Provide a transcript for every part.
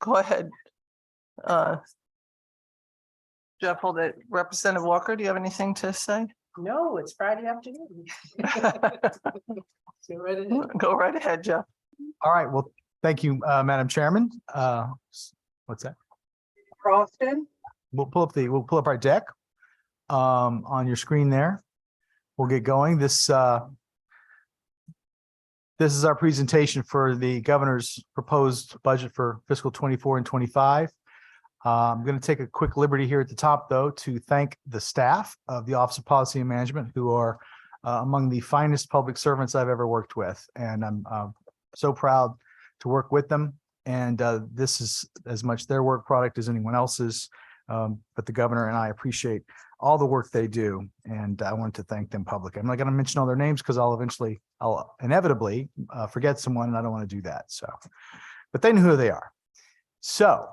Go ahead. Jeff, hold it. Representative Walker, do you have anything to say? No, it's Friday afternoon. Go right ahead. Go right ahead, Jeff. All right. Well, thank you, Madam Chairman. What's that? Crofton. We'll pull up our deck on your screen there. We'll get going. This is our presentation for the governor's proposed budget for fiscal 24 and 25. I'm going to take a quick liberty here at the top, though, to thank the staff of the Office of Policy and Management, who are among the finest public servants I've ever worked with. And I'm so proud to work with them. And this is as much their work product as anyone else's. But the governor and I appreciate all the work they do. And I want to thank them publicly. I'm not going to mention all their names because I'll inevitably forget someone, and I don't want to do that. So, but they know who they are. So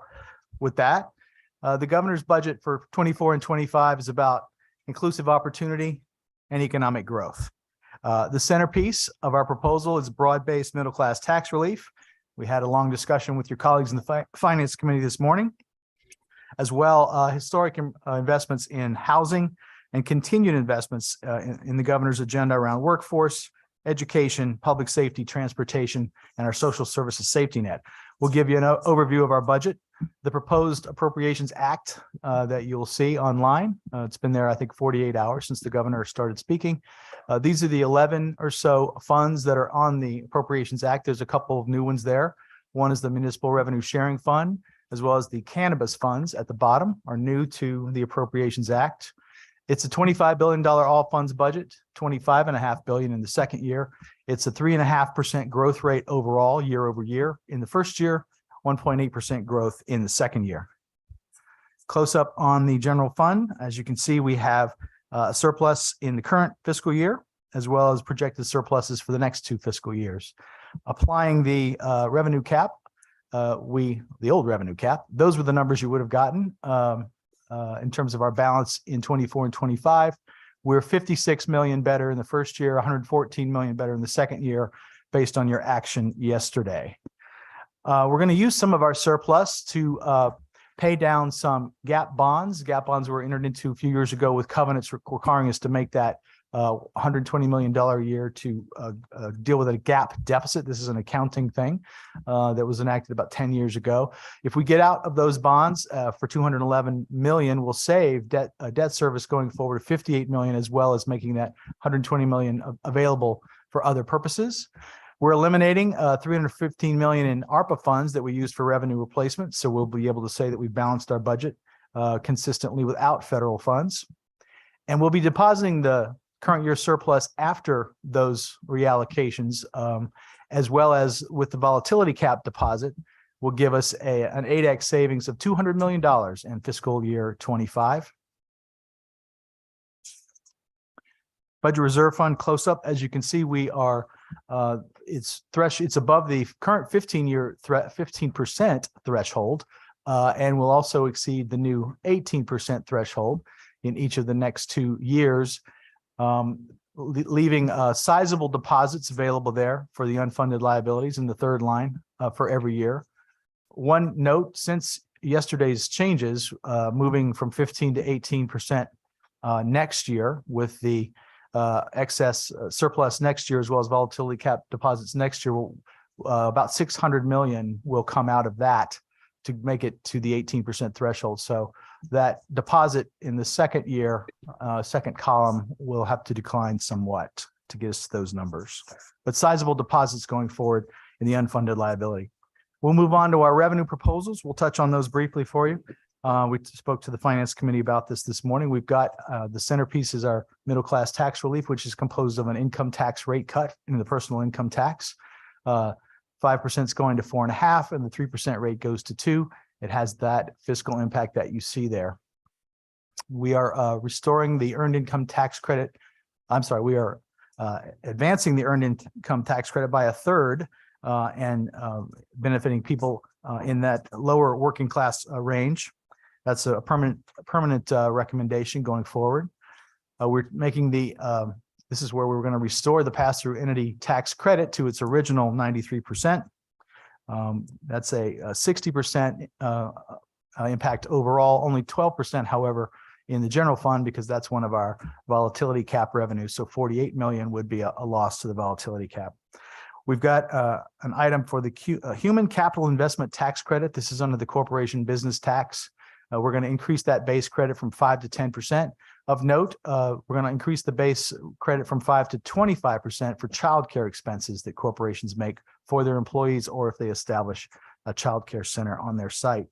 with that, the governor's budget for 24 and 25 is about inclusive opportunity and economic growth. The centerpiece of our proposal is broad-based middle-class tax relief. We had a long discussion with your colleagues in the Finance Committee this morning, as well historic investments in housing and continued investments in the governor's agenda around workforce, education, public safety, transportation, and our social services safety net. We'll give you an overview of our budget. The proposed Appropriations Act that you'll see online. It's been there, I think, 48 hours since the governor started speaking. These are the 11 or so funds that are on the Appropriations Act. There's a couple of new ones there. One is the Municipal Revenue Sharing Fund, as well as the cannabis funds at the bottom are new to the Appropriations Act. It's a $25 billion all funds budget, $25.5 billion in the second year. It's a 3.5% growth rate overall year over year in the first year, 1.8% growth in the second year. Close up on the general fund. As you can see, we have a surplus in the current fiscal year, as well as projected surpluses for the next 2 fiscal years. Applying the revenue cap, the old revenue cap, those were the numbers you would have gotten in terms of our balance in 24 and 25. We're 56 million better in the first year, 114 million better in the second year, based on your action yesterday. We're going to use some of our surplus to pay down some gap bonds. Gap bonds were entered into a few years ago with covenants requiring us to make that $120 million a year to deal with a gap deficit. This is an accounting thing that was enacted about 10 years ago. If we get out of those bonds for $211 million, we'll save debt service going forward to $58 million, as well as making that $120 million available for other purposes. We're eliminating $315 million in ARPA funds that we used for revenue replacement. So we'll be able to say that we've balanced our budget consistently without federal funds. And we'll be depositing the current year surplus after those reallocations, as well as with the volatility cap deposit, will give us an 8x savings of $200 million in fiscal year 25. Budget reserve fund close up. As you can see, we are it's above the current 15% threshold, and will also exceed the new 18% threshold in each of the next 2 years. Leaving sizable deposits available there for the unfunded liabilities in the third line for every year. One note, since yesterday's changes, moving from 15 to 18% next year, with the excess surplus next year, as well as volatility cap deposits next year, about 600 million will come out of that to make it to the 18% threshold. So that deposit in the second year, second column, will have to decline somewhat to get us those numbers, but sizable deposits going forward in the unfunded liability. We'll move on to our revenue proposals. We'll touch on those briefly for you. We spoke to the Finance Committee about this morning. We've got the centerpiece is our middle class tax relief, which is composed of an income tax rate cut in the personal income tax. 5% is going to 4.5%, and the 3% rate goes to 2%. It has that fiscal impact that you see there. We are restoring the earned income tax credit. I'm sorry, we are advancing the earned income tax credit by 1/3 and benefiting people in that lower working class range. That's a permanent recommendation going forward. We're making this is where we're going to restore the pass-through entity tax credit to its original 93%. That's a 60% impact overall, only 12%, however, in the general fund, because that's one of our volatility cap revenues. So 48 million would be a loss to the volatility cap. We've got an item for the human capital investment tax credit. This is under the corporation business tax. We're going to increase that base credit from 5 to 10%. Of note, we're going to increase the base credit from 5 to 25% for childcare expenses that corporations make for their employees, or if they establish a childcare center on their site.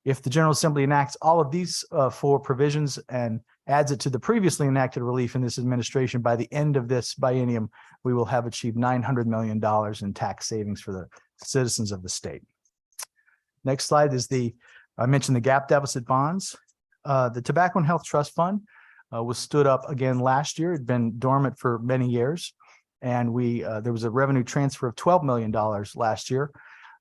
If the General Assembly enacts all of these four provisions and adds it to the previously enacted relief in this administration, by the end of this biennium, we will have achieved $900 million in tax savings for the citizens of the state. Next slide is I mentioned the gap deficit bonds. The Tobacco and Health Trust Fund was stood up again last year. It had been dormant for many years. And there was a revenue transfer of $12 million last year.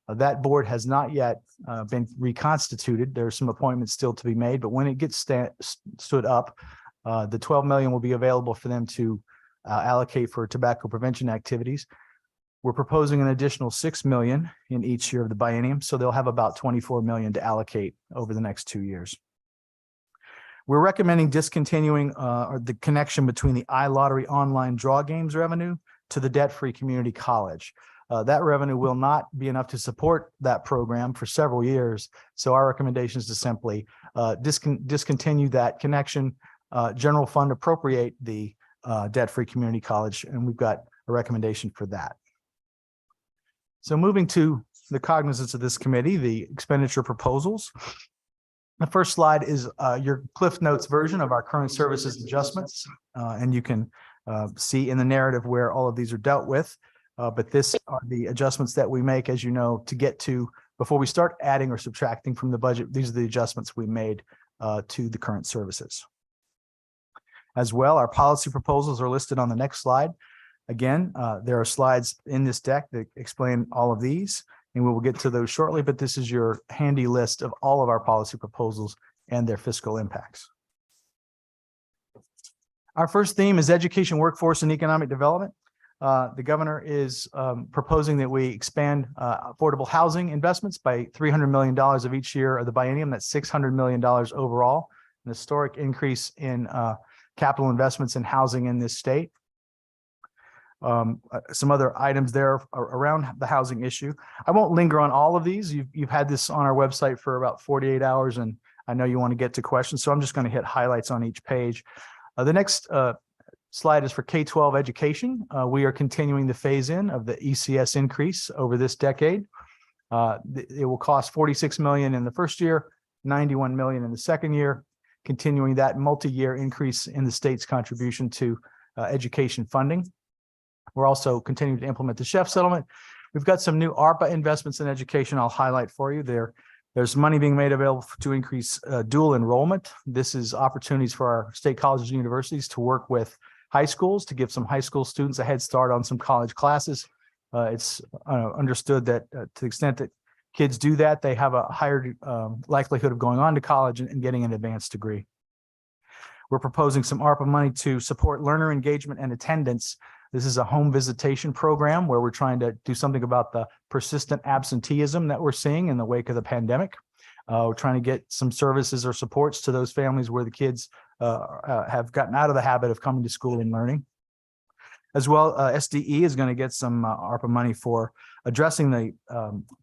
That board has not yet been reconstituted. There are some appointments still to be made, but when it gets stood up, the $12 million will be available for them to allocate for tobacco prevention activities. We're proposing an additional $6 million in each year of the biennium, so they'll have about $24 million to allocate over the next 2 years. We're recommending discontinuing the connection between the iLottery online draw games revenue to the debt-free community college. That revenue will not be enough to support that program for several years. So our recommendation is to simply discontinue that connection, general fund appropriate the debt-free community college, and we've got a recommendation for that. So moving to the cognizance of this committee, the expenditure proposals. The first slide is your Cliff Notes version of our current services adjustments, and you can see in the narrative where all of these are dealt with. But this are the adjustments that we make, as you know, to get to, before we start adding or subtracting from the budget, these are the adjustments we made to the current services. As well, our policy proposals are listed on the next slide. Again, there are slides in this deck that explain all of these, and we will get to those shortly, but this is your handy list of all of our policy proposals and their fiscal impacts. Our first theme is education, workforce, and economic development. The governor is proposing that we expand affordable housing investments by $300 million of each year of the biennium. That's $600 million overall, an historic increase in capital investments in housing in this state. Some other items there around the housing issue. I won't linger on all of these. You've had this on our website for about 48 hours, and I know you want to get to questions, so I'm just going to hit highlights on each page. The next slide is for K-12 education. We are continuing the phase in of the ECS increase over this decade. It will cost $46 million in the first year, $91 million in the second year, continuing that multi-year increase in the state's contribution to education funding. We're also continuing to implement the chef settlement. We've got some new ARPA investments in education I'll highlight for you. There's money being made available to increase dual enrollment. This is opportunities for our state colleges and universities to work with high schools to give some high school students a head start on some college classes. It's understood that to the extent that kids do that, they have a higher likelihood of going on to college and getting an advanced degree. We're proposing some ARPA money to support learner engagement and attendance. This is a home visitation program where we're trying to do something about the persistent absenteeism that we're seeing in the wake of the pandemic. We're trying to get some services or supports to those families where the kids have gotten out of the habit of coming to school and learning. As well, SDE is going to get some ARPA money for addressing the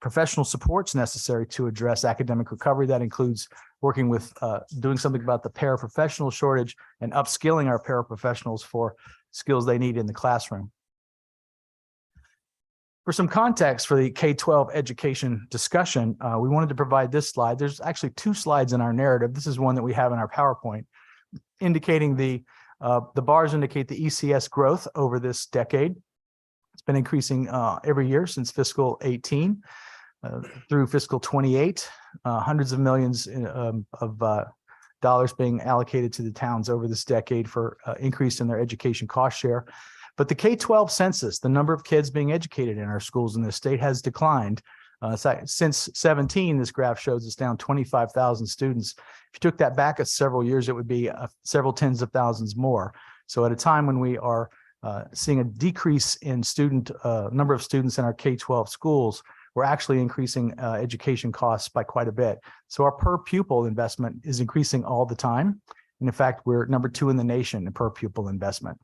professional supports necessary to address academic recovery. That includes working with doing something about the paraprofessional shortage and upskilling our paraprofessionals for skills they need in the classroom. For some context for the K-12 education discussion, we wanted to provide this slide. There's actually two slides in our narrative. This is one that we have in our PowerPoint, indicating the bars indicate the ECS growth over this decade. It's been increasing every year since fiscal 18 through fiscal 28, hundreds of millions of dollars being allocated to the towns over this decade for increase in their education cost share. But the K-12 census, the number of kids being educated in our schools in this state, has declined. Since 17, this graph shows it's down 25,000 students. If you took that back several years, it would be several tens of thousands more. So at a time when we are seeing a decrease in number of students in our K-12 schools, we're actually increasing education costs by quite a bit. So our per pupil investment is increasing all the time. And in fact, we're number 2 in the nation in per pupil investment.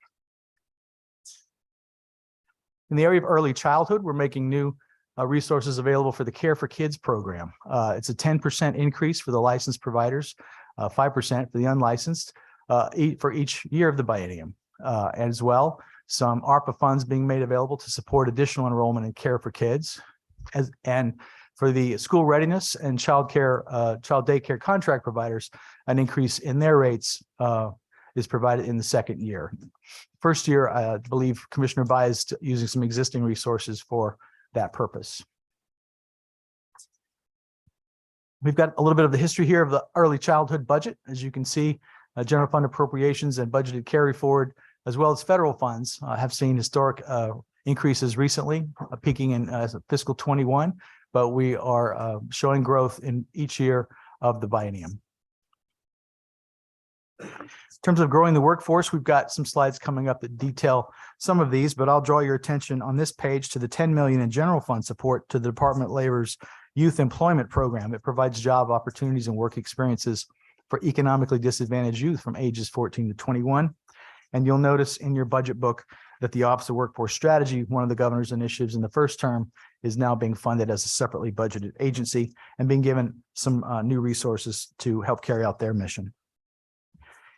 In the area of early childhood, we're making new resources available for the Care for Kids program. It's a 10% increase for the licensed providers, 5% for the unlicensed for each year of the biennium. As well, some ARPA funds being made available to support additional enrollment in Care for Kids. And for the school readiness and child daycare contract providers, an increase in their rates is provided in the second year. First year, I believe Commissioner Bai is using some existing resources for that purpose. We've got a little bit of the history here of the early childhood budget. As you can see, general fund appropriations and budgeted carry forward, as well as federal funds, have seen historic increases recently, peaking in fiscal 21, but we are showing growth in each year of the biennium. In terms of growing the workforce, we've got some slides coming up that detail some of these, but I'll draw your attention on this page to the $10 million in general fund support to the Department of Labor's Youth Employment Program. It provides job opportunities and work experiences for economically disadvantaged youth from ages 14 to 21. And you'll notice in your budget book that the Office of Workforce Strategy, one of the governor's initiatives in the first term, is now being funded as a separately budgeted agency and being given some new resources to help carry out their mission.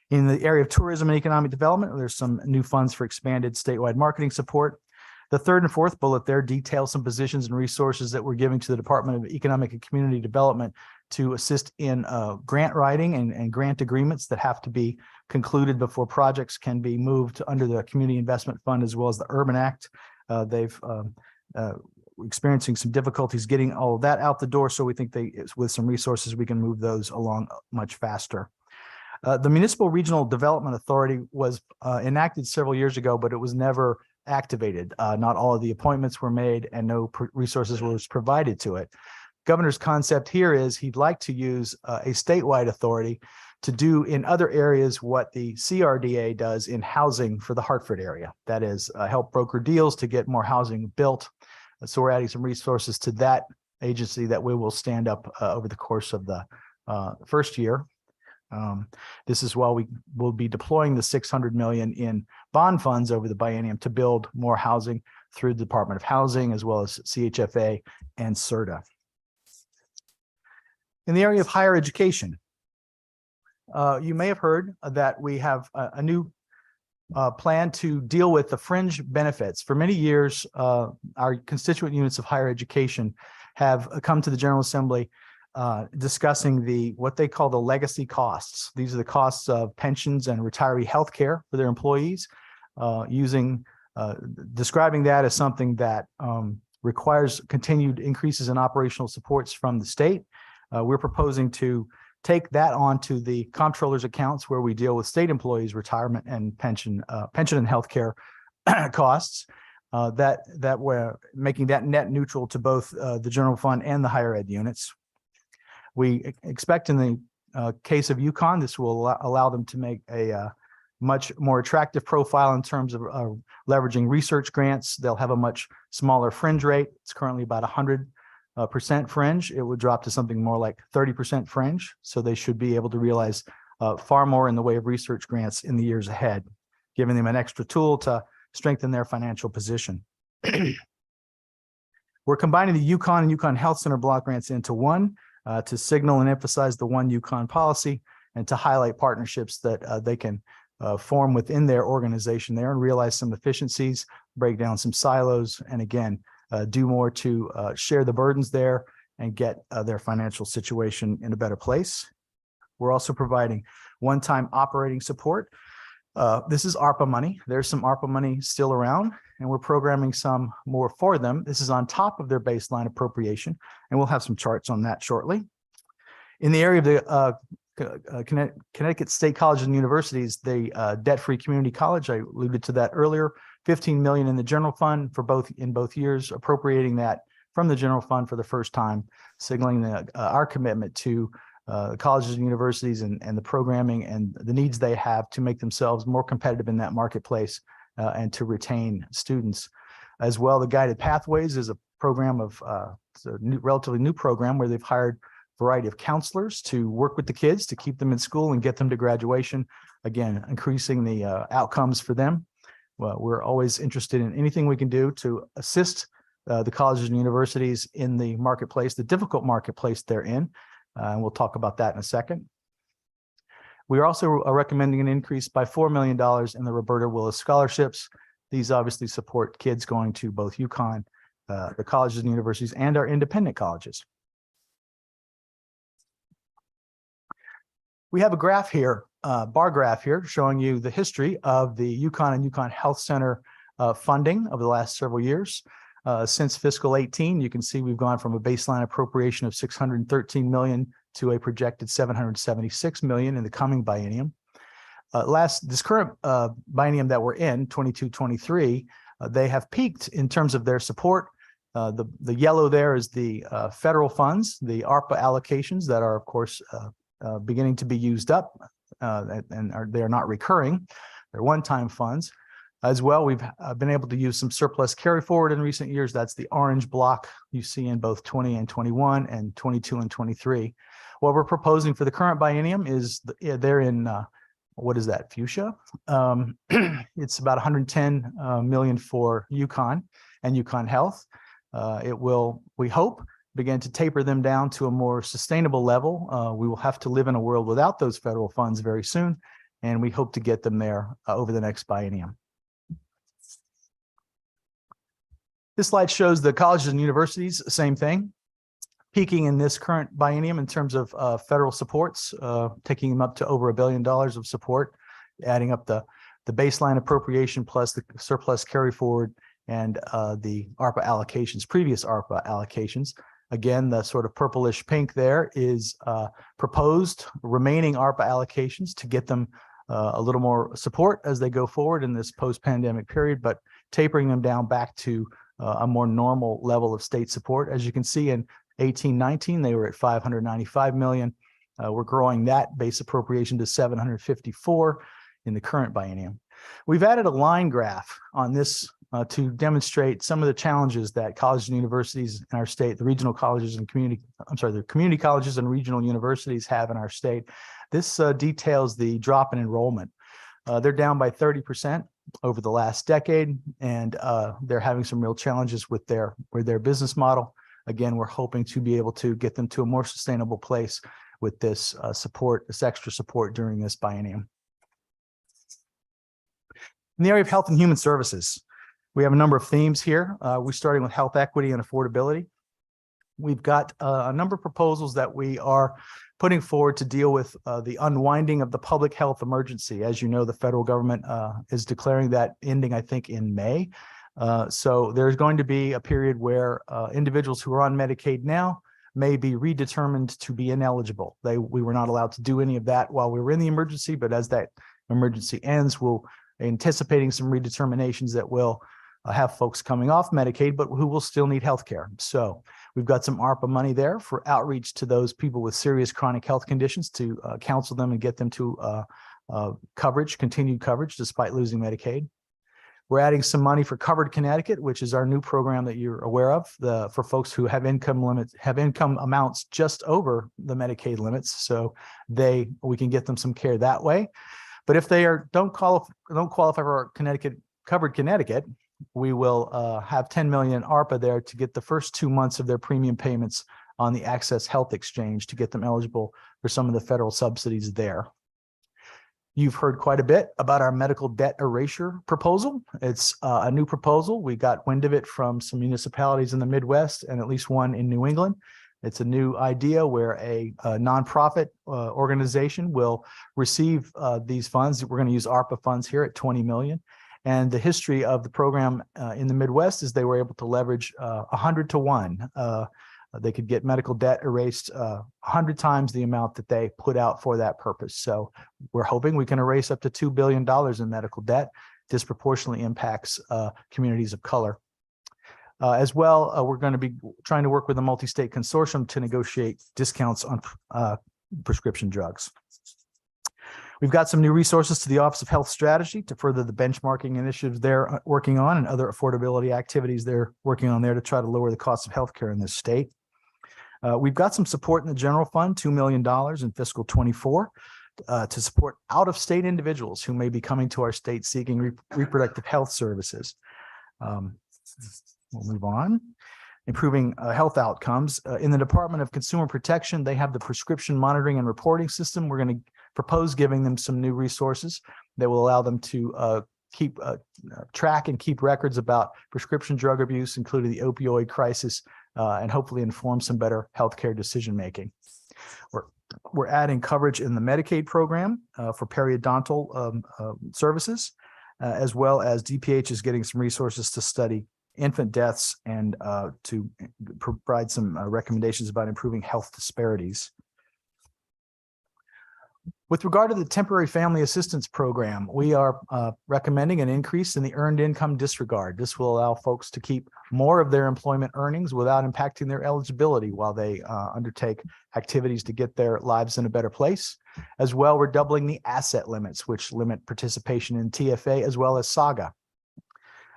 In the area of tourism and economic development, there's some new funds for expanded statewide marketing support. The third and fourth bullet there detail some positions and resources that we're giving to the Department of Economic and Community Development to assist in grant writing and grant agreements that have to be concluded before projects can be moved under the Community Investment Fund as well as the Urban Act. They've experiencing some difficulties getting all of that out the door, so we think with some resources we can move those along much faster. The Municipal Regional Development Authority was enacted several years ago, but it was never activated. Not all of the appointments were made and no resources was provided to it. Governor's concept here is he'd like to use a statewide authority to do in other areas what the CRDA does in housing for the Hartford area. That is help broker deals to get more housing built. So we're adding some resources to that agency that we will stand up over the course of the first year. This is while we will be deploying the $600 million in bond funds over the biennium to build more housing through the Department of Housing, as well as CHFA and CERTA. In the area of higher education, you may have heard that we have a new plan to deal with the fringe benefits. For many years, our constituent units of higher education have come to the General Assembly discussing what they call the legacy costs. These are the costs of pensions and retiree health care for their employees, describing that as something that requires continued increases in operational supports from the state. We're proposing to take that onto the comptroller's accounts where we deal with state employees' retirement and pension and health care costs. That we're making that net neutral to both the general fund and the higher ed units. We expect in the case of UConn, this will allow them to make a much more attractive profile in terms of leveraging research grants. They'll have a much smaller fringe rate. It's currently about 100% fringe. It would drop to something more like 30% fringe. So they should be able to realize far more in the way of research grants in the years ahead, giving them an extra tool to strengthen their financial position. We're combining the UConn and UConn Health Center block grants into one to signal and emphasize the one UConn policy and to highlight partnerships that they can form within their organization there and realize some efficiencies, break down some silos, and again, do more to share the burdens there and get their financial situation in a better place. We're also providing one-time operating support. This is ARPA money. There's some ARPA money still around, and we're programming some more for them. This is on top of their baseline appropriation, and we'll have some charts on that shortly. In the area of the Connecticut State Colleges and Universities, the debt-free community college, I alluded to that earlier, $15 million in the general fund for both years, appropriating that from the general fund for the first time, signaling our commitment to colleges and universities and the programming and the needs they have to make themselves more competitive in that marketplace and to retain students. As well, the guided pathways is a program of it's a relatively new program where they've hired a variety of counselors to work with the kids to keep them in school and get them to graduation. Again, increasing the outcomes for them. Well, we're always interested in anything we can do to assist the colleges and universities in the marketplace, the difficult marketplace they're in. And we'll talk about that in a second. We are also recommending an increase by $4 million in the Roberta Willis scholarships. These obviously support kids going to both UConn, the colleges and universities, and our independent colleges. We have a graph here, bar graph here, showing you the history of the UConn and UConn Health Center funding over the last several years. Since fiscal 18, you can see we've gone from a baseline appropriation of $613 million to a projected $776 million in the coming biennium. This current biennium that we're in, 22-23, they have peaked in terms of their support. The yellow there is the federal funds, the ARPA allocations that are, of course, beginning to be used up and they are not recurring. They're one-time funds. As well, we've been able to use some surplus carry forward in recent years. That's the orange block you see in both 20 and 21 and 22 and 23. What we're proposing for the current biennium is they're in, what is that, fuchsia? It's about 110 million for UConn and UConn Health. It will, we hope, begin to taper them down to a more sustainable level. We will have to live in a world without those federal funds very soon, and we hope to get them there over the next biennium. This slide shows the colleges and universities, same thing, peaking in this current biennium in terms of federal supports, taking them up to over $1 billion of support, adding up the baseline appropriation plus the surplus carry forward and the ARPA allocations, previous ARPA allocations. Again, the sort of purplish pink there is proposed remaining ARPA allocations to get them a little more support as they go forward in this post-pandemic period, but tapering them down back to a more normal level of state support. As you can see in 18-19, they were at 595 million. We're growing that base appropriation to 754 in the current biennium. We've added a line graph on this to demonstrate some of the challenges that colleges and universities in our state, the regional colleges and the community colleges and regional universities have in our state. This details the drop in enrollment. They're down by 30% over the last decade, and they're having some real challenges with their business model. Again, we're hoping to be able to get them to a more sustainable place with this support, this extra support during this biennium. In the area of health and human services, we have a number of themes here. We're starting with health equity and affordability. We've got a number of proposals that we are putting forward to deal with the unwinding of the public health emergency. As you know, the federal government is declaring that ending, I think, in May. So there's going to be a period where individuals who are on Medicaid now may be redetermined to be ineligible. We were not allowed to do any of that while we were in the emergency, but as that emergency ends, we'll anticipating some redeterminations that will have folks coming off Medicaid, but who will still need health care. So we've got some ARPA money there for outreach to those people with serious chronic health conditions to counsel them and get them to coverage, continued coverage, despite losing Medicaid. We're adding some money for Covered Connecticut, which is our new program that you're aware of, for folks who have income limits, have income amounts just over the Medicaid limits, so we can get them some care that way. But if they don't qualify for Covered Connecticut, we will have 10 million ARPA there to get the first 2 months of their premium payments on the Access Health Exchange to get them eligible for some of the federal subsidies there. You've heard quite a bit about our medical debt erasure proposal. It's a new proposal. We got wind of it from some municipalities in the Midwest and at least one in New England. It's a new idea where a nonprofit organization will receive these funds. We're going to use ARPA funds here at 20 million. And the history of the program in the Midwest is they were able to leverage 100 to 1. They could get medical debt erased 100 times the amount that they put out for that purpose. So we're hoping we can erase up to $2 billion in medical debt. Disproportionately impacts communities of color. As well, we're going to be trying to work with a multi-state consortium to negotiate discounts on prescription drugs. We've got some new resources to the Office of Health Strategy to further the benchmarking initiatives they're working on and other affordability activities they're working on there to try to lower the cost of healthcare in this state. We've got some support in the general fund, $2 million in fiscal 24 to support out-of-state individuals who may be coming to our state seeking reproductive health services. We'll move on. Improving health outcomes. In the Department of Consumer Protection, they have the prescription monitoring and reporting system. We're going to propose giving them some new resources that will allow them to keep track and keep records about prescription drug abuse, including the opioid crisis, and hopefully inform some better healthcare decision making. We're adding coverage in the Medicaid program for periodontal services, as well as DPH is getting some resources to study infant deaths and to provide some recommendations about improving health disparities. With regard to the temporary family assistance program, we are recommending an increase in the earned income disregard. This will allow folks to keep more of their employment earnings without impacting their eligibility while they undertake activities to get their lives in a better place. As well, we're doubling the asset limits, which limit participation in TFA as well as SAGA.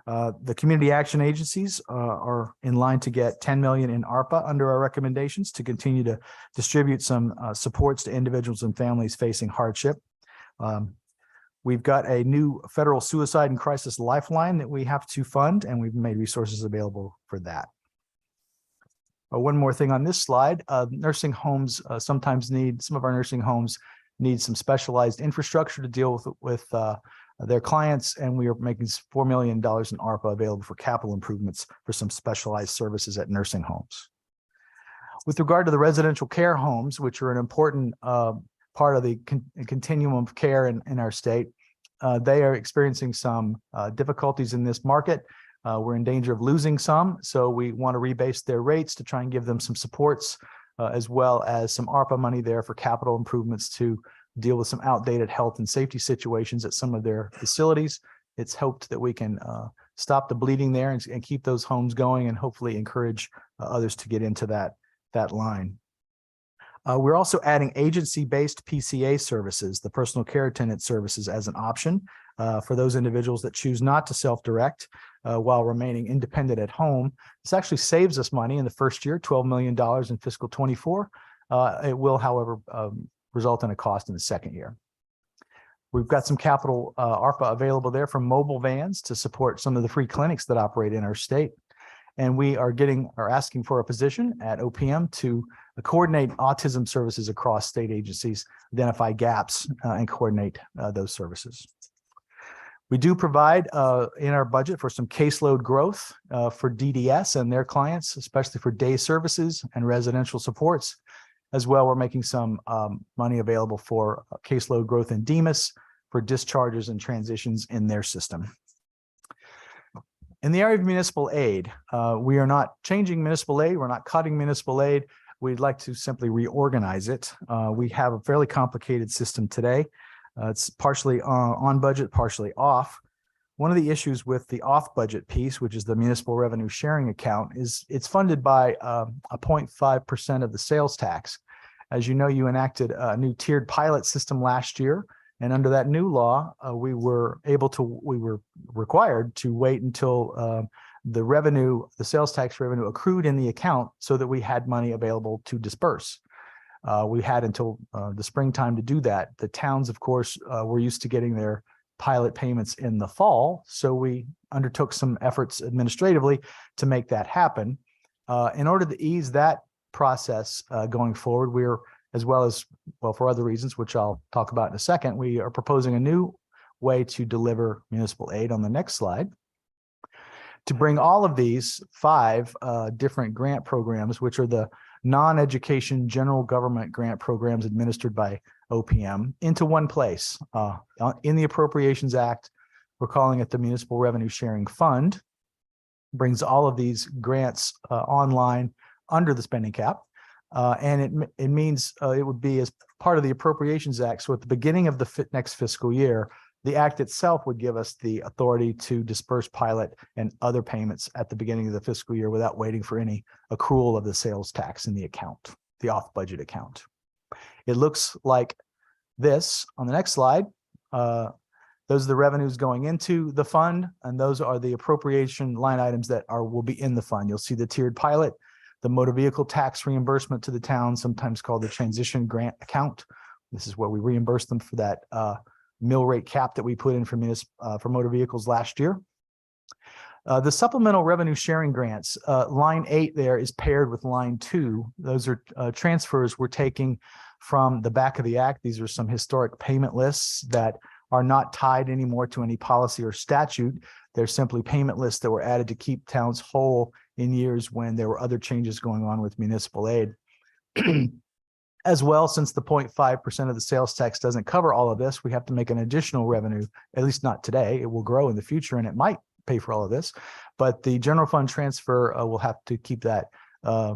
The community action agencies are in line to get 10 million in ARPA under our recommendations to continue to distribute some supports to individuals and families facing hardship. We've got a new federal suicide and crisis lifeline that we have to fund, and we've made resources available for that. One more thing on this slide, nursing homes sometimes need, some of our nursing homes need some specialized infrastructure to deal with their clients, and we are making $4 million in ARPA available for capital improvements for some specialized services at nursing homes. With regard to the residential care homes, which are an important part of the continuum of care in our state, they are experiencing some difficulties in this market. We're in danger of losing some, so we want to rebase their rates to try and give them some supports, as well as some ARPA money there for capital improvements to deal with some outdated health and safety situations at some of their facilities. It's hoped that we can stop the bleeding there and keep those homes going and hopefully encourage others to get into that line. We're also adding agency-based PCA services, the personal care attendant services, as an option for those individuals that choose not to self-direct while remaining independent at home. This actually saves us money in the first year, $12 million in fiscal 24. It will, however, result in a cost in the second year. We've got some capital ARPA available there for mobile vans to support some of the free clinics that operate in our state. And we are asking for a position at OPM to coordinate autism services across state agencies, identify gaps, and coordinate those services. We do provide in our budget for some caseload growth for DDS and their clients, especially for day services and residential supports. As well, we're making some money available for caseload growth in DEMIS for discharges and transitions in their system. In the area of municipal aid, we are not changing municipal aid. We're not cutting municipal aid. We'd like to simply reorganize it. We have a fairly complicated system today. It's partially on budget, partially off. One of the issues with the off-budget piece, which is the municipal revenue sharing account, is it's funded by a 0.5% of the sales tax. As you know, you enacted a new tiered pilot system last year, and under that new law, we were required to wait until the sales tax revenue accrued in the account so that we had money available to disperse. We had until the springtime to do that. The towns, of course, were used to getting their pilot payments in the fall, so we undertook some efforts administratively to make that happen. In order to ease that process going forward, we're, as well as, well, for other reasons, which I'll talk about in a second, we are proposing a new way to deliver municipal aid on the next slide, to bring all of these 5 different grant programs, which are the non-education general government grant programs administered by OPM, into one place. In the Appropriations Act, we're calling it the Municipal Revenue Sharing Fund. Brings all of these grants online under the spending cap. And it means it would be as part of the Appropriations Act. So at the beginning of the next fiscal year, the act itself would give us the authority to disperse pilot and other payments at the beginning of the fiscal year without waiting for any accrual of the sales tax in the account, the off-budget account. It looks like this on the next slide. Those are the revenues going into the fund, and those are the appropriation line items that will be in the fund. You'll see the tiered pilot, the motor vehicle tax reimbursement to the town, sometimes called the transition grant account. This is where we reimburse them for that mill rate cap that we put in for motor vehicles last year. The supplemental revenue sharing grants, line 8 there is paired with line 2. Those are transfers we're taking from the back of the act. These are some historic payment lists that are not tied anymore to any policy or statute. They're simply payment lists that were added to keep towns whole in years when there were other changes going on with municipal aid. As well, since the 0.5% of the sales tax doesn't cover all of this, we have to make an additional revenue, at least not today. It will grow in the future and it might pay for all of this, but the general fund transfer will have to keep that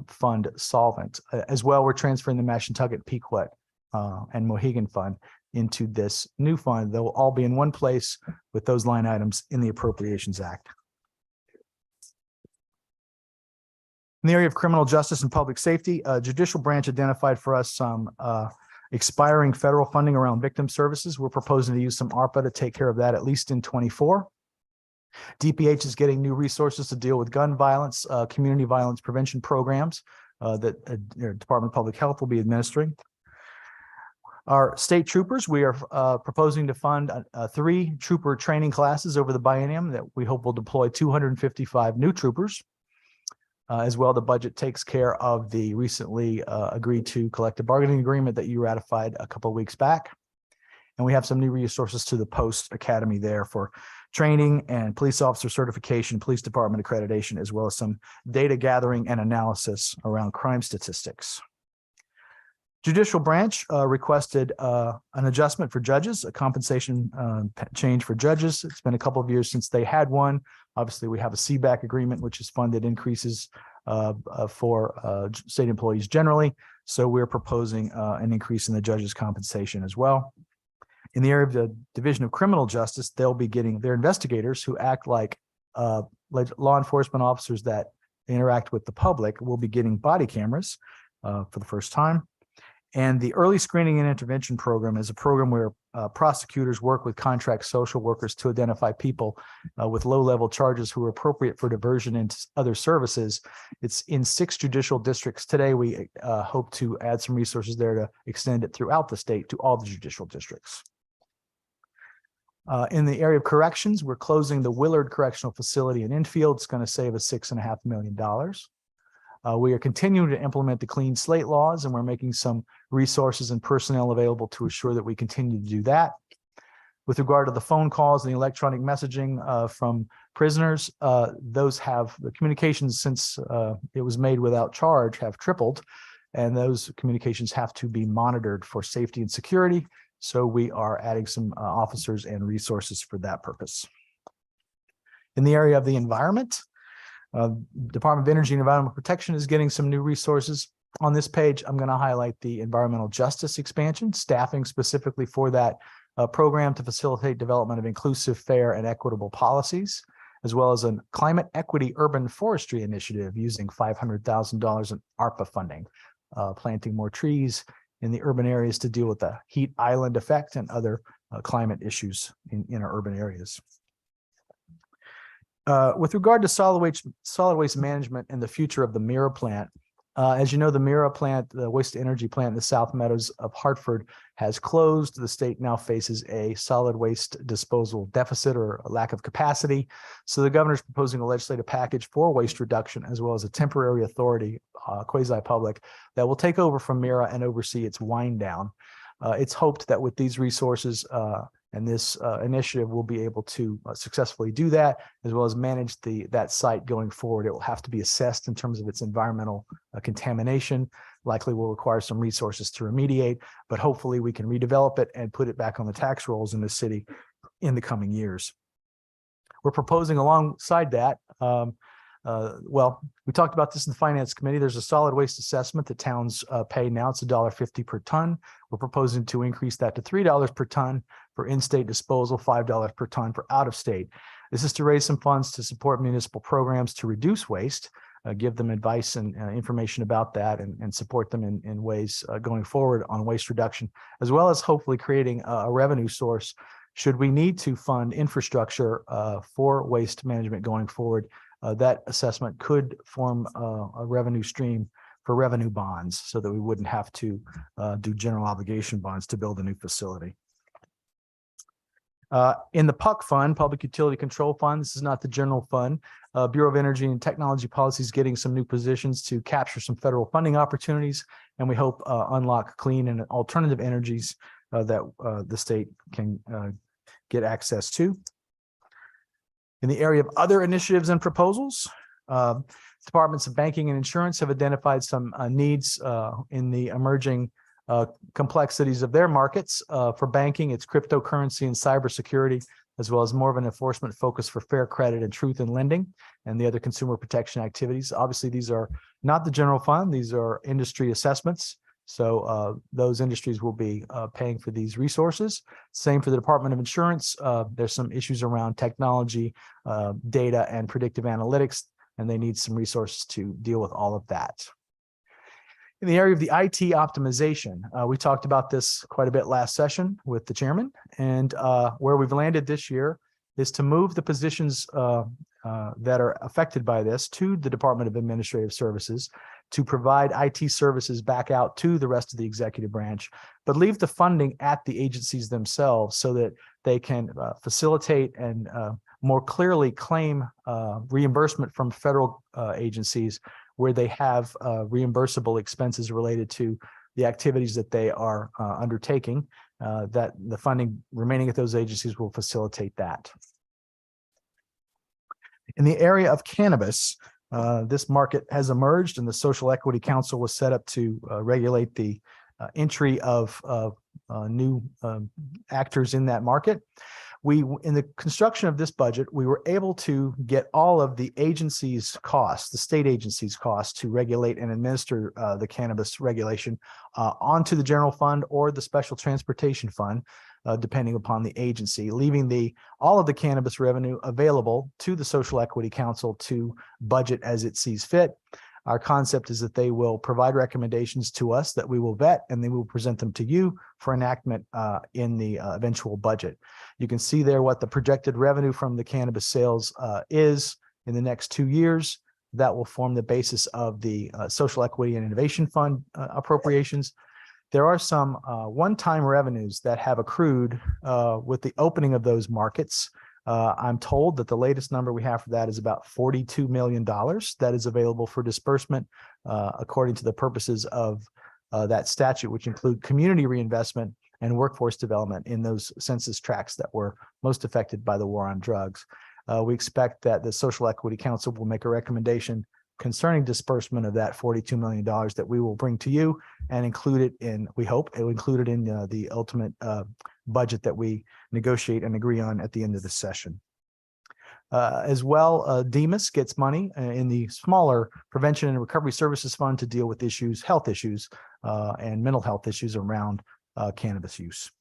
fund solvent. As well, we're transferring the Mashantucket, Pequot, and Mohegan fund into this new fund. They'll all be in one place with those line items in the Appropriations Act. In the area of criminal justice and public safety, judicial branch identified for us some expiring federal funding around victim services. We're proposing to use some ARPA to take care of that, at least in 24. DPH is getting new resources to deal with gun violence, community violence prevention programs that Department of Public Health will be administering. Our state troopers, we are proposing to fund 3 trooper training classes over the biennium that we hope will deploy 255 new troopers. As well, the budget takes care of the recently agreed to collective bargaining agreement that you ratified a couple of weeks back. And we have some new resources to the Post Academy there for training and police officer certification, police department accreditation, as well as some data gathering and analysis around crime statistics. Judicial branch requested an adjustment for judges, a compensation change for judges. It's been a couple of years since they had one. Obviously, we have a CBAC agreement, which is funded increases for state employees generally. So we're proposing an increase in the judges' compensation as well. In the area of the Division of Criminal Justice, they'll be getting their investigators who act like law enforcement officers that interact with the public will be getting body cameras for the first time. And the early screening and intervention program is a program where prosecutors work with contract social workers to identify people with low-level charges who are appropriate for diversion into other services. It's in 6 judicial districts today. We hope to add some resources there to extend it throughout the state to all the judicial districts. In the area of corrections, we're closing the Willard Correctional Facility in Enfield. It's going to save us $6.5 million. We are continuing to implement the clean slate laws, and we're making some resources and personnel available to assure that we continue to do that. With regard to the phone calls and the electronic messaging from prisoners, those have the communications since it was made without charge have tripled, and those communications have to be monitored for safety and security. So we are adding some officers and resources for that purpose. In the area of the environment, Department of Energy and Environmental Protection is getting some new resources. On this page, I'm going to highlight the environmental justice expansion, staffing specifically for that program to facilitate development of inclusive, fair, and equitable policies, as well as a climate equity urban forestry initiative using $500,000 in ARPA funding, planting more trees in the urban areas to deal with the heat island effect and other climate issues in our urban areas. With regard to solid waste management and the future of the Mira plant, as you know, the Mira plant, the waste energy plant in the South Meadows of Hartford, has closed. The state now faces a solid waste disposal deficit or a lack of capacity. So the governor is proposing a legislative package for waste reduction, as well as a temporary authority, quasi-public, that will take over from Mira and oversee its wind down. It's hoped that with these resources and this initiative, we'll be able to successfully do that, as well as manage that site going forward. It will have to be assessed in terms of its environmental contamination. Likely will require some resources to remediate, but hopefully we can redevelop it and put it back on the tax rolls in the city in the coming years. We're proposing alongside that, well, we talked about this in the Finance Committee. There's a solid waste assessment that towns pay now. It's $1.50 per ton. We're proposing to increase that to $3 per ton for in-state disposal, $5 per ton for out-of-state. This is to raise some funds to support municipal programs to reduce waste. give them advice and information about that and support them in ways going forward on waste reduction, as well as hopefully creating a revenue source should we need to fund infrastructure for waste management going forward. That assessment could form a revenue stream for revenue bonds so that we wouldn't have to do general obligation bonds to build a new facility. In the PUC fund, Public Utility Control Fund, this is not the general fund. Bureau of Energy and Technology Policy is getting some new positions to capture some federal funding opportunities, and we hope unlock clean and alternative energies that the state can get access to. In the area of other initiatives and proposals, departments of banking and insurance have identified some needs in the emerging complexities of their markets. For banking, it's cryptocurrency and cybersecurity, as well as more of an enforcement focus for fair credit and truth in lending and the other consumer protection activities. Obviously, these are not the general fund. These are industry assessments. So those industries will be paying for these resources. Same for the Department of Insurance. There's some issues around technology, data, and predictive analytics, and they need some resources to deal with all of that. In the area of the IT optimization, we talked about this quite a bit last session with the chairman, and where we've landed this year is to move the positions that are affected by this to the Department of Administrative Services to provide IT services back out to the rest of the executive branch, but leave the funding at the agencies themselves so that they can facilitate and more clearly claim reimbursement from federal agencies where they have reimbursable expenses related to the activities that they are undertaking, that the funding remaining at those agencies will facilitate that. In the area of cannabis, this market has emerged and the Social Equity Council was set up to regulate the entry of new actors in that market. In the construction of this budget, we were able to get all of the agencies' costs, the state agencies' costs to regulate and administer the cannabis regulation onto the general fund or the special transportation fund, depending upon the agency, leaving all of the cannabis revenue available to the Social Equity Council to budget as it sees fit. Our concept is that they will provide recommendations to us that we will vet, and then we will present them to you for enactment in the eventual budget. You can see there what the projected revenue from the cannabis sales is in the next 2 years. That will form the basis of the Social Equity and Innovation Fund appropriations. There are some one-time revenues that have accrued with the opening of those markets. I'm told that the latest number we have for that is about $42 million that is available for disbursement according to the purposes of that statute, which include community reinvestment and workforce development in those census tracts that were most affected by the war on drugs. We expect that the Social Equity Council will make a recommendation concerning disbursement of that $42 million that we will bring to you and include it in, we hope, it will include it in the ultimate budget that we negotiate and agree on at the end of the session. As well, DEMIS gets money in the smaller Prevention and Recovery Services Fund to deal with issues, health issues, and mental health issues around cannabis use.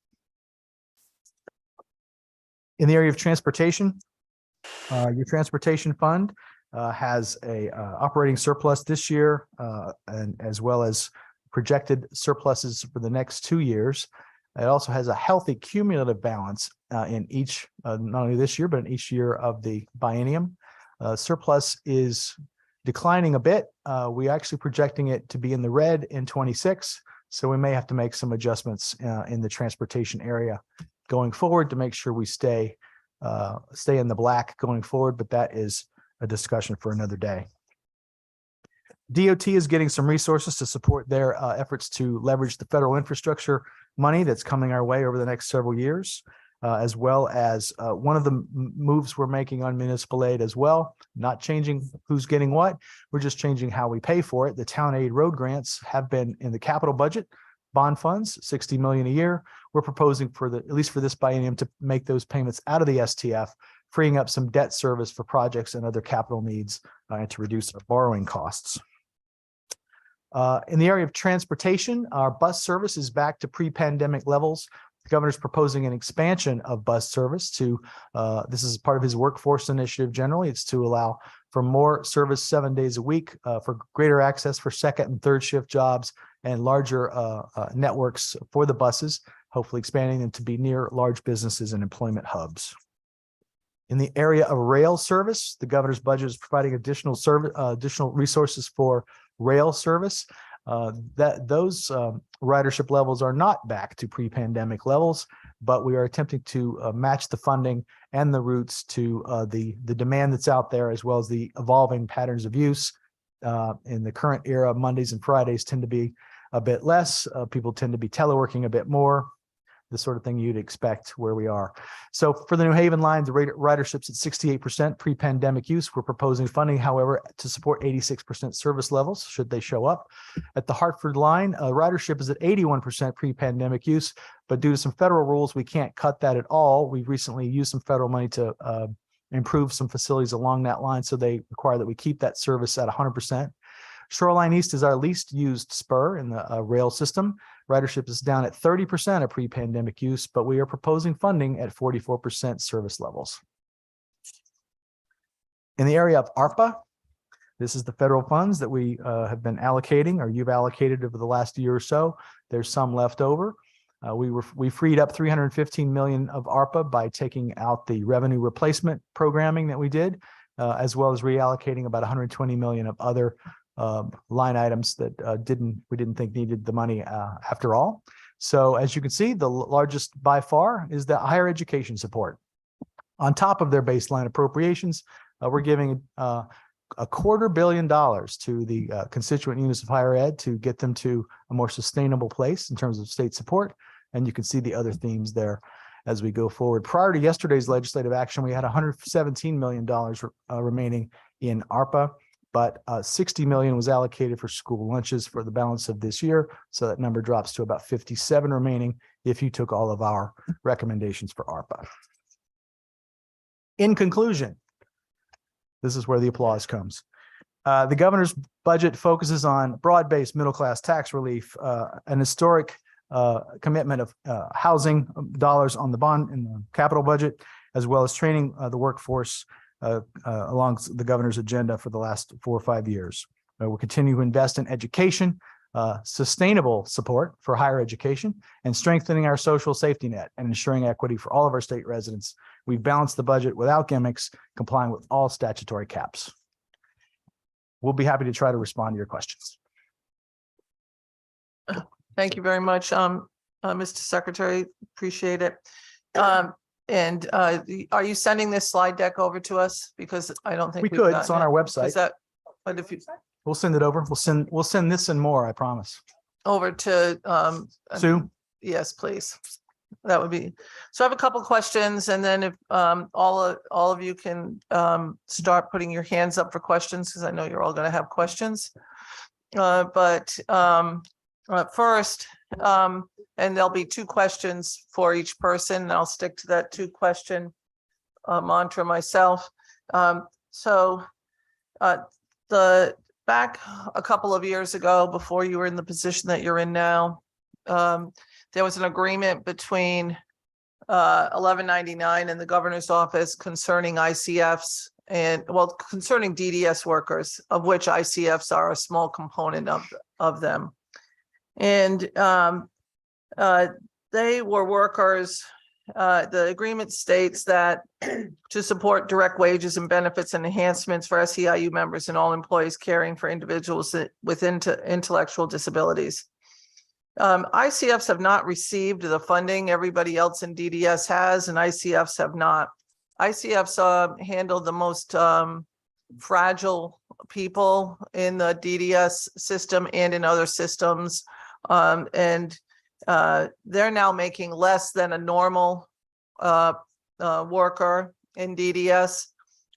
In the area of transportation, your transportation fund has a operating surplus this year, and as well as projected surpluses for the next 2 years. It also has a healthy cumulative balance in each, not only this year, but in each year of the biennium. Surplus is declining a bit. We're actually projecting it to be in the red in 26. So we may have to make some adjustments in the transportation area going forward to make sure we stay in the black going forward, but that is a discussion for another day. DOT is getting some resources to support their efforts to leverage the federal infrastructure money that's coming our way over the next several years, as well as one of the moves we're making on municipal aid as well, not changing who's getting what, we're just changing how we pay for it. The town aid road grants have been in the capital budget, bond funds, $60 million a year. We're proposing for at least for this biennium to make those payments out of the STF, freeing up some debt service for projects and other capital needs and to reduce our borrowing costs. In the area of transportation, our bus service is back to pre-pandemic levels. The governor's proposing an expansion of bus service to, this is part of his workforce initiative generally. It's to allow for more service 7 days a week, for greater access for second and third shift jobs and larger networks for the buses, hopefully expanding them to be near large businesses and employment hubs. In the area of rail service, the governor's budget is providing additional resources for rail service. Those ridership levels are not back to pre-pandemic levels, but we are attempting to match the funding and the routes to the demand that's out there, as well as the evolving patterns of use. In the current era, Mondays and Fridays tend to be a bit less. People tend to be teleworking a bit more, the sort of thing you'd expect where we are. So for the New Haven line, the ridership's at 68% pre-pandemic use. We're proposing funding, however, to support 86% service levels should they show up. At the Hartford line, ridership is at 81% pre-pandemic use, but due to some federal rules, we can't cut that at all. We've recently used some federal money to improve some facilities along that line, so they require that we keep that service at 100%. Shoreline East is our least used spur in the rail system. Ridership is down at 30% of pre-pandemic use, but we are proposing funding at 44% service levels. In the area of ARPA, this is the federal funds that we have been allocating, or you've allocated over the last year or so. There's some left over. We freed up $315 million of ARPA by taking out the revenue replacement programming that we did, as well as reallocating about $120 million of other line items that we didn't think needed the money after all. So as you can see, the largest by far is the higher education support. On top of their baseline appropriations, we're giving $250 million to the constituent units of higher ed to get them to a more sustainable place in terms of state support. And you can see the other themes there as we go forward. Prior to yesterday's legislative action, we had $117 million remaining in ARPA, but $60 million was allocated for school lunches for the balance of this year. So that number drops to about 57 remaining if you took all of our recommendations for ARPA. In conclusion, this is where the applause comes. The governor's budget focuses on broad-based middle-class tax relief, an historic commitment of housing dollars on the bond in the capital budget, as well as training the workforce along the governor's agenda for the last 4 or 5 years. We'll continue to invest in education, sustainable support for higher education, and strengthening our social safety net and ensuring equity for all of our state residents. We've balanced the budget without gimmicks, complying with all statutory caps. We'll be happy to try to respond to your questions. Thank you very much, Mr. Secretary. Appreciate it. And are you sending this slide deck over to us? Because I don't think We we've could. gotten It's on it. our website. Is that, but if you We'll send it over. We'll send this and more, I promise. over to Sue? yes, please. That would be, so I have a couple questions, and then if all of you can start putting your hands up for questions, because I know you're all going to have questions. But first, and there'll be 2 questions for each person, and I'll stick to that 2-question mantra myself. The back a couple of years ago, before you were in the position that you're in now, there was an agreement between 1199 and the governor's office concerning ICFs and, well, concerning DDS workers, of which ICFs are a small component of them. And they were workers. The agreement states that to support direct wages and benefits and enhancements for SEIU members and all employees caring for individuals with intellectual disabilities. ICFs have not received the funding everybody else in DDS has, and ICFs have not. ICFs handle the most fragile people in the DDS system and in other systems. They're now making less than a normal worker in DDS.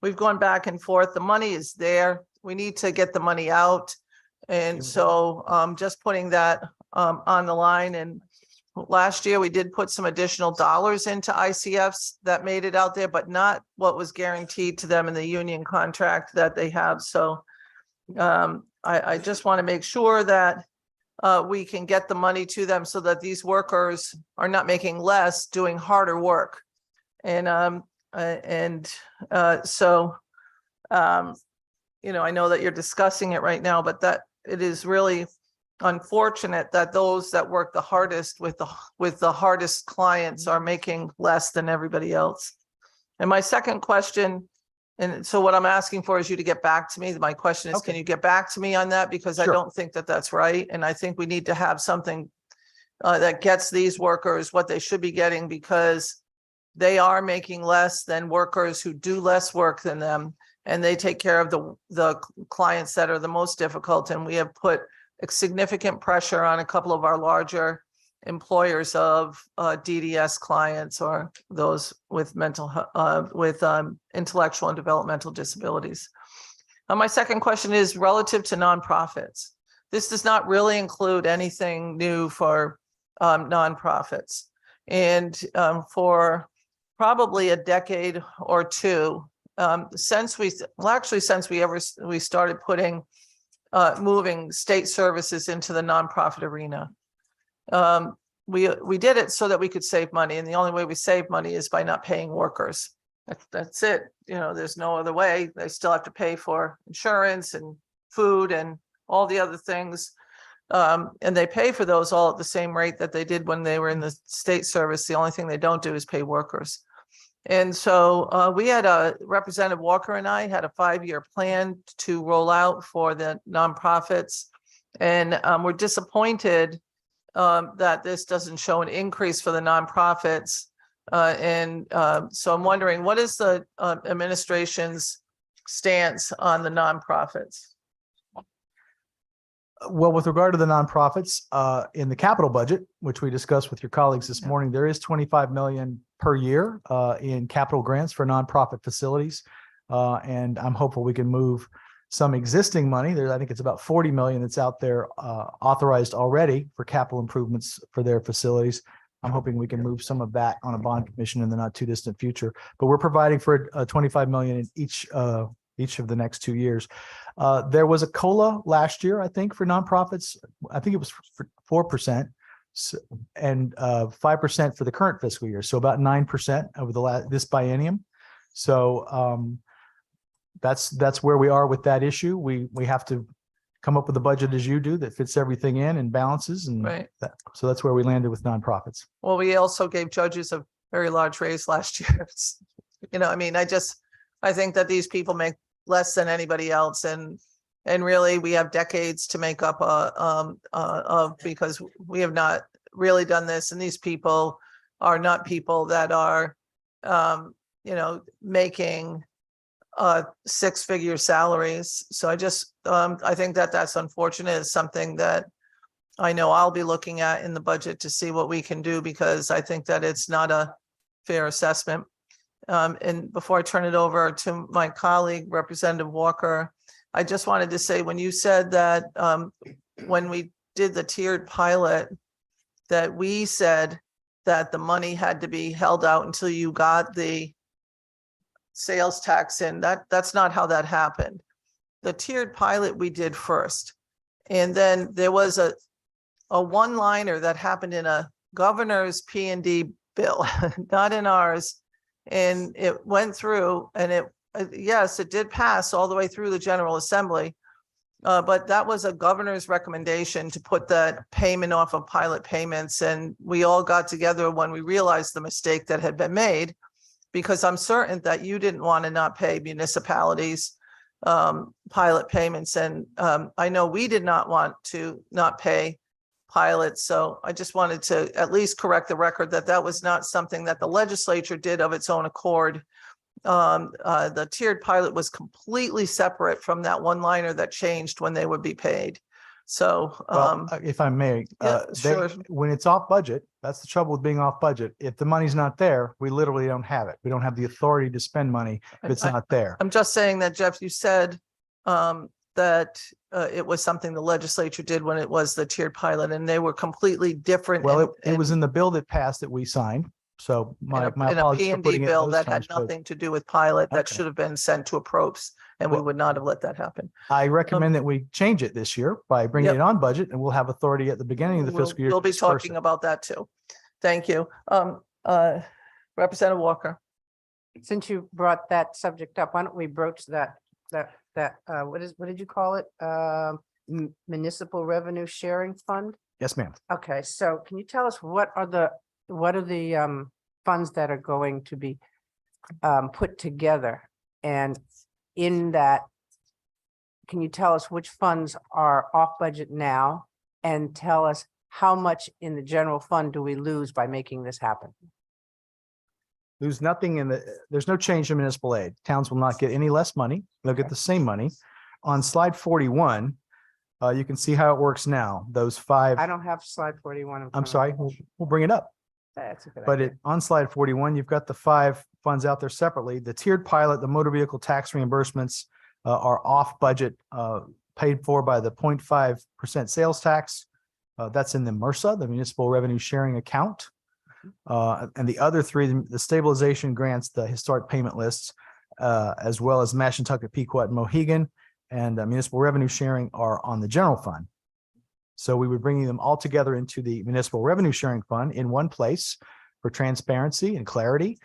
We've gone back and forth. The money is there. We need to get the money out. And so just putting that on the line. And last year we did put some additional dollars into ICFs that made it out there, but not what was guaranteed to them in the union contract that they have. So I just want to make sure that we can get the money to them so that these workers are not making less, doing harder work. And, so, you know, I know that you're discussing it right now, but that it is really unfortunate that those that work the hardest with the hardest clients are making less than everybody else. And my second question, and so what I'm asking for is you to get back to me. My question is, Okay. can you get back to me on that? Because I Sure. don't think that that's right. And I think we need to have something that gets these workers what they should be getting, because they are making less than workers who do less work than them. And they take care of the clients that are the most difficult. And we have put significant pressure on a couple of our larger employers of DDS clients, or those with intellectual and developmental disabilities. My second question is relative to nonprofits. This does not really include anything new for nonprofits. And for probably a decade or two, since we started putting moving state services into the nonprofit arena. We did it so that we could save money, and the only way we save money is by not paying workers. That's it. You know, there's no other way. They still have to pay for insurance and food and all the other things. And they pay for those all at the same rate that they did when they were in the state service. The only thing they don't do is pay workers. And so we had Representative Walker and I had a 5-year plan to roll out for the nonprofits. And we're disappointed that this doesn't show an increase for the nonprofits. So I'm wondering, what is the administration's stance on the nonprofits? Well, with regard to the nonprofits, in the capital budget, which we discussed with your colleagues this morning, there is 25 million per year in capital grants for nonprofit facilities. And I'm hopeful we can move some existing money. I think it's about 40 million that's out there authorized already for capital improvements for their facilities. I'm hoping we can move some of that on a bond commission in the not too distant future. But we're providing for 25 million in each of the next 2 years. There was a COLA last year, I think, for nonprofits. I think it was for 4%, and 5% for the current fiscal year. So about 9% over this biennium. So that's where we are with that issue. We have to come up with a budget as you do that fits everything in and balances. And Right. So that's where we landed with nonprofits. Well, we also gave judges a very large raise last year. You know, I mean, I think that these people make less than anybody else, and really we have decades to make up because we have not really done this, and these people are not people that are you know, making 6-figure salaries. So I think that that's unfortunate. It's something that I know I'll be looking at in the budget to see what we can do, because I think that it's not a fair assessment. And before I turn it over to my colleague, Representative Walker, I just wanted to say, when you said that when we did the tiered pilot, that we said that the money had to be held out until you got the sales tax in, that's not how that happened. The tiered pilot we did first. And then there was a one-liner that happened in a governor's P&D bill, not in ours. And it went through, and yes, it did pass all the way through the General Assembly. But that was a governor's recommendation to put that payment off of pilot payments. And we all got together when we realized the mistake that had been made, because I'm certain that you didn't want to not pay municipalities pilot payments. And I know we did not want to not pay pilots. So I just wanted to at least correct the record that that was not something that the legislature did of its own accord. The tiered pilot was completely separate from that one-liner that changed when they would be paid. So if I may, sure. When it's off budget, that's the trouble with being off budget. If the money's not there, we literally don't have it. We don't have the authority to spend money if it's not there. I'm just saying that, Jeff, you said that it was something the legislature did when it was the tiered pilot, and they were completely different. Well, it was in the bill that passed that we signed. So my in a apologies P for and D putting it in bill those that had terms, but nothing to do with pilot, that Okay. should have been sent to Approps, and we Well- would not have let that happen. I recommend that we change it this year by bringing Yep. it on budget, and we'll have authority at the beginning of the We'll- fiscal year. We'll to be disperse talking it. about that too. Thank you. Representative Walker. Since you brought that subject up, why don't we broach that, what did you call it? Municipal Revenue Sharing Fund? Yes, ma'am. Okay, so can you tell us what are the funds that are going to be put together? And in that, can you tell us which funds are off budget now? And tell us how much in the general fund do we lose by making this happen? There's nothing there's no change in municipal aid. Towns will not get any less money. They'll get the same money. On slide 41, you can see how it works now. Those five, I don't have slide 41. in I'm front of sorry, me. we'll bring it up. That's a good But idea. on slide 41, you've got the five funds out there separately. The tiered pilot, the motor vehicle tax reimbursements are off budget, paid for by the 0.5% sales tax. That's in the MRSA, the Municipal Revenue Sharing Account. And the other three, the stabilization grants, the historic payment lists, as well as Mashantucket, Pequot, and Mohegan, and municipal revenue sharing are on the general fund. So we would bring them all together into the municipal revenue sharing fund in one place for transparency and clarity.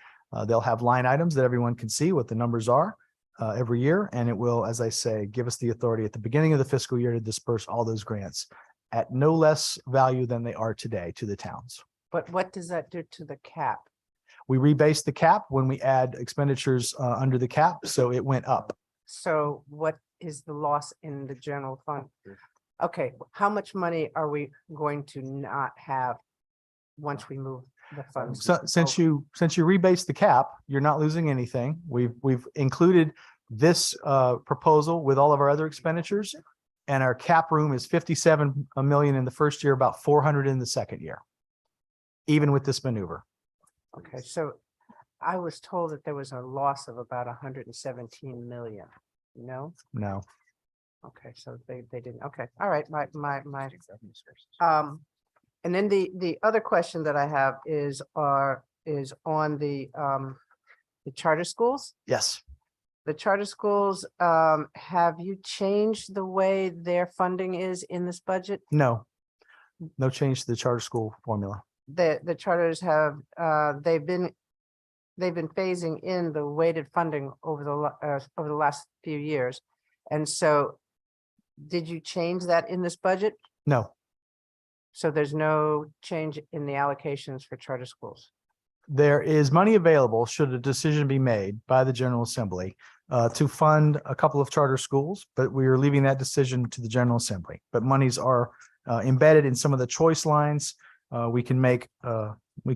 They'll have line items that everyone can see what the numbers are every year. And it will, as I say, give us the authority at the beginning of the fiscal year to disperse all those grants at no less value than they are today to the towns. But what does that do to the cap? We rebase the cap when we add expenditures under the cap, so it went up. So what is the loss in the general fund? Okay, how much money are we going to not have once we move the funds? So since you rebase the cap, you're not losing anything. We've included this proposal with all of our other expenditures, and our cap room is 57 million in the first year, about 400 in the second year, even with this maneuver. Okay, so I was told that there was a loss of about 117 million. No? No. Okay, so they didn't, okay, all right, and then the other question that I have is on the charter schools. Yes. The charter schools, have you changed the way their funding is in this budget? No. No change to the charter school formula. The charters have, they've been phasing in the weighted funding over the last few years. And so did you change that in this budget? No. So there's no change in the allocations for charter schools? There is money available should a decision be made by the General Assembly to fund a couple of charter schools, but we are leaving that decision to the General Assembly. But monies are embedded in some of the choice lines. We can make that. We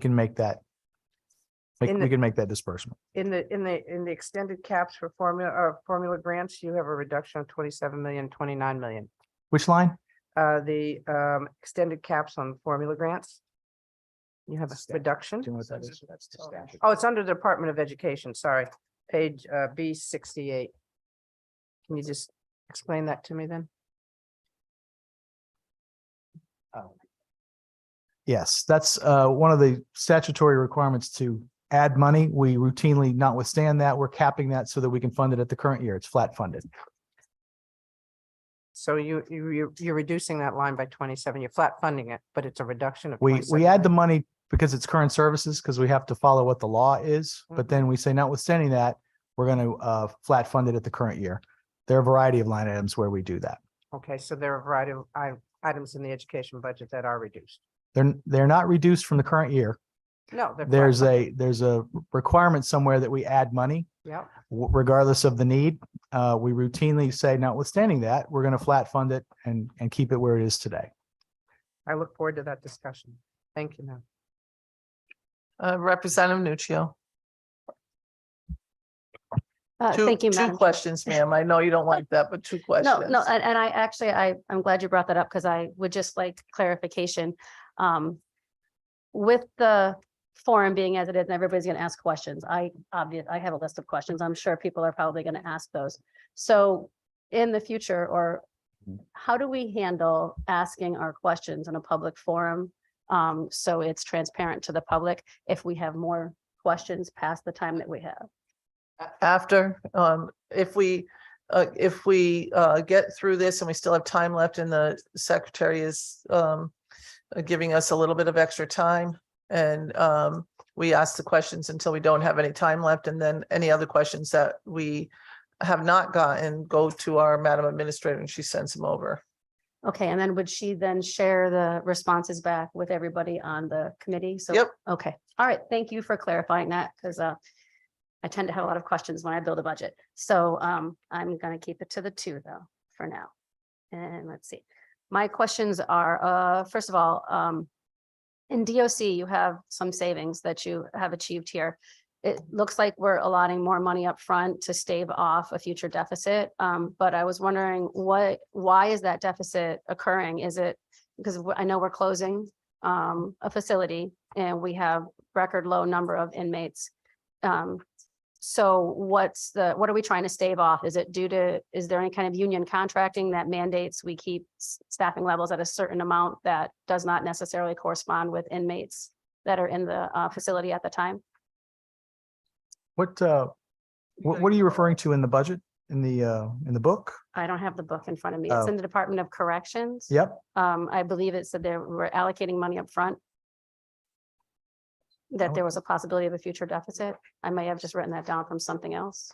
can make that disbursement. In the extended caps for formula grants, you have a reduction of 27 million, 29 million. Which line? The extended caps on formula grants. You have a reduction. Do you know what that is? Oh, it's under the Department of Education, sorry, page B68. Can you just explain that to me then? Yes, that's one of the statutory requirements to add money. We routinely, notwithstand that, we're capping that so that we can fund it at the current year. It's flat funded. So you're reducing that line by 27, you're flat funding it, but it's a reduction of. We 27 add the million. money because it's current services, because we have to follow what the law is. But then we say notwithstanding that, we're going to flat fund it at the current year. There are a variety of line items where we do that. Okay, so there are a variety of items in the education budget that are reduced. They're not reduced from the current year. No, they're. There's flat funded. there's a requirement somewhere that we add money Yeah, regardless of the need. We routinely say notwithstanding that, we're going to flat fund it and keep it where it is today. I look forward to that discussion. Thank you, ma'am. Representative Nuccio. Thank you, Two Madam. questions, ma'am. I know you don't like that, but two questions. No, and I actually, I'm glad you brought that up because I would just like clarification. With the forum being as it is, and everybody's going to ask questions. I have a list of questions. I'm sure people are probably going to ask those. So in the future, or how do we handle asking our questions in a public forum So it's transparent to the public if we have more questions past the time that we have. After, if we get through this and we still have time left and the secretary is giving us a little bit of extra time, and we ask the questions until we don't have any time left, and then any other questions that we have not gotten go to our Madam Administrator and she sends them over. Okay, and then would she then share the responses back with everybody on the committee? So, Yep. okay, all right, thank you for clarifying that, because I tend to have a lot of questions when I build a budget. So I'm gonna keep it to the 2 though, for now. And let's see, my questions are, first of all, in DOC, you have some savings that you have achieved here. It looks like we're allotting more money up front to stave off a future deficit. But I was wondering why is that deficit occurring? Is it because I know we're closing a facility and we have record low number of inmates. So what are we trying to stave off? Is there any kind of union contracting that mandates we keep staffing levels at a certain amount that does not necessarily correspond with inmates that are in the facility at the time? What are you referring to in the budget, in the book? I don't have the book in front of me. It's in the Department of Corrections. Yep. I believe it said we're allocating money up front. That there was a possibility of a future deficit. I may have just written that down from something else.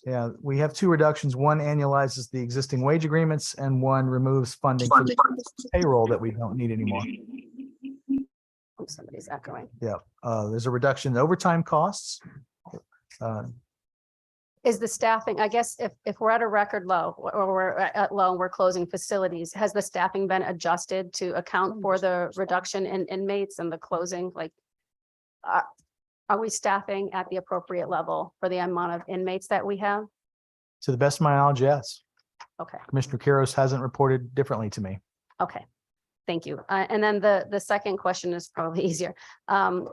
Yeah, we have 2 reductions. One annualizes the existing wage agreements and one removes funding for the payroll that we don't need anymore. Oh, somebody's echoing. Yeah, there's a reduction in overtime costs. Is the staffing, I guess, if we're at a record low or we're at low, and we're closing facilities, has the staffing been adjusted to account for the reduction in inmates and the closing? Like, are we staffing at the appropriate level for the amount of inmates that we have? To the best of my knowledge, yes. Okay, Commissioner Kiros hasn't reported differently to me. okay. Thank you. And then the second question is probably easier. Can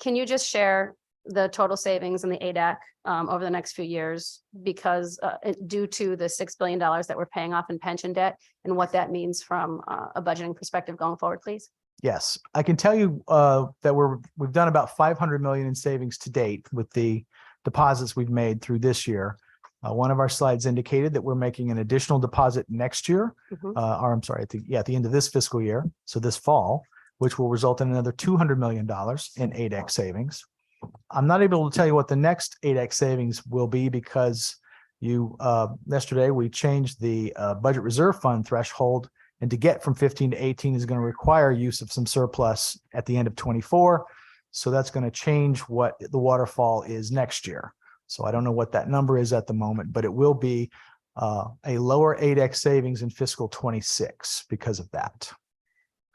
you just share the total savings in the ADAC over the next few years because due to the $6 billion that we're paying off in pension debt and what that means from a budgeting perspective going forward, please? Yes, I can tell you that we've done about 500 million in savings to date with the deposits we've made through this year. One of our slides indicated that we're making an additional deposit next year, or I'm sorry, at the end of this fiscal year, so this fall, which will result in another $200 million in ADEC savings. I'm not able to tell you what the next ADEC savings will be because yesterday we changed the budget reserve fund threshold, and to get from 15 to 18 is going to require use of some surplus at the end of 24. So that's going to change what the waterfall is next year. So I don't know what that number is at the moment, but it will be a lower ADEC savings in fiscal 26 because of that.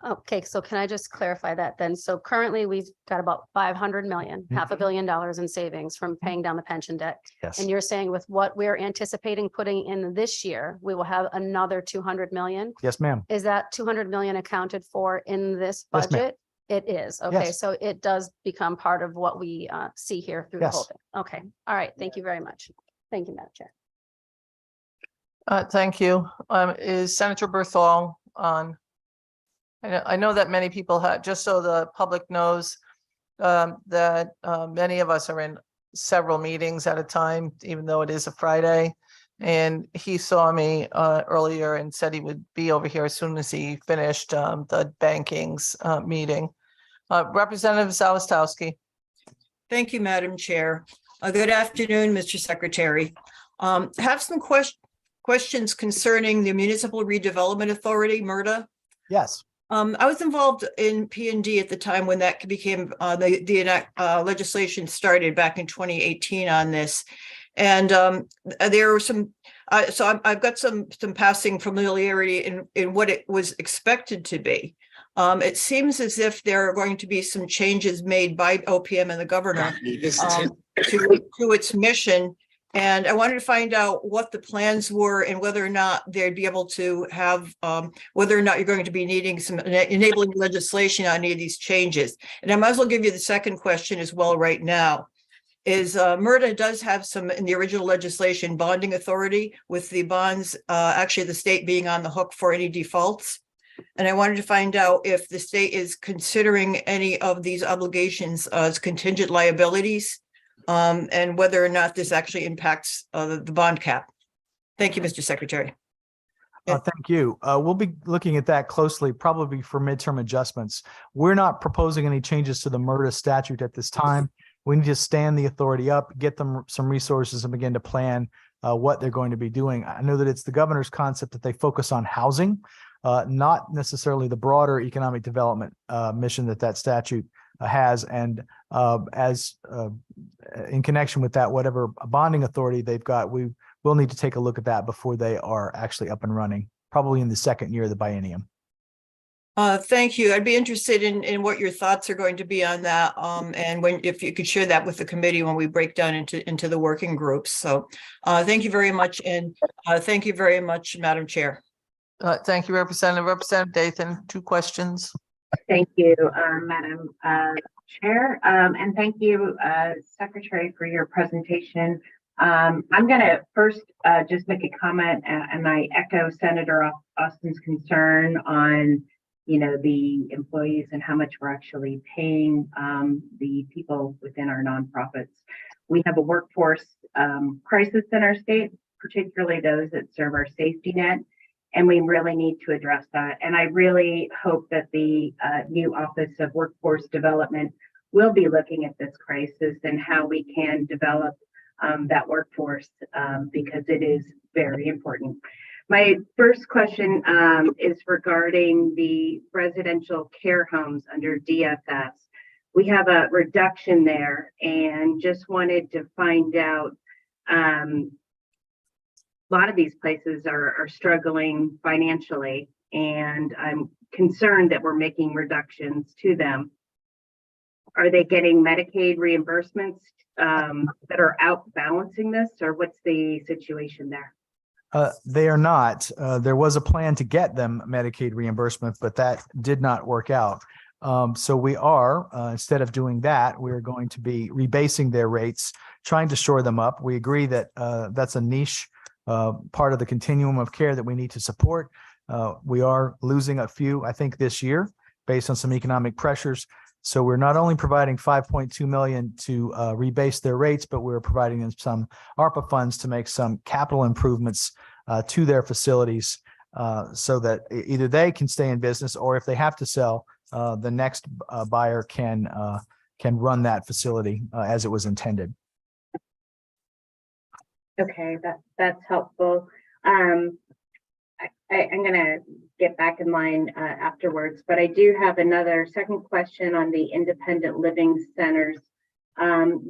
Okay, so can I just clarify that then? So currently we've got about 500 million, $500 million in savings from paying down the pension debt. Yes. And you're saying with what we're anticipating putting in this year, we will have another 200 million. Yes, ma'am. Is that 200 million accounted for in this Yes, ma'am. budget? It is. Okay, Yes. so it does become part of what we see here through the whole Yes. thing. Okay, all right. Thank you very much. Thank you, Madam Chair. Thank you. Is Senator Berthol on? I know that many people have, just so the public knows, that many of us are in several meetings at a time, even though it is a Friday. And he saw me earlier and said he would be over here as soon as he finished the bankings meeting. Representative Zawistowski. Thank you, Madam Chair. Good afternoon, Mr. Secretary. Have some questions concerning the Municipal Redevelopment Authority, MRDA. Yes. I was involved in P&D at the time when that became the legislation started back in 2018 on this. And there were some, so I've got some passing familiarity in what it was expected to be. It seems as if there are going to be some changes made by OPM and the governor to its mission. And I wanted to find out what the plans were and whether or not they'd be able to have, whether or not you're going to be needing some enabling legislation on any of these changes. And I might as well give you the second question as well right now. is MRTA does have some in the original legislation bonding authority, with the bonds, actually the state being on the hook for any defaults. And I wanted to find out if the state is considering any of these obligations as contingent liabilities, and whether or not this actually impacts the bond cap. Thank you, Mr. Secretary. Thank you. We'll be looking at that closely, probably for midterm adjustments. We're not proposing any changes to the MRTA statute at this time. We need to stand the authority up, get them some resources, and begin to plan what they're going to be doing. I know that it's the governor's concept that they focus on housing, not necessarily the broader economic development mission that statute has. And as in connection with that, whatever bonding authority they've got, we will need to take a look at that before they are actually up and running, probably in the second year of the biennium. Thank you. I'd be interested in what your thoughts are going to be on that. And if you could share that with the committee when we break down into the working groups. So thank you very much. And thank you very much, Madam Chair. Thank you, Representative Dathan. 2 questions. Thank you, Madam Chair, and thank you, Secretary, for your presentation. I'm going to first just make a comment, and I echo Senator Austin's concern on, the employees and how much we're actually paying the people within our nonprofits. We have a workforce crisis in our state, particularly those that serve our safety net. And we really need to address that. And I really hope that the new Office of Workforce Development will be looking at this crisis and how we can develop that workforce, because it is very important. My first question is regarding the residential care homes under DFS. We have a reduction there, and just wanted to find out, a lot of these places are struggling financially, and I'm concerned that we're making reductions to them. Are they getting Medicaid reimbursements that are outbalancing this, or what's the situation there? They are not. There was a plan to get them Medicaid reimbursement, but that did not work out. So we are, instead of doing that, we're going to be rebasing their rates, trying to shore them up. We agree that that's a niche part of the continuum of care that we need to support. We are losing a few, I think, this year based on some economic pressures. So we're not only providing $5.2 million to rebase their rates, but we're providing them some ARPA funds to make some capital improvements to their facilities, so that either they can stay in business, or if they have to sell, the next buyer can run that facility as it was intended. Okay, that's helpful. I'm going to get back in line afterwards, but I do have another second question on the independent living centers.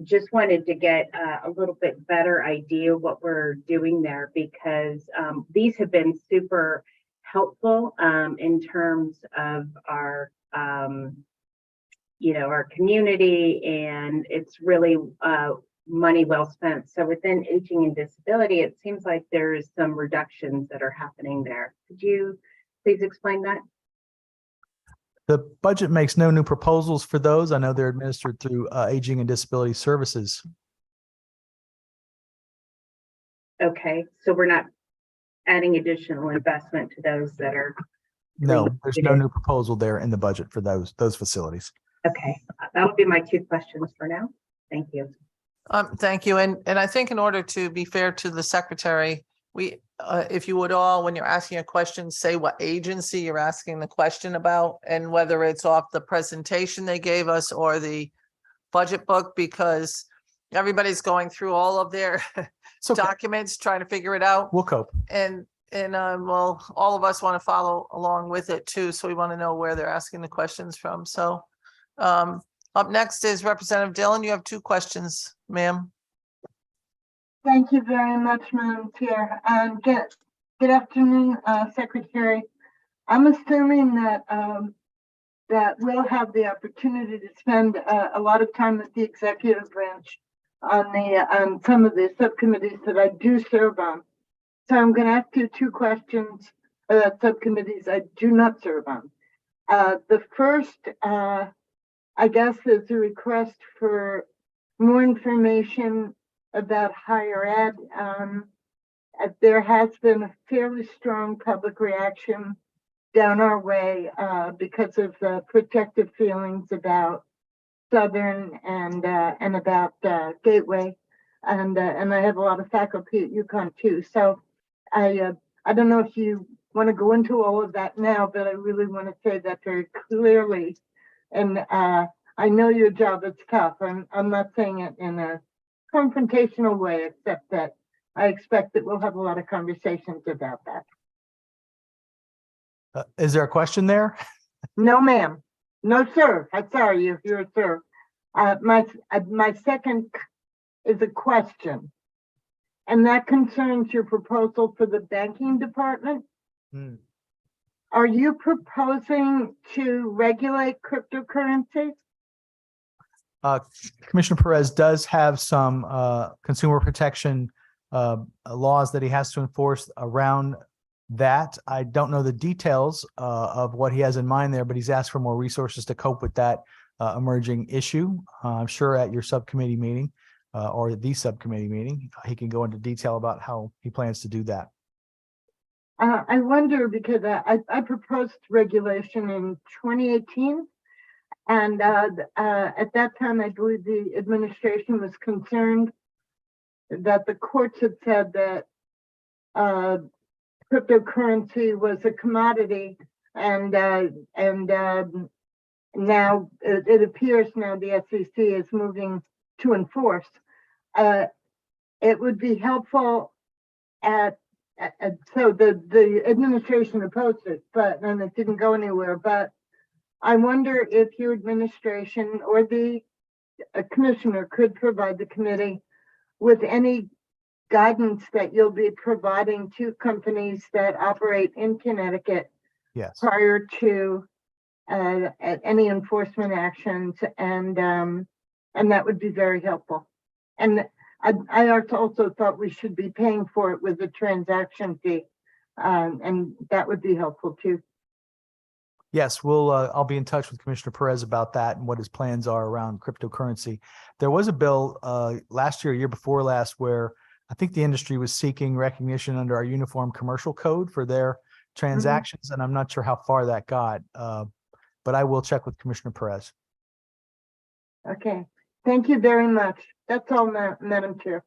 Just wanted to get a little bit better idea of what we're doing there, because these have been super helpful in terms of our, our community, and it's really money well spent. So within aging and disability, it seems like there is some reductions that are happening there. Could you please explain that? The budget makes no new proposals for those. I know they're administered through Aging and Disability Services. Okay, so we're not adding additional investment to those that are. No, there's no new proposal there in the budget for those facilities. Okay, that would be my 2 questions for now. Thank you. Thank you. And I think in order to be fair to the secretary, we, if you would all, when you're asking a question, say what agency you're asking the question about, and whether it's off the presentation they gave us or the budget book, because everybody's going through all of their documents, trying to figure it out. We'll cope. And well, all of us want to follow along with it too. So we want to know where they're asking the questions from. So up next is Representative Dillon. You have 2 questions, ma'am. Thank you very much, Madam Chair. Good afternoon, Secretary. I'm assuming that that we'll have the opportunity to spend a lot of time with the executive branch on some of the subcommittees that I do serve on. So I'm going to ask you 2 questions about subcommittees I do not serve on. The first, I guess, is a request for more information about higher ed. There has been a fairly strong public reaction down our way because of the protective feelings about Southern and about Gateway, and I have a lot of faculty at UConn too. So I don't know if you want to go into all of that now, but I really want to say that very clearly. And I know your job is tough. I'm not saying it in a confrontational way, except that I expect that we'll have a lot of conversations about that. Is there a question there? No, ma'am. No, sir. I'm sorry if you're a sir. My second is a question, and that concerns your proposal for the banking department. Hmm. Are you proposing to regulate cryptocurrency? Commissioner Perez does have some consumer protection laws that he has to enforce around that. I don't know the details of what he has in mind there, but he's asked for more resources to cope with that emerging issue. I'm sure at your subcommittee meeting or the subcommittee meeting, he can go into detail about how he plans to do that. I wonder because I proposed regulation in 2018. And at that time, I believe the administration was concerned that the courts had said that cryptocurrency was a commodity, and now it appears now the SEC is moving to enforce. It would be helpful so the administration opposed it, and it didn't go anywhere. But I wonder if your administration or the commissioner could provide the committee with any guidance that you'll be providing to companies that operate in Connecticut Yes. prior to any enforcement actions, and that would be very helpful. And I also thought we should be paying for it with a transaction fee, and that would be helpful too. Yes, I'll be in touch with Commissioner Perez about that and what his plans are around cryptocurrency. There was a bill last year, year before last, where I think the industry was seeking recognition under our Uniform Commercial Code for their transactions, and I'm not sure how far that got, but I will check with Commissioner Perez. Okay, thank you very much. That's all, Madam Chair.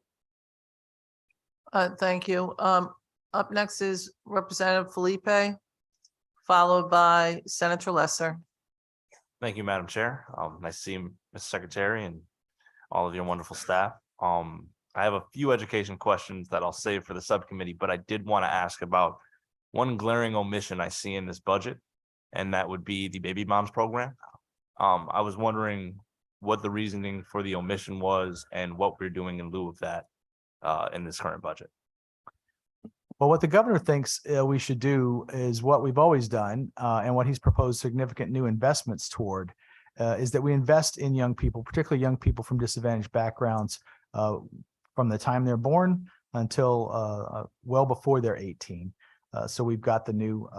Thank you. Up next is Representative Felipe, followed by Senator Lesser. Thank you, Madam Chair. Nice to see you, Mr. Secretary, and all of your wonderful staff. I have a few education questions that I'll save for the subcommittee, but I did want to ask about one glaring omission I see in this budget, and that would be the baby moms program. I was wondering what the reasoning for the omission was and what we're doing in lieu of that in this current budget. Well, what the governor thinks we should do is what we've always done, and what he's proposed significant new investments toward, is that we invest in young people, particularly young people from disadvantaged backgrounds, from the time they're born until well before they're 18. So we've got the new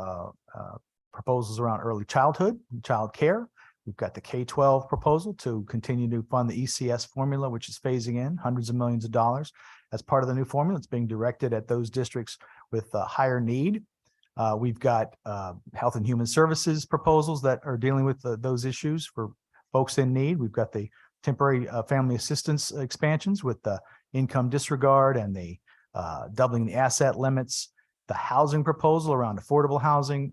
proposals around early childhood, child care. We've got the K-12 proposal to continue to fund the ECS formula, which is phasing in hundreds of millions of dollars as part of the new formula. It's being directed at those districts with higher need. We've got health and human services proposals that are dealing with those issues for folks in need. We've got the temporary family assistance expansions with the income disregard and the doubling the asset limits. The housing proposal around affordable housing,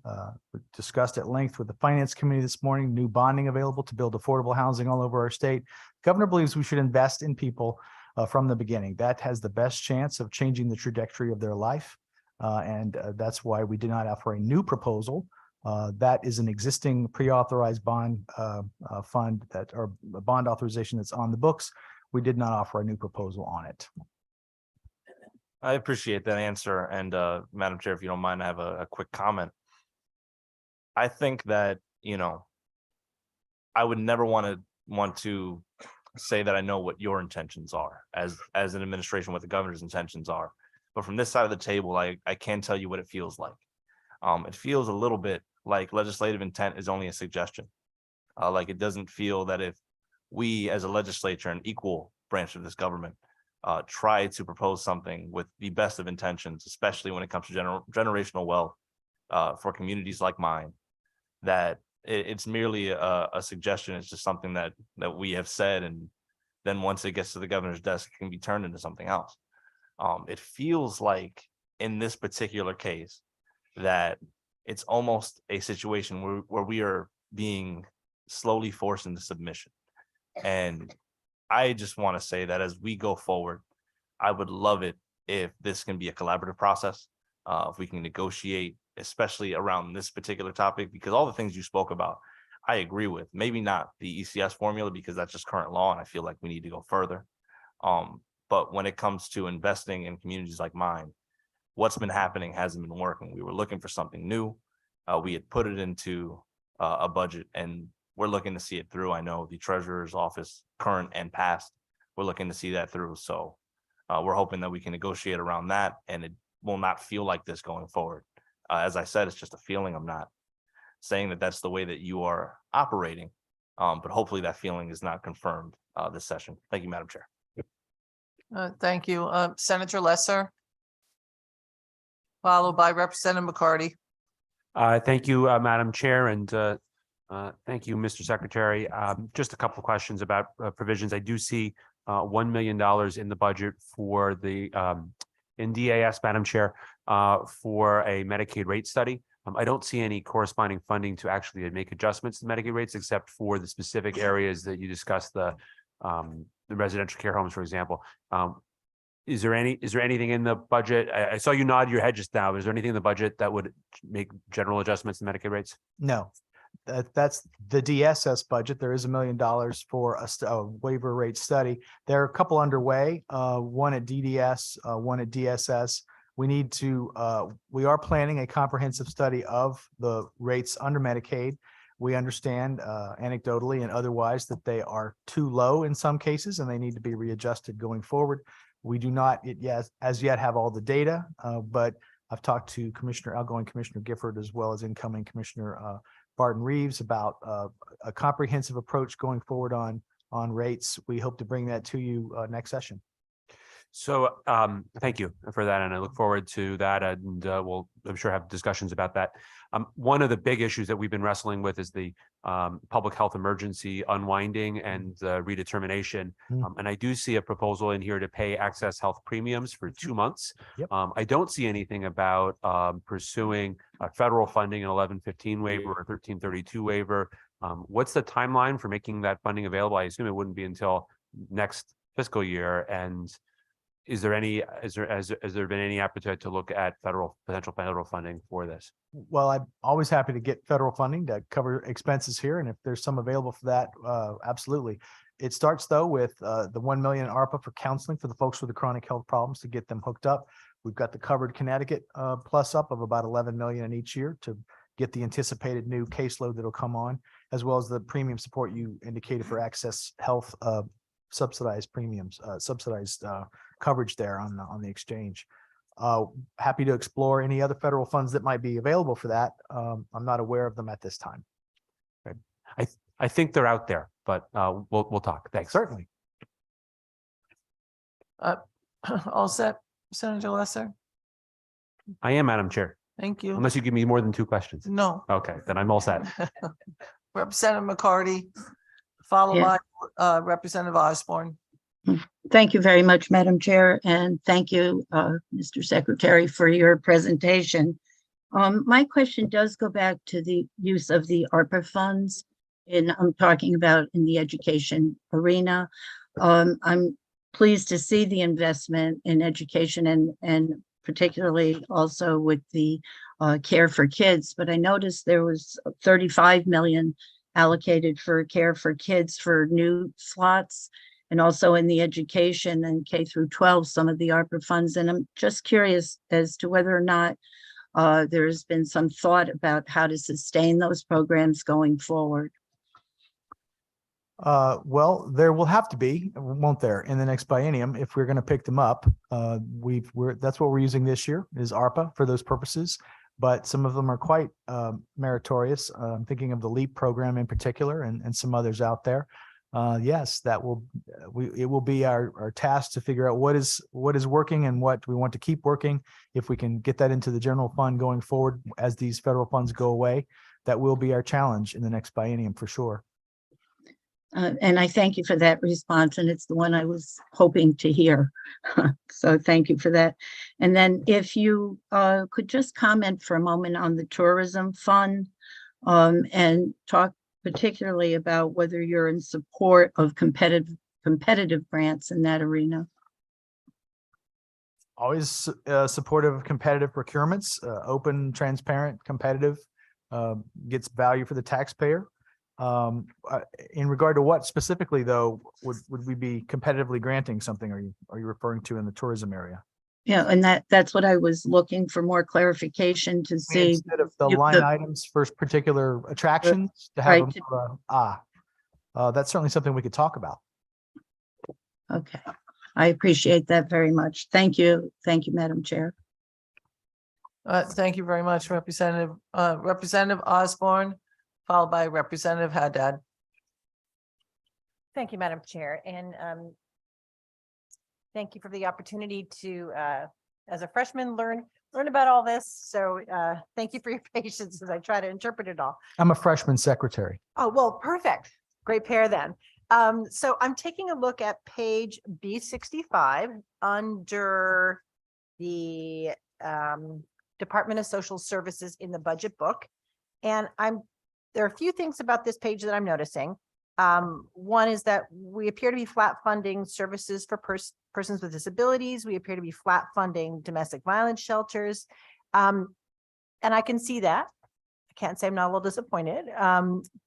we discussed at length with the Finance Committee this morning, new bonding available to build affordable housing all over our state. Governor believes we should invest in people from the beginning. That has the best chance of changing the trajectory of their life. And that's why we did not offer a new proposal. That is an existing pre-authorized bond fund or bond authorization that's on the books. We did not offer a new proposal on it. I appreciate that answer. And Madam Chair, if you don't mind, I have a quick comment. I think that, I would never want to say that I know what your intentions are as an administration, what the governor's intentions are. But from this side of the table, I can tell you what it feels like. It feels a little bit like legislative intent is only a suggestion. Like it doesn't feel that if we as a legislature and equal branch of this government try to propose something with the best of intentions, especially when it comes to generational wealth for communities like mine, that it's merely a suggestion. It's just something that we have said, and then once it gets to the governor's desk, it can be turned into something else. It feels like in this particular case that it's almost a situation where we are being slowly forced into submission. And I just want to say that as we go forward, I would love it if this can be a collaborative process, if we can negotiate, especially around this particular topic, because all the things you spoke about, I agree with. Maybe not the ECS formula, because that's just current law, and I feel like we need to go further. But when it comes to investing in communities like mine, what's been happening hasn't been working. We were looking for something new. We had put it into a budget, and we're looking to see it through. I know the treasurer's office, current and past, we're looking to see that through. So we're hoping that we can negotiate around that, and it will not feel like this going forward. As I said, it's just a feeling. I'm not saying that that's the way that you are operating, but hopefully that feeling is not confirmed this session. Thank you, Madam Chair. Thank you. Senator Lesser. Followed by Representative McCarty. Thank you, Madam Chair, and thank you, Mr. Secretary. Just a couple of questions about provisions. I do see $1 million in the budget for the in DAS, Madam Chair, for a Medicaid rate study. I don't see any corresponding funding to actually make adjustments to Medicaid rates, except for the specific areas that you discussed, the residential care homes, for example. Is there anything in the budget? I saw you nod your head just now. Is there anything in the budget that would make general adjustments to Medicaid rates? No, that's the DSS budget. There is $1 million for a waiver rate study. There are a couple underway, one at DDS, one at DSS. We are planning a comprehensive study of the rates under Medicaid. We understand anecdotally and otherwise that they are too low in some cases, and they need to be readjusted going forward. We do not as yet have all the data, but I've talked to outgoing Commissioner Gifford as well as incoming Commissioner Barton Reeves about a comprehensive approach going forward on rates. We hope to bring that to you next session. So thank you for that, and I look forward to that, and we'll, I'm sure, have discussions about that. One of the big issues that we've been wrestling with is the public health emergency unwinding and redetermination. And I do see a proposal in here to pay access health premiums for 2 months. Yep. I don't see anything about pursuing federal funding, an 1115 waiver or 1332 waiver. What's the timeline for making that funding available? I assume it wouldn't be until next fiscal year. And has there been any appetite to look at potential federal funding for this? Well, I'm always happy to get federal funding to cover expenses here. And if there's some available for that, absolutely. It starts though with the 1 million ARPA for counseling for the folks with the chronic health problems to get them hooked up. We've got the covered Connecticut plus up of about 11 million in each year to get the anticipated new caseload that'll come on, as well as the premium support you indicated for access health subsidized premiums, subsidized coverage there on the exchange. Happy to explore any other federal funds that might be available for that. I'm not aware of them at this time. I think they're out there, but we'll talk. Thanks. Certainly. All set, Senator Lesser? I am, Madam Chair, Thank you. unless you give me more than 2 questions. No. Okay, then I'm all set. Representative McCarty, followed Yeah. by Representative Osborne. Thank you very much, Madam Chair, and thank you, Mr. Secretary, for your presentation. My question does go back to the use of the ARPA funds, and I'm talking about in the education arena. I'm pleased to see the investment in education and particularly also with the Care for Kids, but I noticed there was 35 million allocated for Care for Kids for new slots, and also in the education and K through 12, some of the ARPA funds. And I'm just curious as to whether or not there's been some thought about how to sustain those programs going forward. Well, there will have to be, won't there, in the next biennium if we're going to pick them up. That's what we're using this year is ARPA for those purposes, but some of them are quite meritorious. I'm thinking of the LEAP program in particular and some others out there. yes, it will be our task to figure out what is working and what we want to keep working. If we can get that into the general fund going forward as these federal funds go away, that will be our challenge in the next biennium for sure. And I thank you for that response, and it's the one I was hoping to hear. So thank you for that. And then if you could just comment for a moment on the tourism fund and talk particularly about whether you're in support of competitive grants in that arena. Always supportive of competitive procurements, open, transparent, competitive, gets value for the taxpayer. In regard to what specifically, though, would we be competitively granting something? Are you referring to in the tourism area? Yeah, and that's what I was looking for more clarification to see. Instead of the you- line the- items for particular attractions to have Right. that's certainly something we could talk about. Okay, I appreciate that very much. Thank you. Thank you, Madam Chair. Thank you very much, Representative Osborne, followed by Representative Haddad. Thank you, Madam Chair, and thank you for the opportunity to, as a freshman, learn about all this. So thank you for your patience as I try to interpret it all. I'm a freshman secretary. Oh, well, perfect. Great pair then. So I'm taking a look at page B65 under the Department of Social Services in the budget book. And there are a few things about this page that I'm noticing. One is that we appear to be flat funding services for persons with disabilities. We appear to be flat funding domestic violence shelters. And I can see that. I can't say I'm not a little disappointed.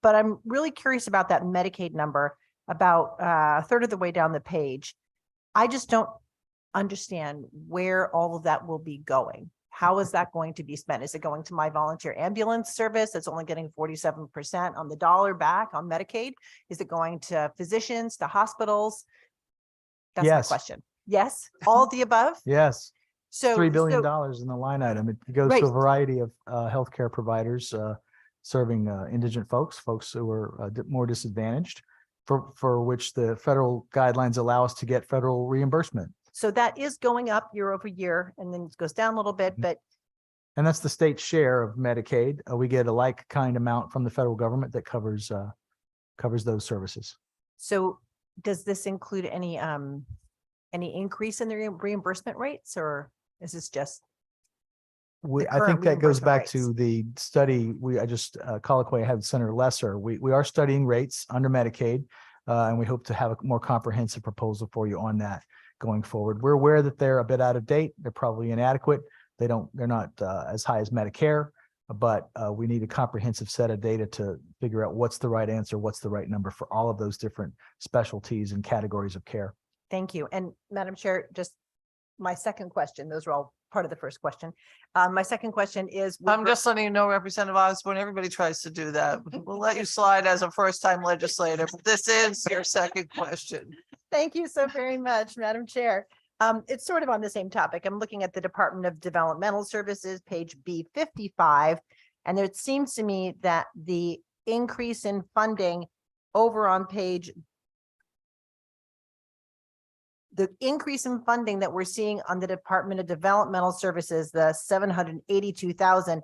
But I'm really curious about that Medicaid number, about a third of the way down the page. I just don't understand where all of that will be going. How is that going to be spent? Is it going to my volunteer ambulance service that's only getting 47% on the dollar back on Medicaid? Is it going to physicians, to hospitals? That's my Yes. question. Yes, all of the above? Yes, So $3 billion in the line item. It goes Right. to a variety of healthcare providers serving indigent folks who are more disadvantaged, for which the federal guidelines allow us to get federal reimbursement. So that is going up year over year, and then it goes down a little bit, but And that's the state share of Medicaid. We get a like kind amount from the federal government that covers those services. so does this include any increase in the reimbursement rates, or is this just? I think current that goes reimbursement back rates? to the study colloquy I had with Senator Lesser. We are studying rates under Medicaid, and we hope to have a more comprehensive proposal for you on that going forward. We're aware that they're a bit out of date. They're probably inadequate. They're not as high as Medicare, but we need a comprehensive set of data to figure out what's the right answer, what's the right number for all of those different specialties and categories of care. Thank you. And Madam Chair, just my second question, those are all part of the first question. My second question is. I'm just letting you know, Representative Osborne, everybody tries to do that. We'll let you slide as a first-time legislator, but this is your second question. Thank you so very much, Madam Chair. It's sort of on the same topic. I'm looking at the Department of Developmental Services, page B55. And it seems to me that the increase in funding over on the increase in funding that we're seeing on the Department of Developmental Services, the 782,000,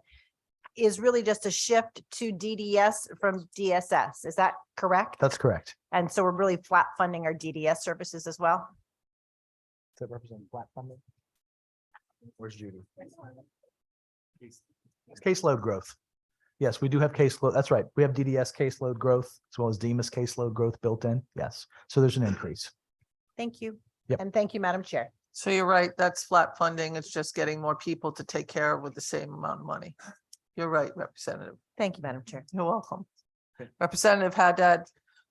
is really just a shift to DDS from DSS. Is that correct? That's correct. And so we're really flat funding our DDS services as well? Does that represent flat funding? Where's Judy? It's caseload growth. Yes, we do have caseload. That's right. We have DDS caseload growth as well as DEMIS caseload growth built in. Yes. So there's an increase. Thank you. Yep. And thank you, Madam Chair. So you're right, that's flat funding. It's just getting more people to take care of with the same amount of money. You're right, Representative. Thank you, Madam Chair. You're welcome. Representative Haddad,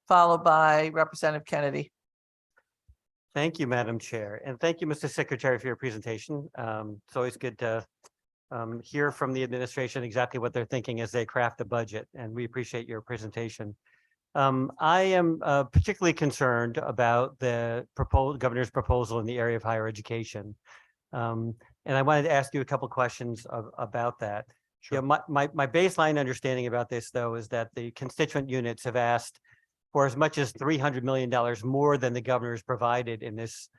followed by Representative Kennedy. Thank you, Madam Chair, and thank you, Mr. Secretary, for your presentation. It's always good to hear from the administration exactly what they're thinking as they craft the budget, and we appreciate your presentation. I am particularly concerned about the governor's proposal in the area of higher education. And I wanted to ask you a couple questions about that. Sure. My baseline understanding about this, though, is that the constituent units have asked for as much as $300 million more than the governor's provided in this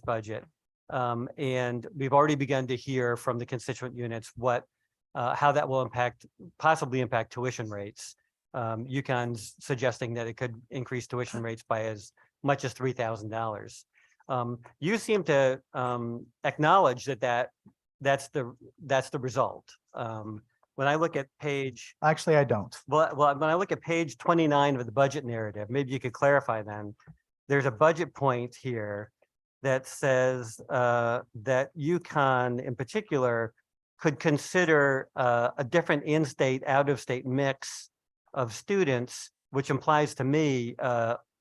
budget. And we've already begun to hear from the constituent units how that will possibly impact tuition rates. UConn's suggesting that it could increase tuition rates by as much as $3,000. You seem to acknowledge that's the result. When I look at page, Actually, I don't. well, when I look at page 29 of the budget narrative, maybe you could clarify then. There's a budget point here that says that UConn in particular could consider a different in-state, out-of-state mix of students, which implies to me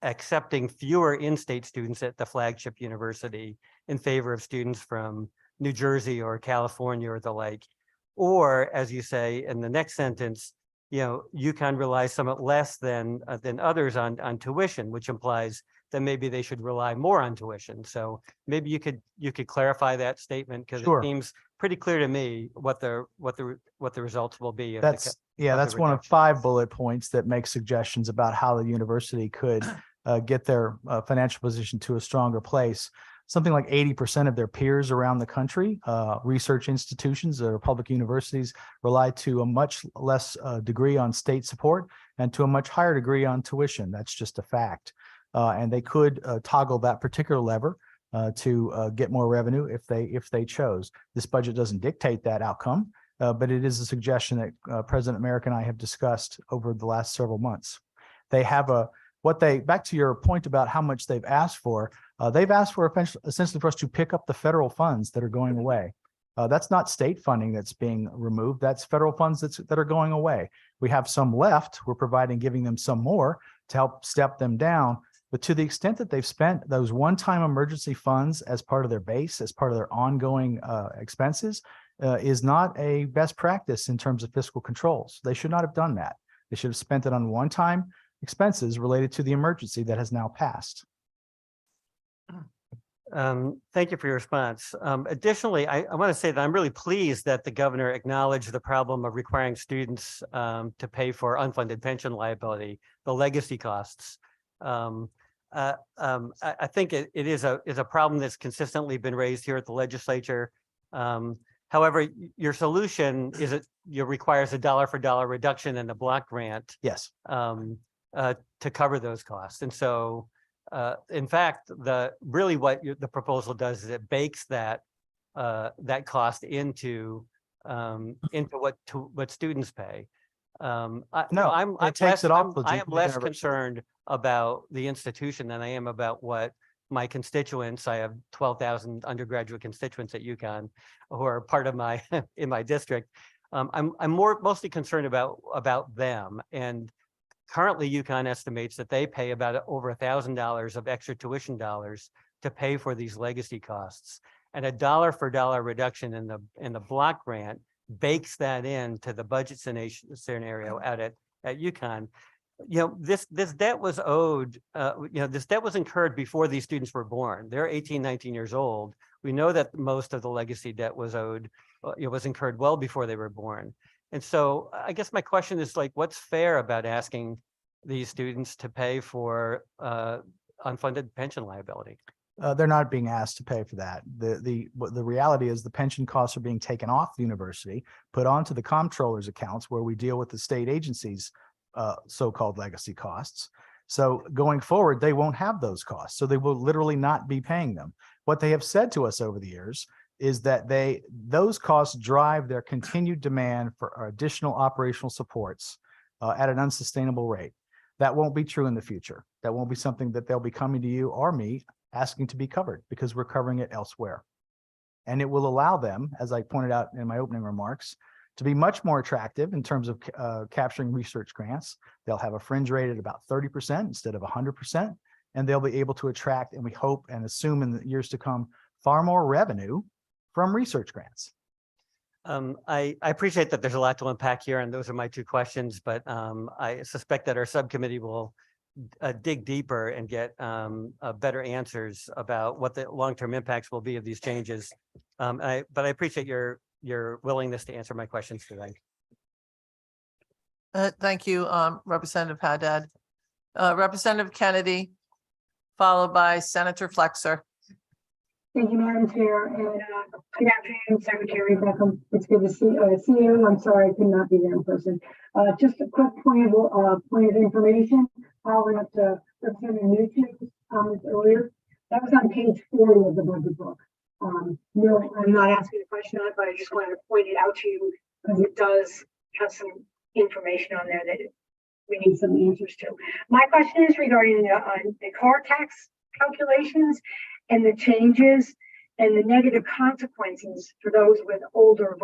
accepting fewer in-state students at the flagship university in favor of students from New Jersey or California or the like. Or, as you say in the next sentence, UConn relies somewhat less than others on tuition, which implies that maybe they should rely more on tuition. So maybe you could clarify that statement, because Sure. it seems pretty clear to me what the results will be. That's one of 5 bullet points that make suggestions about how the university could get their financial position to a stronger place. Something like 80% of their peers around the country, research institutions or public universities, rely to a much less degree on state support and to a much higher degree on tuition. That's just a fact. And they could toggle that particular lever to get more revenue if they chose. This budget doesn't dictate that outcome, but it is a suggestion that President Merrick and I have discussed over the last several months. They have back to your point about how much they've asked for essentially for us to pick up the federal funds that are going away. That's not state funding that's being removed. That's federal funds that are going away. We have some left. We're giving them some more to help step them down. But to the extent that they've spent those one-time emergency funds as part of their base, as part of their ongoing expenses, is not a best practice in terms of fiscal controls. They should not have done that. They should have spent it on one-time expenses related to the emergency that has now passed. Thank you for your response. Additionally, I want to say that I'm really pleased that the governor acknowledged the problem of requiring students to pay for unfunded pension liability, the legacy costs. I think it is a problem that's consistently been raised here at the legislature. However, your solution requires a dollar-for-dollar reduction in the block grant. Yes. To cover those costs. And so, in fact, what the proposal does is it bakes that cost into what students pay. It takes it off. I am less concerned about the institution than I am about what my constituents. I have 12,000 undergraduate constituents at UConn who are part of in my district. I'm mostly concerned about them. And currently, UConn estimates that they pay about over $1,000 of extra tuition dollars to pay for these legacy costs, and a dollar-for-dollar reduction in the block grant bakes that into the budget scenario out at UConn. This debt was owed. This debt was incurred before these students were born. They're 18, 19 years old. We know that most of the legacy debt was owed. It was incurred well before they were born. And so I guess my question is, what's fair about asking these students to pay for unfunded pension liability? They're not being asked to pay for that. The reality is the pension costs are being taken off the university, put onto the comptroller's accounts where we deal with the state agencies' so-called legacy costs. So going forward, they won't have those costs. So they will literally not be paying them. What they have said to us over the years is that those costs drive their continued demand for additional operational supports at an unsustainable rate. That won't be true in the future. That won't be something that they'll be coming to you or me asking to be covered, because we're covering it elsewhere. And it will allow them, as I pointed out in my opening remarks, to be much more attractive in terms of capturing research grants. They'll have a fringe rate at about 30% instead of 100%, and they'll be able to attract, and we hope and assume in the years to come, far more revenue from research grants. I appreciate that there's a lot to unpack here, and those are my 2 questions, but I suspect that our subcommittee will dig deeper and get better answers about what the long-term impacts will be of these changes. But I appreciate your willingness to answer my questions today. Thank you, Representative Haddad. Representative Kennedy, followed by Senator Flexer. Thank you, Madam Chair, and good afternoon, Secretary Beckham. It's good to see you. I'm sorry I could not be there in person. Just a quick point of information, following up to Representative Municipal's comments earlier. That was on page 40 of the budget book. No, I'm not asking a question on it, but I just wanted to point it out to you because it does have some information on there that we need some answers to. My question is regarding the car tax calculations and the changes and the negative consequences for those with older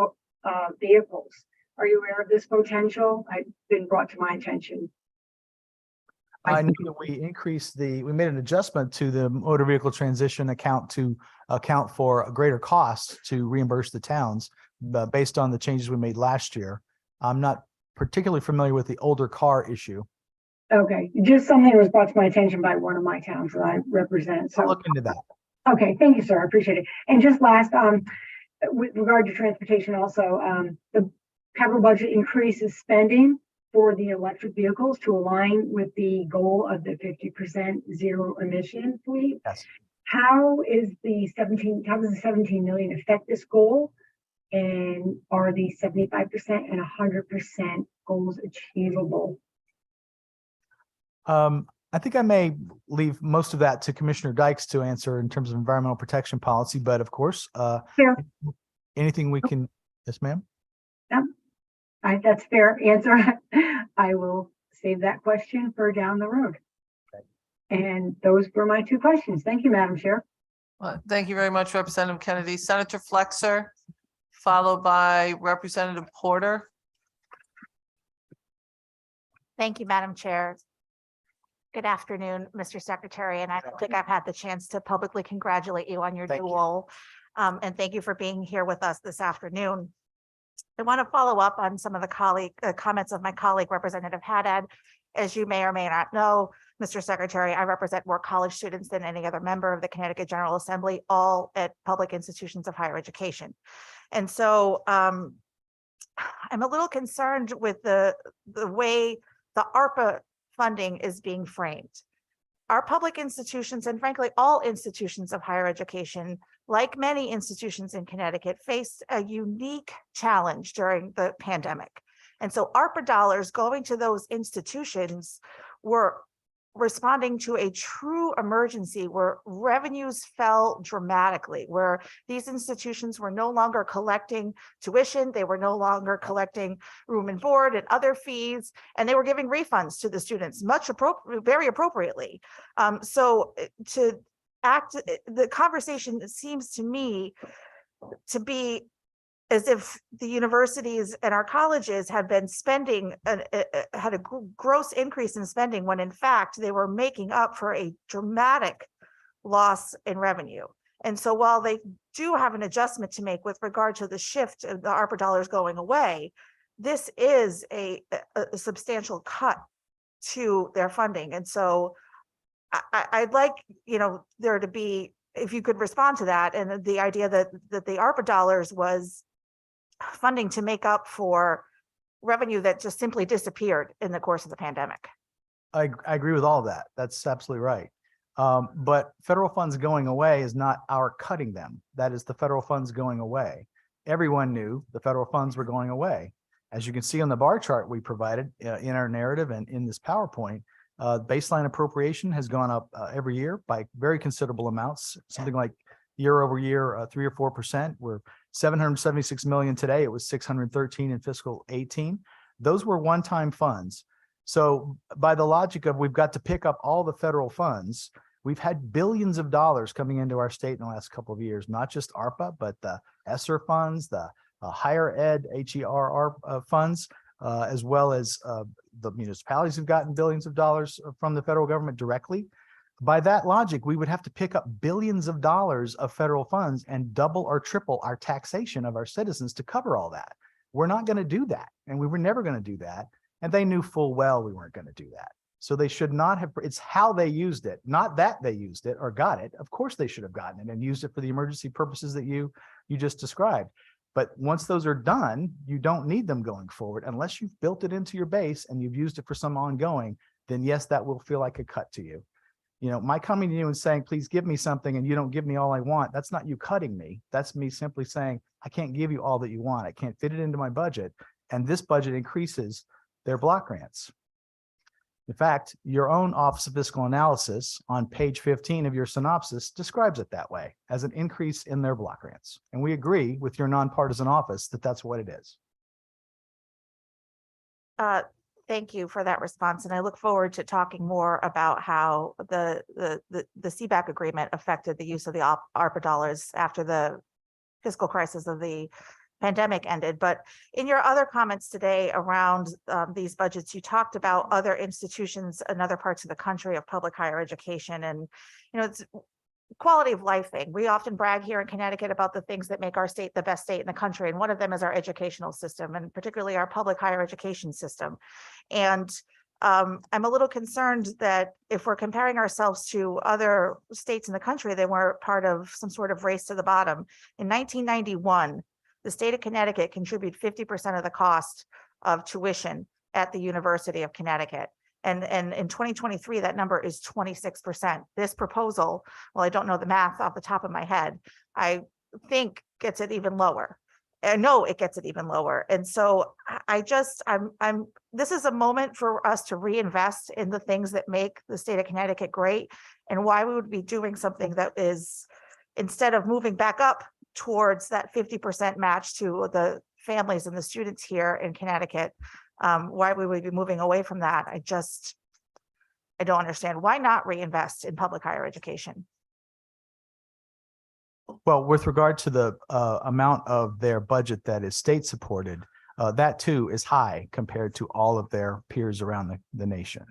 vehicles. Are you aware of this potential? I've been brought to my attention. I know that we made an adjustment to the motor vehicle transition account to account for a greater cost to reimburse the towns based on the changes we made last year. I'm not particularly familiar with the older car issue. Okay, just something that was brought to my attention by one of my towns that I represent. So I'll look into that. Okay, thank you, sir. I appreciate it. And just last, with regard to transportation also, the capital budget increases spending for the electric vehicles to align with the goal of the 50% zero emission fleet. Yes. How does the 17 million affect this goal? And are the 75% and 100% goals achievable? I think I may leave most of that to Commissioner Dykes to answer in terms of environmental protection policy, but of course, anything we can. Yes, ma'am. Yeah, that's fair answer. I will save that question for down the road. Okay. And those were my two questions. Thank you, Madam Chair. Well, thank you very much, Representative Kennedy. Senator Flexer, followed by Representative Porter. Thank you, Madam Chair. Good afternoon, Mr. Secretary, and I don't think I've had the chance to publicly congratulate you on your new role. And thank you for being here with us this afternoon. I want to follow up on some of the comments of my colleague, Representative Haddad. As you may or may not know, Mr. Secretary, I represent more college students than any other member of the Connecticut General Assembly, all at public institutions of higher education. And so I'm a little concerned with the way the ARPA funding is being framed. Our public institutions, and frankly, all institutions of higher education, like many institutions in Connecticut, faced a unique challenge during the pandemic. And so ARPA dollars going to those institutions were responding to a true emergency where revenues fell dramatically, where these institutions were no longer collecting tuition, they were no longer collecting room and board and other fees, and they were giving refunds to the students very appropriately. So to act, the conversation seems to me to be as if the universities and our colleges have been spending, had a gross increase in spending when in fact they were making up for a dramatic loss in revenue. And so while they do have an adjustment to make with regard to the shift of the ARPA dollars going away, this is a substantial cut to their funding. And so I'd like, there to be, if you could respond to that, and the idea that the ARPA dollars was funding to make up for revenue that just simply disappeared in the course of the pandemic. I agree with all of that. That's absolutely right. But federal funds going away is not our cutting them. That is the federal funds going away. Everyone knew the federal funds were going away. As you can see on the bar chart we provided in our narrative and in this PowerPoint, baseline appropriation has gone up every year by very considerable amounts, something like year over year, 3 or 4%. We're 776 million today. It was 613 in fiscal 18. Those were one-time funds. So by the logic of we've got to pick up all the federal funds, we've had billions of dollars coming into our state in the last couple of years, not just ARPA, but the ESSER funds, the higher ed HERR funds, as well as the municipalities have gotten billions of dollars from the federal government directly. By that logic, we would have to pick up billions of dollars of federal funds and double or triple our taxation of our citizens to cover all that. We're not going to do that. And we were never going to do that. And they knew full well we weren't going to do that. So they should not have, it's how they used it, not that they used it or got it. Of course, they should have gotten it and used it for the emergency purposes that you just described. But once those are done, you don't need them going forward unless you've built it into your base and you've used it for some ongoing. then yes, that will feel like a cut to you. You know, my coming to you and saying, please give me something, and you don't give me all I want, that's not you cutting me. That's me simply saying, I can't give you all that you want. I can't fit it into my budget. And this budget increases their block grants. In fact, your own Office of Fiscal Analysis on page 15 of your synopsis describes it that way, as an increase in their block grants. And we agree with your nonpartisan office that that's what it is. Thank you for that response. And I look forward to talking more about how the CBAC agreement affected the use of the ARPA dollars after the fiscal crisis of the pandemic ended. But in your other comments today around these budgets, you talked about other institutions in other parts of the country of public higher education. And, you know, it's quality of life thing. We often brag here in Connecticut about the things that make our state the best state in the country. And one of them is our educational system, and particularly our public higher education system. And I'm a little concerned that if we're comparing ourselves to other states in the country, they were part of some sort of race to the bottom. In 1991, the state of Connecticut contributed 50% of the cost of tuition at the University of Connecticut. And in 2023, that number is 26%. This proposal, well, I don't know the math off the top of my head, I think gets it even lower. I know it gets it even lower. And so this is a moment for us to reinvest in the things that make the state of Connecticut great, and why we would be doing something that is, instead of moving back up towards that 50% match to the families and the students here in Connecticut, why we would be moving away from that. I don't understand. Why not reinvest in public higher education? Well, with regard to the amount of their budget that is state supported, that too is high compared to all of their peers around the nation.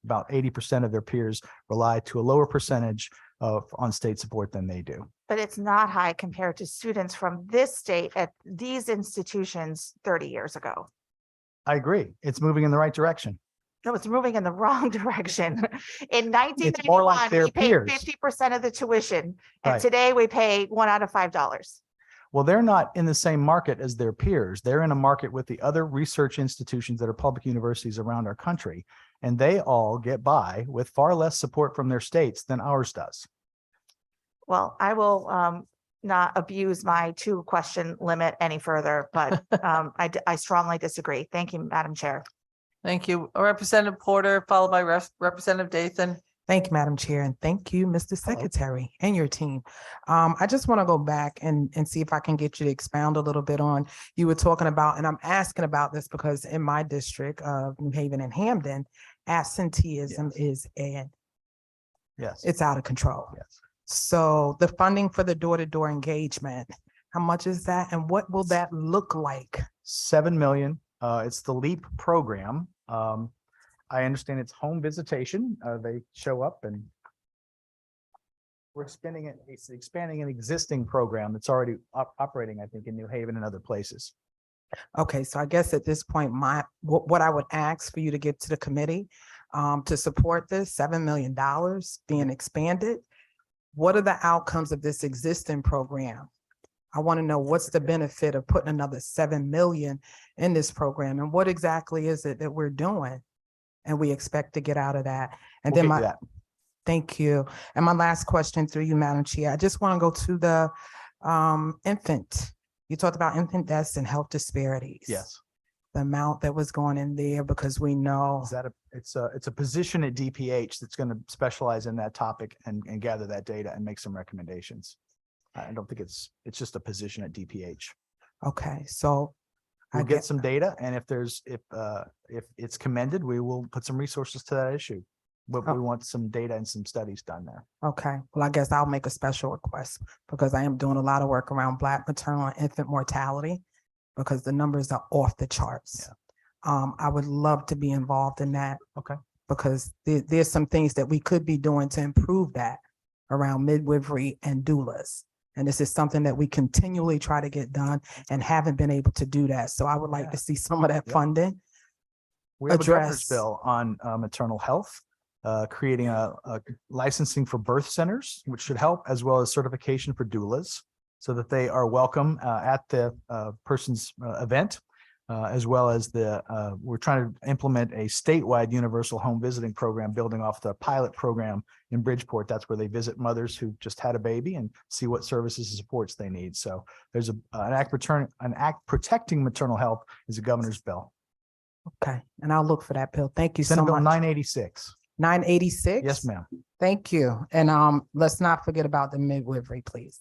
About 80% of their peers rely to a lower percentage on state support than they do. But it's not high compared to students from this state at these institutions 30 years ago. I agree. It's moving in the right direction. No, it's moving in the wrong direction. In It's more like 1991, their we paid peers. 50% of the tuition, and Right. today we pay $1 out of $5. Well, they're not in the same market as their peers. They're in a market with the other research institutions that are public universities around our country, and they all get by with far less support from their states than ours does. Well, I will not abuse my 2-question limit any further, but I strongly disagree. Thank you, Madam Chair. Thank you. Representative Porter, followed by Representative Dathan. Thank you, Madam Chair, and thank you, Mr. Secretary and your team. I just want to go back and see if I can get you to expound a little bit on, you were talking about, and I'm asking about this because in my district of New Haven and Hamden, absenteeism is it's out of control. Yes. So the funding for the door-to-door engagement, how much is that, and what will that look like? $7 million. It's the LEAP program. I understand it's home visitation. They show up and we're spending it. It's expanding an existing program that's already operating, I think, in New Haven and other places. Okay, so I guess at this point, what I would ask for you to get to the committee to support this $7 million being expanded. What are the outcomes of this existing program? I want to know what's the benefit of putting another 7 million in this program, and what exactly is it that we're doing and we expect to get out of that? And We'll then get to that. thank you. And my last question through you, Madam Chair, I just want to go to the infant. You talked about infant deaths and health disparities. Yes. The amount that was going in there, because we know. Is that it's a position at DPH that's going to specialize in that topic and gather that data and make some recommendations. I don't think it's just a position at DPH. Okay, so We'll get some data, and if it's commended, we will put some resources to that issue. But we want some data and some studies done there. Okay, well, I guess I'll make a special request because I am doing a lot of work around Black maternal and infant mortality because the numbers are off the charts. Yeah. I would love to be involved in that. Okay. Because there's some things that we could be doing to improve that around midwifery and doulas. And this is something that we continually try to get done and haven't been able to do that. So I would like to see some of that funding. We have a governor's address. bill on maternal health, creating a licensing for birth centers, which should help, as well as certification for doulas so that they are welcome at the person's event. as well as we're trying to implement a statewide universal home visiting program, building off the pilot program in Bridgeport. That's where they visit mothers who just had a baby and see what services and supports they need. So there's an act protecting maternal health is a governor's bill. Okay, and I'll look for that bill. Thank you so Senate Bill much. 986. 986? Yes, ma'am. Thank you. And let's not forget about the midwifery, please.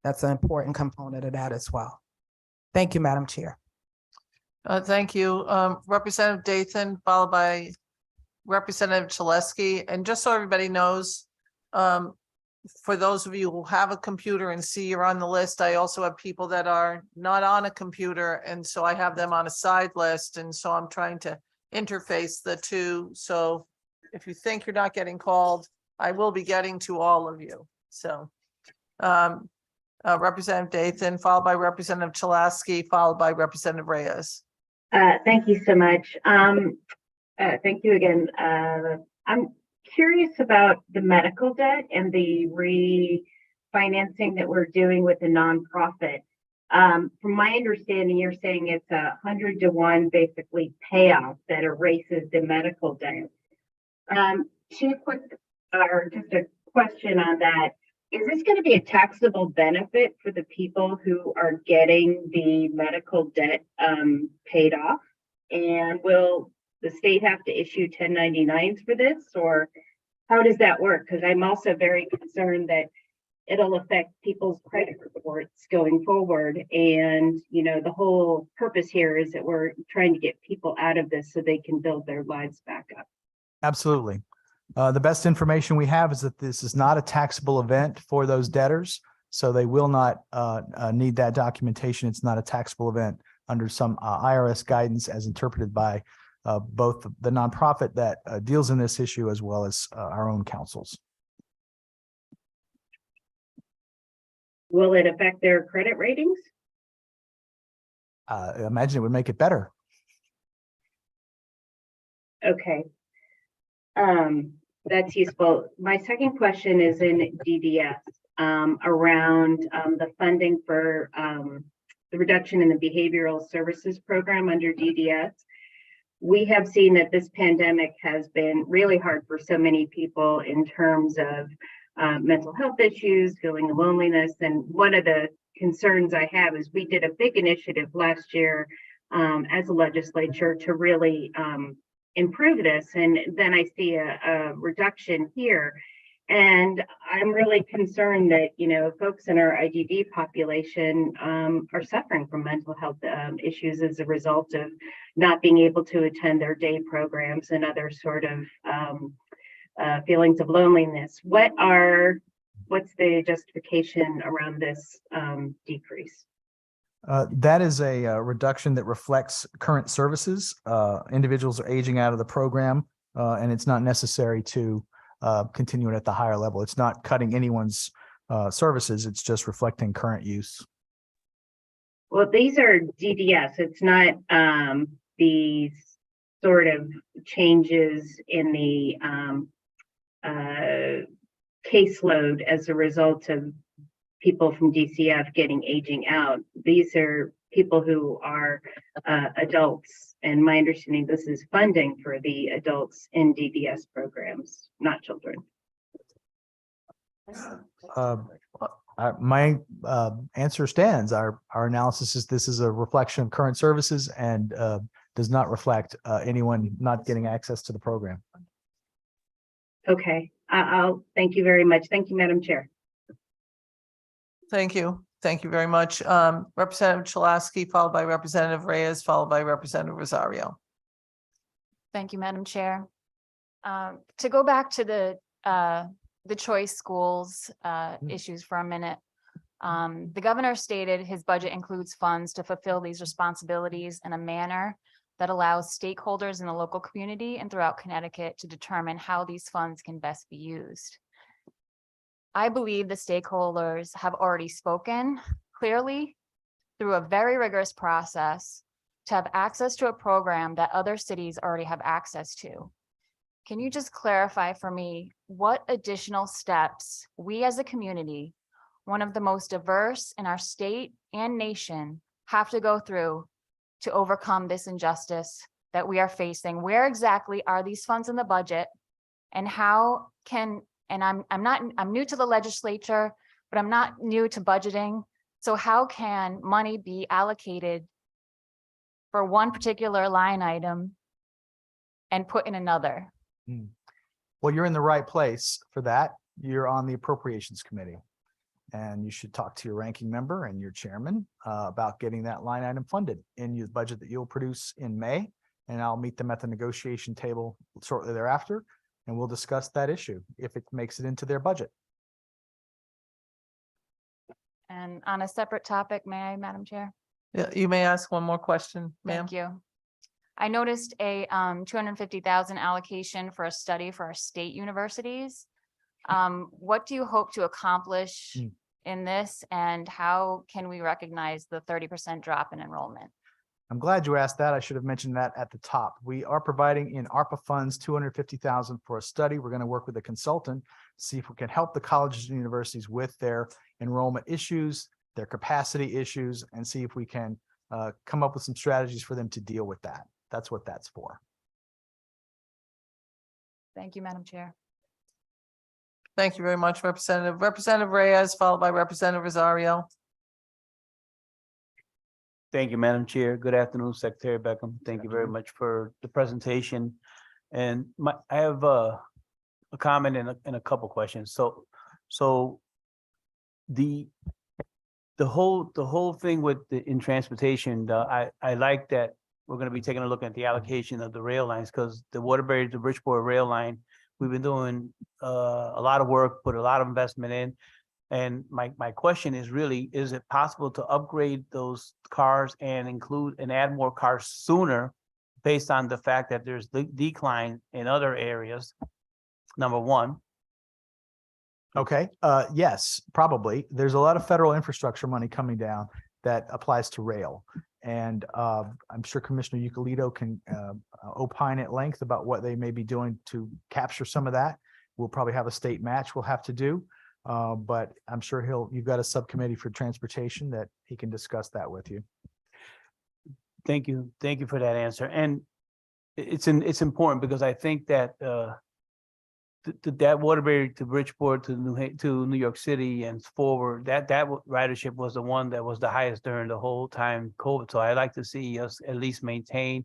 That's an important component of that as well. Thank you, Madam Chair. Thank you. Representative Dathan, followed by Representative Chaleski. And just so everybody knows, for those of you who have a computer and see you're on the list, I also have people that are not on a computer. And so I have them on a side list. And so I'm trying to interface the two. So if you think you're not getting called, I will be getting to all of you. So Representative Dathan, followed by Representative Chaleski, followed by Representative Reyes. Thank you so much. Thank you again. I'm curious about the medical debt and the refinancing that we're doing with the nonprofit. From my understanding, you're saying it's 100-to-1 basically payoff that erases the medical debt. Two quick, or just a question on that. Is this going to be a taxable benefit for the people who are getting the medical debt paid off? And will the state have to issue 1099s for this, or how does that work? Because I'm also very concerned that it'll affect people's credit reports going forward. And, you know, the whole purpose here is that we're trying to get people out of this so they can build their lives back up. Absolutely. The best information we have is that this is not a taxable event for those debtors. So they will not need that documentation. It's not a taxable event under some IRS guidance as interpreted by both the nonprofit that deals in this issue as well as our own councils. Will it affect their credit ratings? I imagine it would make it better. Okay. That's useful. My second question is in DDS around the funding for the reduction in the behavioral services program under DDS. We have seen that this pandemic has been really hard for so many people in terms of mental health issues, feeling loneliness. And one of the concerns I have is we did a big initiative last year as a legislature to really improve this. And then I see a reduction here. And I'm really concerned that, you know, folks in our IDD population are suffering from mental health issues as a result of not being able to attend their day programs and other sort of feelings of loneliness. What's the justification around this decrease? That is a reduction that reflects current services. Individuals are aging out of the program, and it's not necessary to continue it at the higher level. It's not cutting anyone's services. It's just reflecting current use. Well, these are DDS. It's not these sort of changes in the caseload as a result of people from DCF getting aging out. These are people who are adults, and my understanding, this is funding for the adults in DDS programs, not children. My answer stands. Our analysis is this is a reflection of current services and does not reflect anyone not getting access to the program. Okay, I'll thank you very much. Thank you, Madam Chair. Thank you. Thank you very much. Representative Chaleski, followed by Representative Reyes, followed by Representative Rosario. Thank you, Madam Chair. To go back to the choice schools issues for a minute. The governor stated his budget includes funds to fulfill these responsibilities in a manner that allows stakeholders in the local community and throughout Connecticut to determine how these funds can best be used. I believe the stakeholders have already spoken clearly through a very rigorous process to have access to a program that other cities already have access to. Can you just clarify for me what additional steps we as a community, one of the most diverse in our state and nation, have to go through to overcome this injustice that we are facing? Where exactly are these funds in the budget? And how can, and I'm new to the legislature, but I'm not new to budgeting. So how can money be allocated for one particular line item and put in another? Well, you're in the right place for that. You're on the Appropriations Committee. And you should talk to your ranking member and your chairman about getting that line item funded in your budget that you'll produce in May. And I'll meet them at the negotiation table shortly thereafter, and we'll discuss that issue if it makes it into their budget. And on a separate topic, may I, Madam Chair? Yeah, you may ask one more question, ma'am. Thank you. I noticed a 250,000 allocation for a study for our state universities. What do you hope to accomplish in this, and how can we recognize the 30% drop in enrollment? I'm glad you asked that. I should have mentioned that at the top. We are providing in ARPA funds, 250,000 for a study. We're going to work with a consultant, see if we can help the colleges and universities with their enrollment issues, their capacity issues, and see if we can come up with some strategies for them to deal with that. That's what that's for. Thank you, Madam Chair. Thank you very much, Representative. Representative Reyes, followed by Representative Rosario. Thank you, Madam Chair. Good afternoon, Secretary Beckham. Thank you very much for the presentation. And I have a comment and a couple questions. So the whole thing with in transportation, I like that we're going to be taking a look at the allocation of the rail lines, because the Waterbury to Bridgeport rail line, we've been doing a lot of work, put a lot of investment in. And my question is really, is it possible to upgrade those cars and include and add more cars sooner based on the fact that there's the decline in other areas? Number one. Okay. Yes, probably. There's a lot of federal infrastructure money coming down that applies to rail. And I'm sure Commissioner Euclid can opine at length about what they may be doing to capture some of that. We'll probably have a state match we'll have to do. But I'm sure you've got a subcommittee for transportation that he can discuss that with you. Thank you. Thank you for that answer. And it's important because I think that that Waterbury to Bridgeport to New York City and forward, that ridership was the one that was the highest during the whole time COVID. So I'd like to see us at least maintain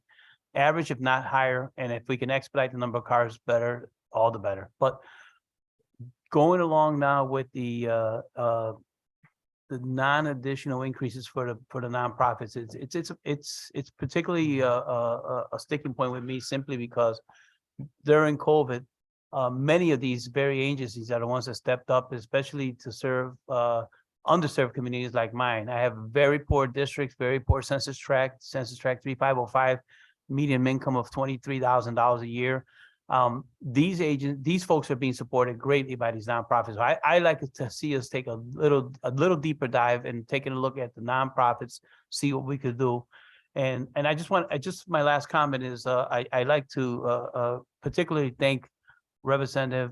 average, if not higher. And if we can expedite the number of cars better, all the better. But going along now with the non-additional increases for the nonprofits, it's particularly a sticking point with me, simply because during COVID, many of these very agencies are the ones that stepped up, especially to serve underserved communities like mine. I have very poor districts, very poor census tract 3505, median income of $23,000 a year. These folks are being supported greatly by these nonprofits. So I like to see us take a little deeper dive and taking a look at the nonprofits, see what we could do. And my last comment is I like to particularly thank Representative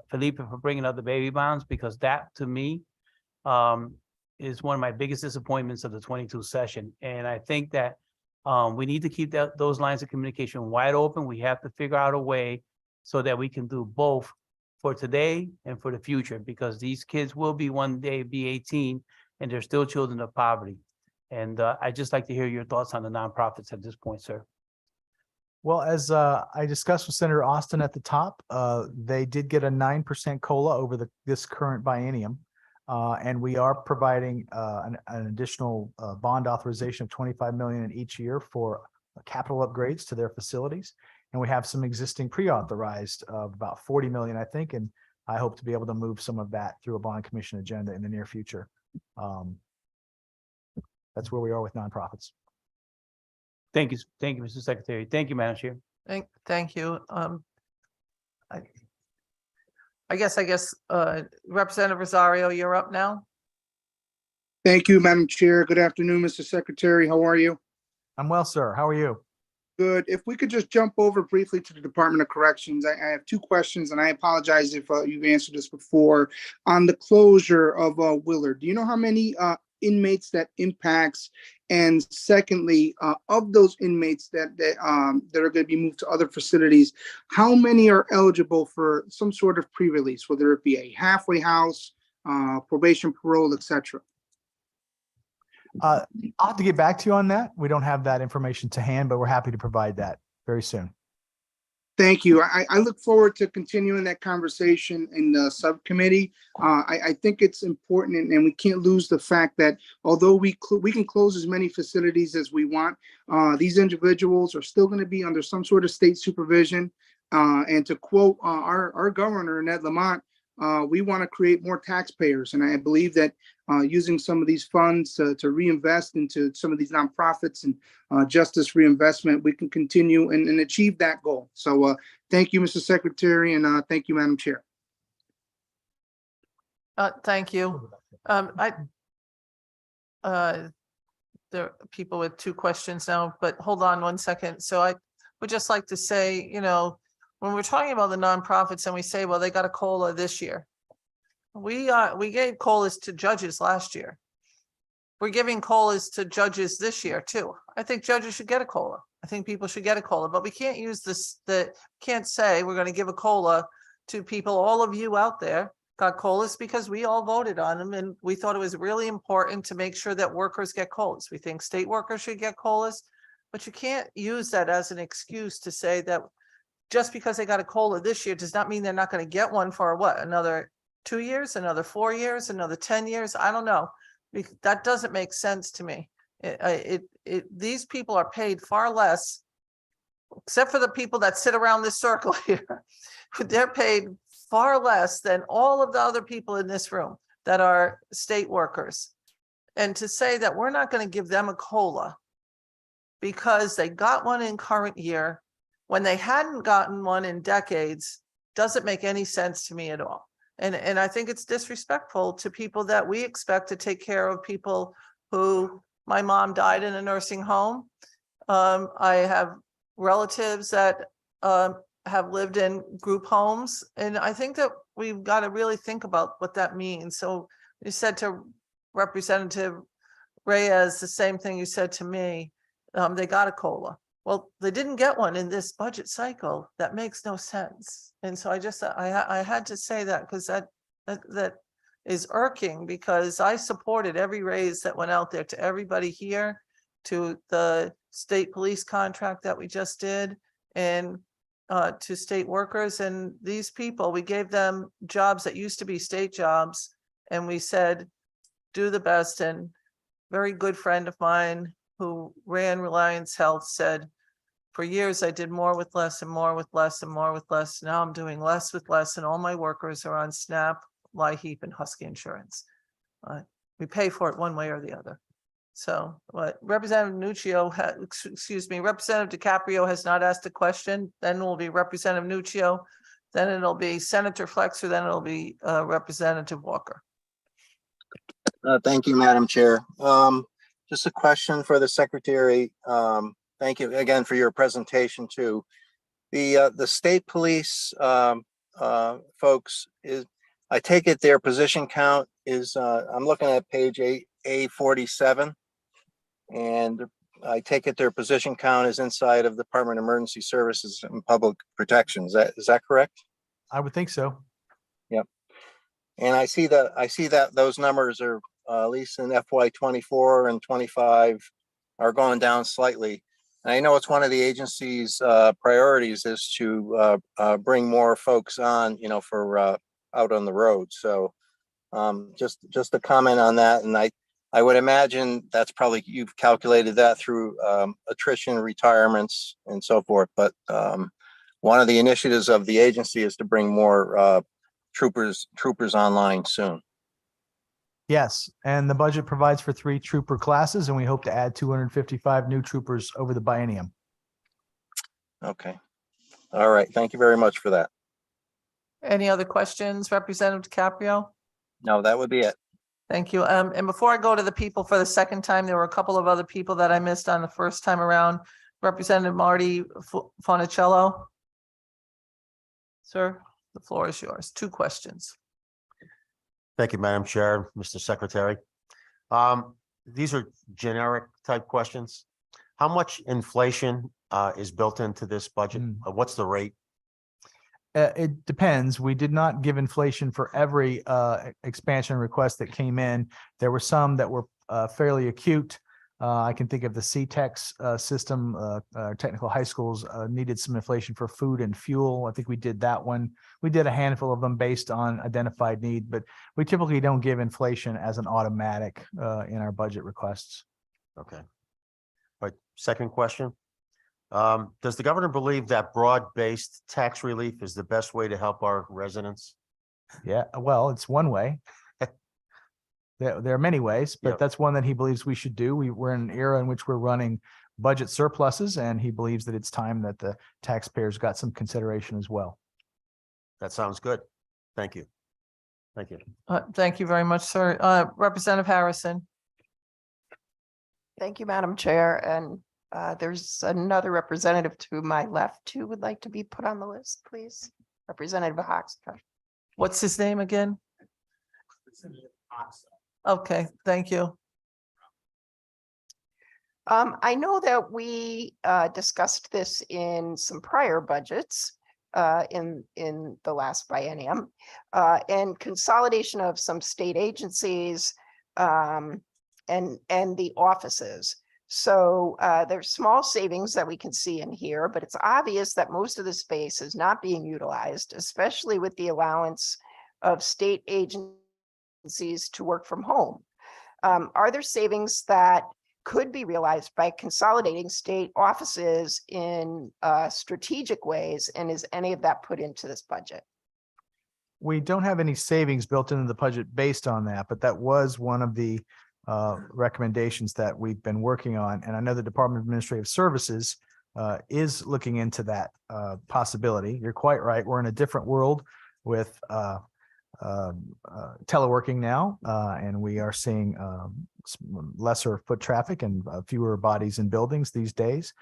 Felipe for bringing up the baby bonds, because that to me is one of my biggest disappointments of the 22 session. And I think that we need to keep those lines of communication wide open. We have to figure out a way so that we can do both for today and for the future, because these kids will be one day be 18 and they're still children of poverty. And I'd just like to hear your thoughts on the nonprofits at this point, sir. Well, as I discussed with Senator Austin at the top, they did get a 9% COLA over this current biennium. And we are providing an additional bond authorization of $25 million in each year for capital upgrades to their facilities. And we have some existing pre-authorized of about $40 million, I think, and I hope to be able to move some of that through a bond commission agenda in the near future. That's where we are with nonprofits. Thank you, Mr. Secretary. Thank you, Madam Chair. Thank you. I guess Representative Rosario, you're up now. Thank you, Madam Chair. Good afternoon, Mr. Secretary. How are you? I'm well, sir. How are you? Good. If we could just jump over briefly to the Department of Corrections. I have two questions, and I apologize if you've answered this before. On the closure of Willard, do you know how many inmates that impacts? And secondly, of those inmates that are going to be moved to other facilities, how many are eligible for some sort of pre-release, whether it be a halfway house, probation, parole, etc.? I'll have to get back to you on that. We don't have that information to hand, but we're happy to provide that very soon. Thank you. I look forward to continuing that conversation in the subcommittee. I think it's important, and we can't lose the fact that although we can close as many facilities as we want, these individuals are still going to be under some sort of state supervision. And to quote our governor, Ned Lamont, we want to create more taxpayers. And I believe that using some of these funds to reinvest into some of these nonprofits and justice reinvestment, we can continue and achieve that goal. So thank you, Mr. Secretary, and thank you, Madam Chair. Thank you. There are people with two questions now, but hold on one second. So I would just like to say, you know, when we're talking about the nonprofits and we say, well, they got a COLA this year. We gave COLAs to judges last year. We're giving COLAs to judges this year too. I think judges should get a COLA. I think people should get a COLA, but we can't use this, can't say we're going to give a COLA to people. All of you out there got COLAs because we all voted on them, and we thought it was really important to make sure that workers get COLAs. We think state workers should get COLAs, but you can't use that as an excuse to say that just because they got a COLA this year does not mean they're not going to get one for what, another 2 years, another 4 years, another 10 years. I don't know. That doesn't make sense to me. These people are paid far less, except for the people that sit around this circle here. They're paid far less than all of the other people in this room that are state workers. And to say that we're not going to give them a COLA because they got one in current year when they hadn't gotten one in decades doesn't make any sense to me at all. And I think it's disrespectful to people that we expect to take care of people who, my mom died in a nursing home. I have relatives that have lived in group homes. And I think that we've got to really think about what that means. So you said to Representative Reyes, the same thing you said to me, they got a COLA. Well, they didn't get one in this budget cycle. That makes no sense. And so I had to say that because that is irking, because I supported every raise that went out there to everybody here, to the state police contract that we just did, and to state workers. And these people, we gave them jobs that used to be state jobs, and we said, do the best. And very good friend of mine who ran Reliance Health said, for years, I did more with less and more with less and more with less. Now I'm doing less with less, and all my workers are on SNAP, LIHEAP, and Husky insurance. We pay for it one way or the other. So what Representative Representative DiCaprio has not asked a question. Then it will be Representative Nuccio. Then it'll be Senator Flexer. Then it'll be Representative Walker. Thank you, Madam Chair. Just a question for the Secretary. Thank you again for your presentation too. The state police folks, I take it their position count is, I'm looking at page A47, and I take it their position count is inside of the Department of Emergency Services and Public Protection. Is that correct? I would think so. Yep. And I see that those numbers are at least in FY24 and 25 are going down slightly. And I know it's one of the agency's priorities is to bring more folks on, for out on the road. So just a comment on that. And I would imagine that's probably, you've calculated that through attrition, retirements, and so forth. But one of the initiatives of the agency is to bring more troopers online soon. Yes, and the budget provides for 3 trooper classes, and we hope to add 255 new troopers over the biennium. Okay. All right. Thank you very much for that. Any other questions, Representative DiCaprio? No, that would be it. Thank you. And before I go to the people for the second time, there were a couple of other people that I missed on the first time around. Representative Marty Fonicello. Sir, the floor is yours. 2 questions. Thank you, Madam Chair, Mr. Secretary. These are generic type questions. How much inflation is built into this budget? What's the rate? It depends. We did not give inflation for every expansion request that came in. There were some that were fairly acute. I can think of the CTEX system, technical high schools needed some inflation for food and fuel. I think we did that one. We did a handful of them based on identified need, but we typically don't give inflation as an automatic in our budget requests. Okay. All right, second question. Does the governor believe that broad-based tax relief is the best way to help our residents? Yeah, well, it's one way. There are many ways, but Yep. that's one that he believes we should do. We're in an era in which we're running budget surpluses, and he believes that it's time that the taxpayers got some consideration as well. That sounds good. Thank you. Thank you. Thank you very much, sir. Representative Harrison. Thank you, Madam Chair. And there's another representative to my left who would like to be put on the list, please. Representative Hoxha. What's his name again? Okay, thank you. I know that we discussed this in some prior budgets in the last biennium and consolidation of some state agencies and the offices. So there's small savings that we can see in here, but it's obvious that most of the space is not being utilized, especially with the allowance of state agencies to work from home. Are there savings that could be realized by consolidating state offices in strategic ways? And is any of that put into this budget? We don't have any savings built into the budget based on that, but that was one of the recommendations that we've been working on. And I know the Department of Administrative Services is looking into that possibility. You're quite right. We're in a different world with teleworking now, and we are seeing lesser foot traffic and fewer bodies in buildings these days.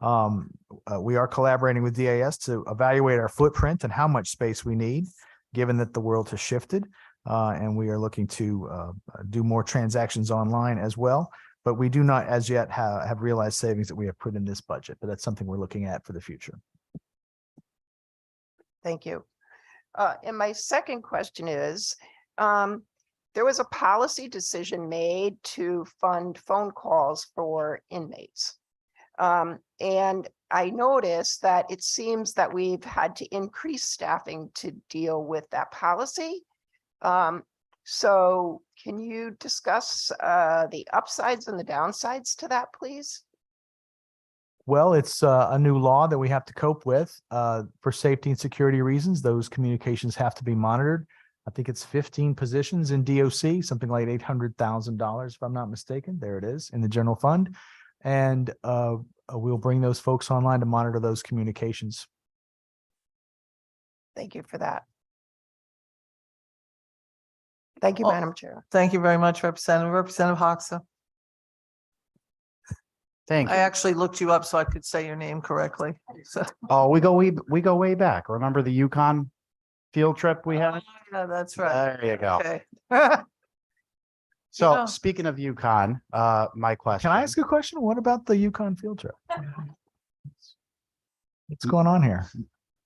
We are collaborating with DAS to evaluate our footprint and how much space we need, given that the world has shifted. And we are looking to do more transactions online as well. But we do not as yet have realized savings that we have put in this budget, but that's something we're looking at for the future. Thank you. And my second question is, there was a policy decision made to fund phone calls for inmates. And I noticed that it seems that we've had to increase staffing to deal with that policy. So can you discuss the upsides and the downsides to that, please? Well, it's a new law that we have to cope with for safety and security reasons. Those communications have to be monitored. I think it's 15 positions in DOC, something like $800,000, if I'm not mistaken. There it is in the general fund. And we'll bring those folks online to monitor those communications. Thank you for that. Thank you, Madam Chair. Thank you very much, Representative Hoxha. Thank I you. actually looked you up so I could say your name correctly. So, Oh, we go way back. Remember the Yukon field trip we had? yeah, that's right. There you go. Okay. So Yeah. speaking of Yukon, my question. Can I ask a question? What about the Yukon field trip? What's going on here?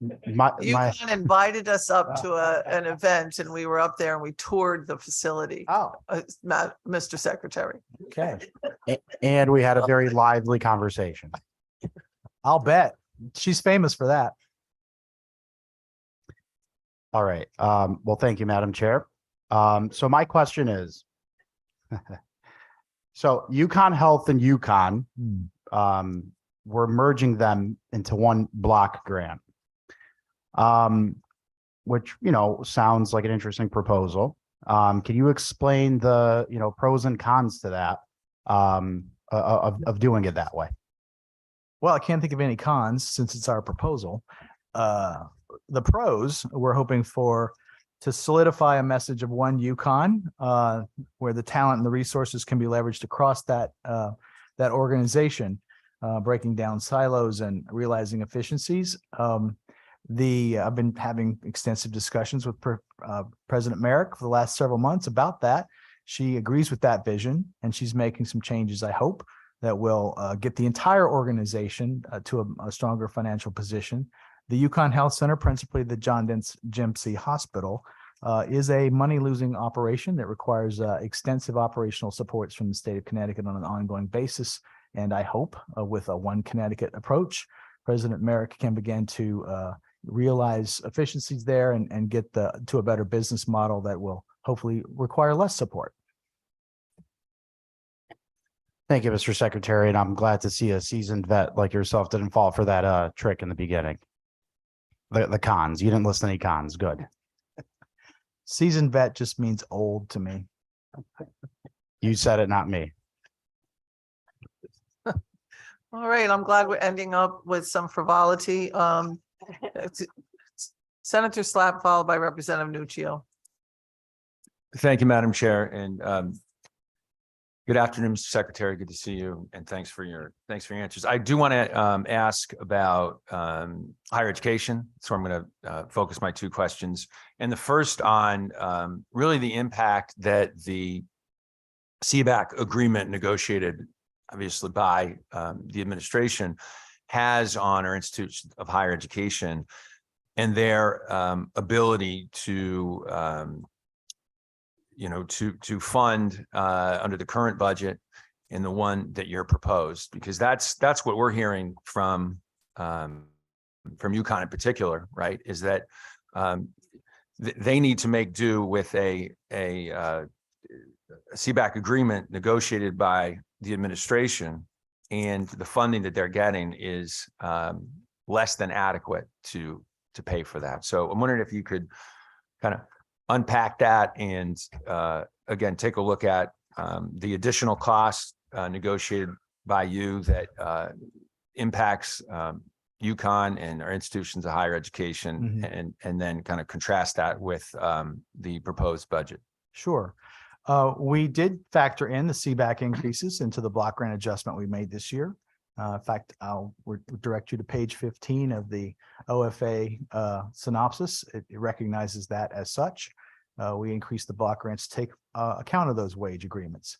Yukon invited us up to an event and we were up there and we toured the facility. Oh, Mr. Secretary. Okay. And we had a very lively conversation. I'll bet. She's famous for that. All right. Well, thank you, Madam Chair. So my question is, so Yukon Health and Yukon, we're merging them into one block grant, which, sounds like an interesting proposal. Can you explain the, pros and cons to that, of doing it that way? Well, I can't think of any cons since it's our proposal. The pros, we're hoping to solidify a message of one Yukon, where the talent and the resources can be leveraged across that organization, breaking down silos and realizing efficiencies. I've been having extensive discussions with President Merrick for the last several months about that. She agrees with that vision, and she's making some changes, I hope, that will get the entire organization to a stronger financial position. The Yukon Health Center, principally the John Dempsey Hospital, is a money-losing operation that requires extensive operational supports from the state of Connecticut on an ongoing basis. And I hope with a One Connecticut approach, President Merrick can begin to realize efficiencies there and get to a better business model that will hopefully require less support. Thank you, Mr. Secretary, and I'm glad to see a seasoned vet like yourself didn't fall for that trick in the beginning. The cons, you didn't list any cons, good. Seasoned vet just means old to me. You said it, not me. All right, I'm glad we're ending up with some frivolity. Senator Slapp, followed by Representative Nuccio. Thank you, Madam Chair, and good afternoon, Mr. Secretary. Good to see you, and thanks for your answers. I do want to ask about higher education, so I'm going to focus my two questions. And the first on really the impact that the CBAC agreement negotiated, obviously by the administration, has on our institutions of higher education and their ability to to fund under the current budget and the one that you're proposed, because that's what we're hearing from UConn in particular, right? Is that they need to make do with a CBAC agreement negotiated by the administration, and the funding that they're getting is less than adequate to pay for that. So I'm wondering if you could kind of unpack that and again, take a look at the additional costs negotiated by you that impacts UConn and our institutions of higher education, and then kind of contrast that with the proposed budget. Sure. We did factor in the CBAC increases into the block grant adjustment we made this year. In fact, I'll direct you to page 15 of the OFA synopsis. It recognizes that as such. We increased the block grants to take account of those wage agreements.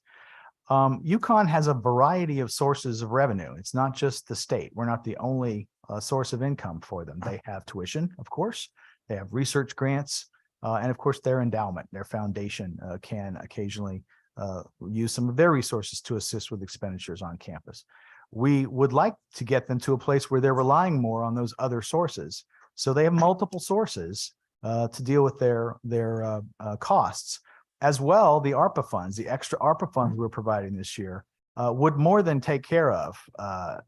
UConn has a variety of sources of revenue. It's not just the state. We're not the only source of income for them. They have tuition, of course. They have research grants. And of course, their endowment, their foundation can occasionally use some of their resources to assist with expenditures on campus. We would like to get them to a place where they're relying more on those other sources. So they have multiple sources to deal with their costs. As well, the ARPA funds, the extra ARPA funds we're providing this year would more than take care of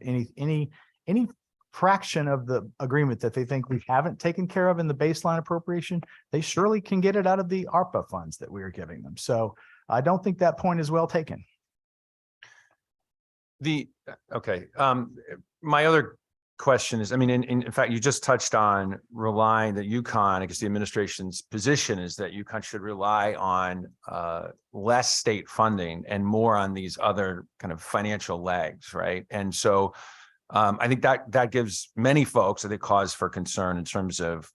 any fraction of the agreement that they think we haven't taken care of in the baseline appropriation. They surely can get it out of the ARPA funds that we are giving them. So I don't think that point is well taken. My other question is, I mean, in fact, you just touched on relying that UConn, I guess the administration's position is that UConn should rely on less state funding and more on these other kind of financial legs, right? And so I think that gives many folks, I think, cause for concern in terms of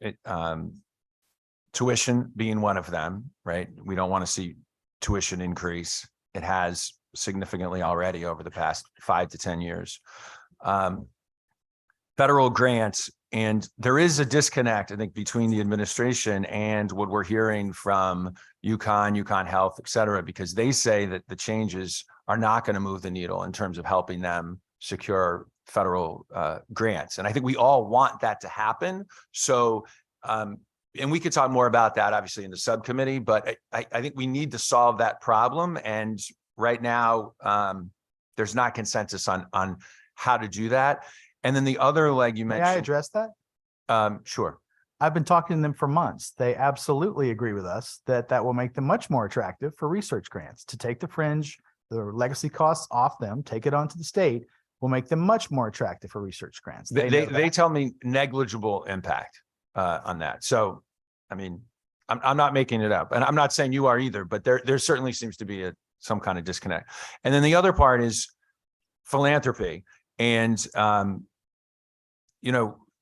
tuition being one of them, right? We don't want to see tuition increase. It has significantly already over the past 5 to 10 years. Federal grants, and there is a disconnect, I think, between the administration and what we're hearing from UConn Health, et cetera, because they say that the changes are not going to move the needle in terms of helping them secure federal grants. And I think we all want that to happen. So, and we could talk more about that, obviously, in the subcommittee, but I think we need to solve that problem. And right now, there's not consensus on how to do that. And then the other leg you mentioned. May I address that? Sure. I've been talking to them for months. They absolutely agree with us that will make them much more attractive for research grants. To take the fringe, the legacy costs off them, take it onto the state, will make them much more attractive for research grants. They tell me negligible impact on that. So, I mean, I'm not making it up, and I'm not saying you are either, but there certainly seems to be some kind of disconnect. And then the other part is philanthropy. And,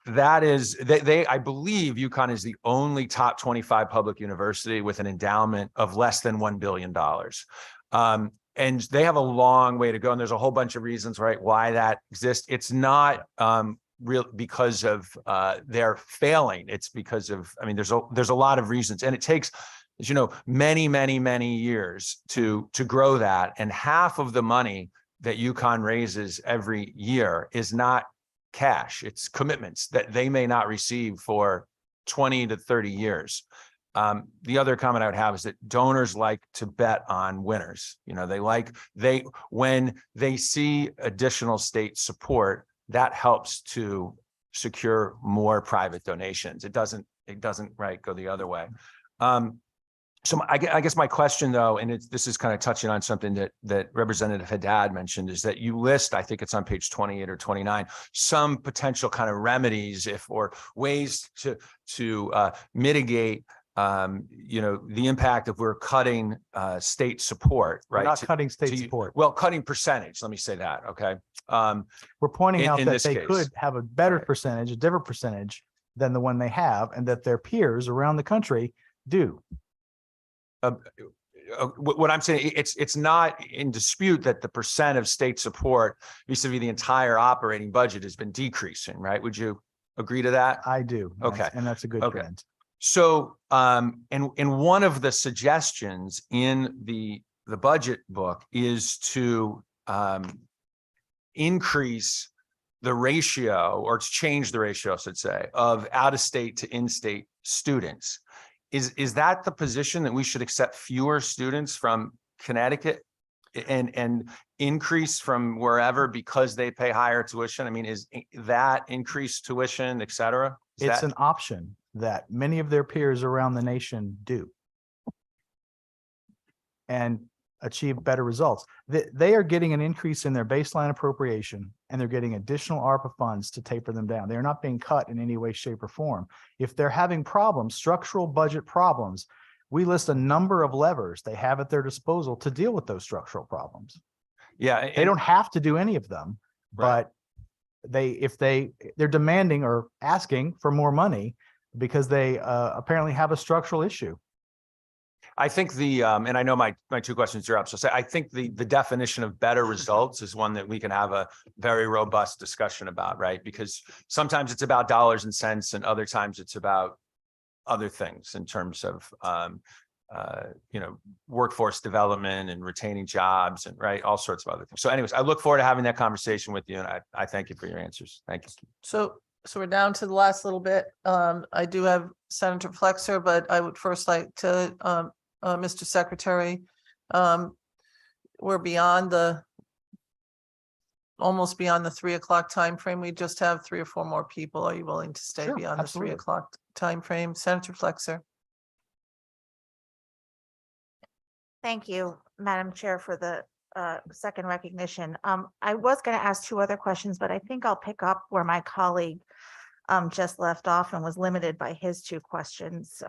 that is, they, I believe UConn is the only top 25 public university with an endowment of less than $1 billion. And they have a long way to go. And there's a whole bunch of reasons, right, why that exists. It's not real because of their failing. It's because of, I mean, there's a lot of reasons, and it takes, as you know, many years to grow that. And half of the money that UConn raises every year is not cash. It's commitments that they may not receive for 20 to 30 years. The other comment I would have is that donors like to bet on winners. You know, when they see additional state support, that helps to secure more private donations. It doesn't right go the other way. So I guess my question, though, and this is kind of touching on something that Representative Haddad mentioned, is that you list, I think it's on page 28 or 29, some potential kind of remedies or ways to mitigate, the impact if we're cutting state support, right? We're not cutting state support. Well, cutting percentage. Let me say that. Okay. We're pointing out in that this they case. could have a better percentage, a different percentage than the one they have, and that their peers around the country do. What I'm saying, it's not in dispute that the percent of state support vis-a-vis the entire operating budget has been decreasing, right? Would you agree to that? I do. Okay. And that's a good trend. So, and one of the suggestions in the budget book is to increase the ratio, or to change the ratio, I should say, of out-of-state to in-state students. Is that the position, that we should accept fewer students from Connecticut and increase from wherever because they pay higher tuition? I mean, is that increased tuition, et cetera? It's an option that many of their peers around the nation do and achieve better results. They are getting an increase in their baseline appropriation, and they're getting additional ARPA funds to taper them down. They're not being cut in any way, shape, or form. If they're having problems, structural budget problems, we list a number of levers they have at their disposal to deal with those structural problems. Yeah. They don't have to do any of them, but they're demanding or asking for more money because they apparently have a structural issue. I think and I know my two questions are up. So I think the definition of better results is one that we can have a very robust discussion about, right? Because sometimes it's about dollars and cents, and other times it's about other things in terms of, workforce development and retaining jobs, and right, all sorts of other things. So anyways, I look forward to having that conversation with you, and I thank you for your answers. Thank you. So we're down to the last little bit. I do have Senator Flexer, but I would first like to, Mr. Secretary, we're almost beyond the 3 o'clock time frame. We just have 3 or 4 more people. Are you willing to stay Sure, beyond absolutely. the 3 o'clock time frame? Senator Flexer. Thank you, Madam Chair, for the second recognition. I was going to ask 2 other questions, but I think I'll pick up where my colleague just left off and was limited by his 2 questions.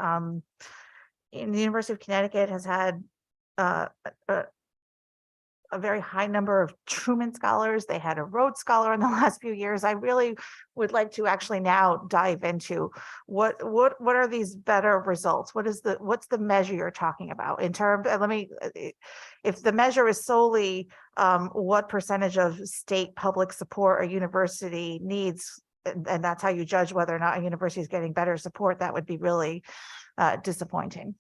The University of Connecticut has had a very high number of Truman Scholars. They had a Rhodes Scholar in the last few years. I really would like to actually now dive into what are these better results? What's the measure you're talking about in terms? If the measure is solely what percentage of state public support a university needs, and that's how you judge whether or not a university is getting better support, that would be really disappointing.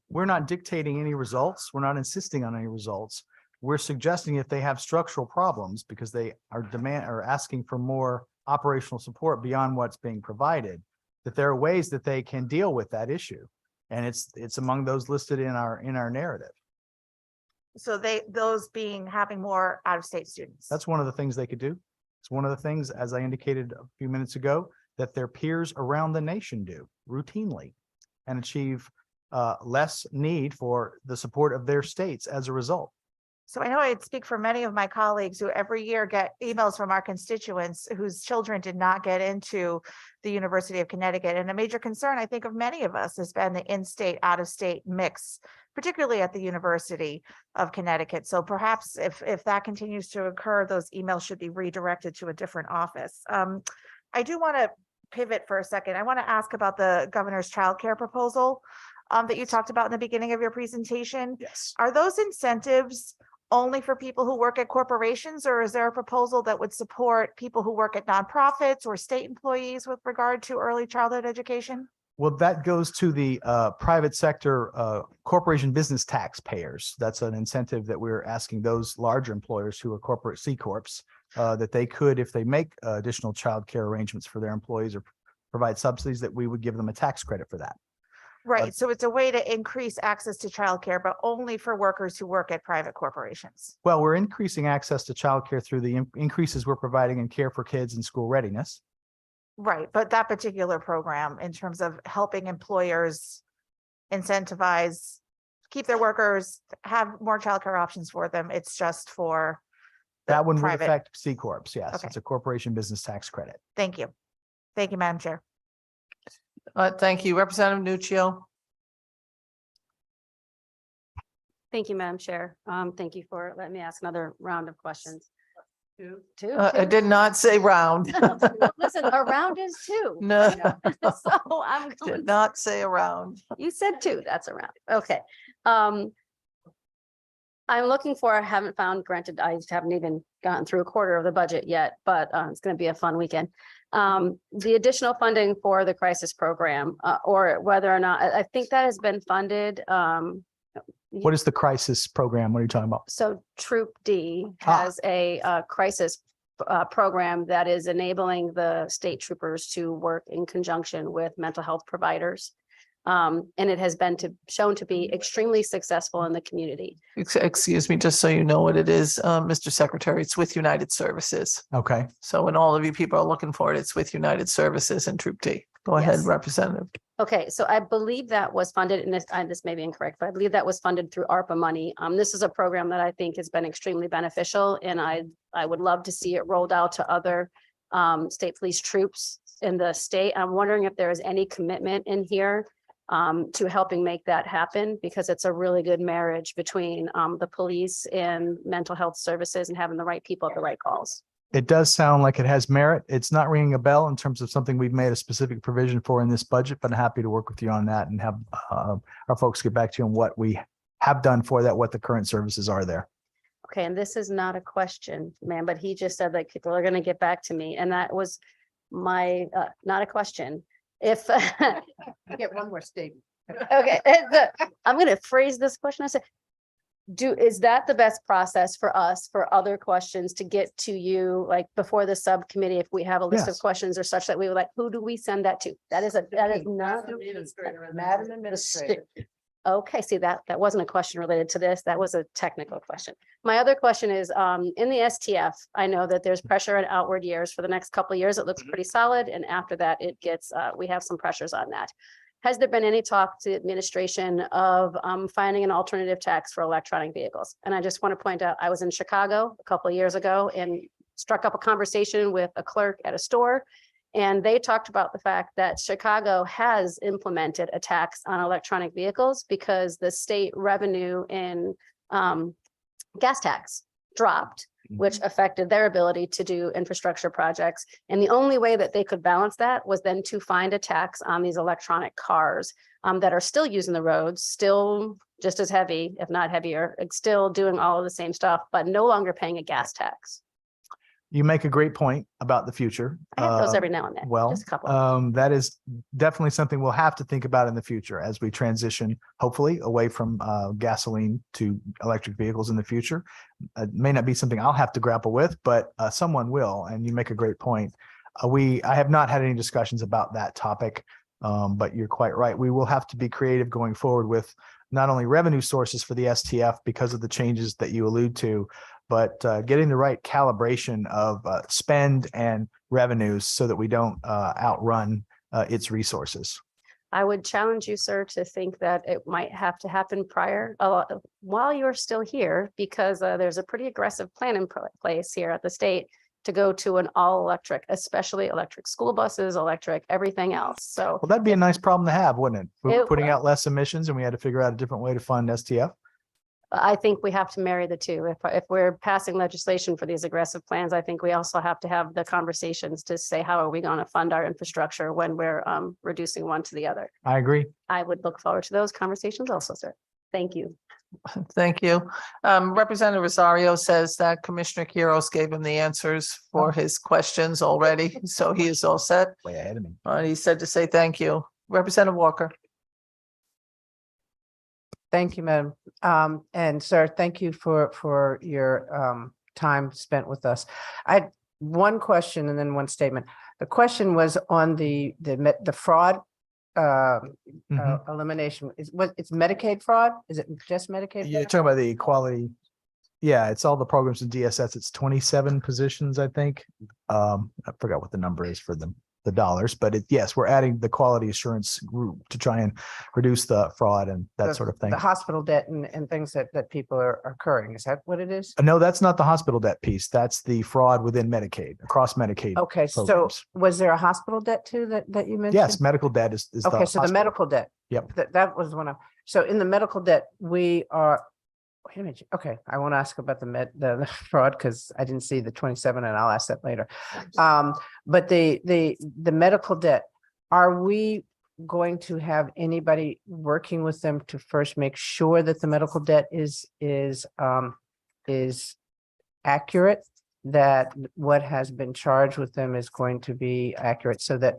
We're not dictating any results. We're not insisting on any results. We're suggesting if they have structural problems because they are asking for more operational support beyond what's being provided, that there are ways that they can deal with that issue. And it's among those listed in our narrative. So those being having more out-of-state students. That's one of the things they could do. It's one of the things, as I indicated a few minutes ago, that their peers around the nation do routinely and achieve less need for the support of their states as a result. So I know I'd speak for many of my colleagues who every year get emails from our constituents whose children did not get into the University of Connecticut. And a major concern, I think, of many of us has been the in-state, out-of-state mix, particularly at the University of Connecticut. So perhaps if that continues to occur, those emails should be redirected to a different office. I do want to pivot for a second. I want to ask about the governor's childcare proposal that you talked about in the beginning of your presentation. Yes. Are those incentives only for people who work at corporations, or is there a proposal that would support people who work at nonprofits or state employees with regard to early childhood education? Well, that goes to the private sector corporation business taxpayers. That's an incentive that we're asking those larger employers who are corporate C corps that they could, if they make additional childcare arrangements for their employees or provide subsidies, that we would give them a tax credit for that. Right, so it's a way to increase access to childcare, but only for workers who work at private corporations. Well, we're increasing access to childcare through the increases we're providing in care for kids and school readiness. Right, but that particular program in terms of helping employers incentivize, keep their workers, have more childcare options for them, it's just for the That one would private. affect C corps. Yes, Okay. it's a corporation business tax credit. Thank you. Thank you, Madam Chair. Thank you. Representative Nuccio. Thank you, Madam Chair. Thank you for letting me ask another round of questions. Two. I did not say round. Listen, a round is two. No. So I'm going, Did not say around. you said two, that's a round. Okay. I'm looking for, I haven't found, granted, I haven't even gotten through a quarter of the budget yet, but it's going to be a fun weekend. The additional funding for the crisis program, or whether or not, I think that has been funded. What is the crisis program? What are you talking about? So Troop D has a crisis program that is enabling the state troopers to work in conjunction with mental health providers. And it has been shown to be extremely successful in the community. Excuse me, just so you know what it is, Mr. Secretary, it's with United Services. Okay. So when all of you people are looking for it, it's with United Services and Troop D. Go ahead, Yes. Representative. Okay, so I believe that was funded, and this may be incorrect, but I believe that was funded through ARPA money. This is a program that I think has been extremely beneficial, and I would love to see it rolled out to other state police troops in the state. I'm wondering if there is any commitment in here to helping make that happen, because it's a really good marriage between the police and mental health services and having the right people at the right calls. It does sound like it has merit. It's not ringing a bell in terms of something we've made a specific provision for in this budget, but I'm happy to work with you on that and have our folks get back to you on what we have done for that, what the current services are there. Okay, and this is not a question, ma'am, but he just said that people are going to get back to me, and that was my, not a question. If Get one more statement. okay, I'm going to phrase this question. I said, is that the best process for us for other questions to get to you, like before the subcommittee, if we have a list of Yes. questions or such that we would like, who do we send that to? That is not. Madam Administrator. Okay, see that wasn't a question related to this. That was a technical question. My other question is, in the STF, I know that there's pressure in outward years. For the next couple of years, it looks pretty solid. And after that, it gets, we have some pressures on that. Has there been any talk to the administration of finding an alternative tax for electronic vehicles? And I just want to point out, I was in Chicago a couple of years ago and struck up a conversation with a clerk at a store. And they talked about the fact that Chicago has implemented a tax on electronic vehicles because the state revenue in gas tax dropped, which affected their ability to do infrastructure projects. And the only way that they could balance that was then to find a tax on these electronic cars that are still using the roads, still just as heavy, if not heavier, and still doing all of the same stuff, but no longer paying a gas tax. You make a great point about the future. I have those every now and then, Well, just a couple. that is definitely something we'll have to think about in the future as we transition, hopefully, away from gasoline to electric vehicles in the future. It may not be something I'll have to grapple with, but someone will, and you make a great point. I have not had any discussions about that topic, but you're quite right. We will have to be creative going forward with not only revenue sources for the STF because of the changes that you allude to, but getting the right calibration of spend and revenues so that we don't outrun its resources. I would challenge you, sir, to think that it might have to happen while you're still here, because there's a pretty aggressive plan in place here at the state to go to an all electric, especially electric school buses, electric, everything else. So Well, that'd be a nice problem to have, wouldn't it? We're It putting would. out less emissions and we had to figure out a different way to fund STF. I think we have to marry the two. If we're passing legislation for these aggressive plans, I think we also have to have the conversations to say, how are we going to fund our infrastructure when we're reducing one to the other? I agree. I would look forward to those conversations also, sir. Thank you. Thank you. Representative Rosario says that Commissioner Quiros gave him the answers for his questions already, so he is all set. Way ahead of me. He said to say thank you. Representative Walker. Thank you, Madam. And sir, thank you for your time spent with us. I had one question and then one statement. The question was on the fraud elimination. It's Medicaid fraud? Is it just Medicaid? You're fraud? talking about the equality. Yeah, it's all the programs in DSS. It's 27 positions, I think. I forgot what the number is for the dollars, but yes, we're adding the quality assurance group to try and reduce the fraud and that sort of thing. The hospital debt and things that people are incurring. Is that what it is? No, that's not the hospital debt piece. That's the fraud within Medicaid, across Medicaid. Okay, so programs. was there a hospital debt too that you mentioned? Yes, medical debt is Okay, so the hospital. medical debt. Yep. That was one of, so in the medical debt, we are, wait a minute, okay, I won't ask about the fraud because I didn't see the 27 and I'll ask that later. But the medical debt, are we going to have anybody working with them to first make sure that the medical debt is accurate, that what has been charged with them is going to be accurate, so that,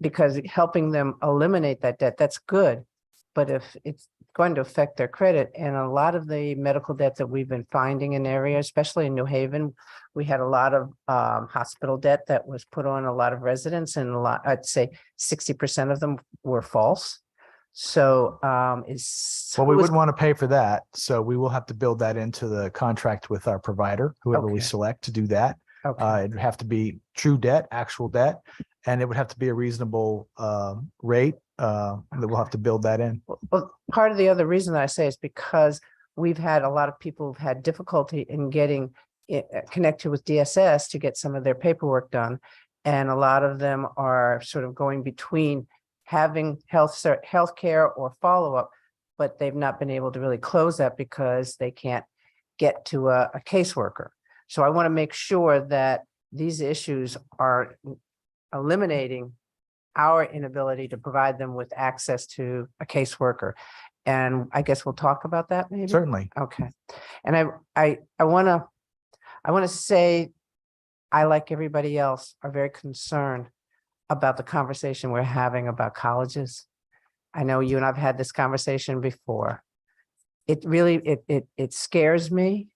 because helping them eliminate that debt, that's good. But if it's going to affect their credit, and a lot of the medical debt that we've been finding in areas, especially in New Haven, we had a lot of hospital debt that was put on a lot of residents, and a lot, I'd say 60% of them were false. So well, we wouldn't want to pay for that. So we will have to build that into the contract with our provider, whoever we Okay. select to do that. Okay. It'd have to be true debt, actual debt, and it would have to be a reasonable rate. That we'll have to build that in. Well, part of the other reason that I say is because we've had a lot of people who've had difficulty in getting connected with DSS to get some of their paperwork done. And a lot of them are sort of going between having health care or follow-up, but they've not been able to really close that because they can't get to a caseworker. So I want to make sure that these issues are eliminating our inability to provide them with access to a caseworker. And I guess we'll talk about that maybe. Certainly. Okay. And I want to say, I, like everybody else, are very concerned about the conversation we're having about colleges. I know you and I've had this conversation before. It really, it scares me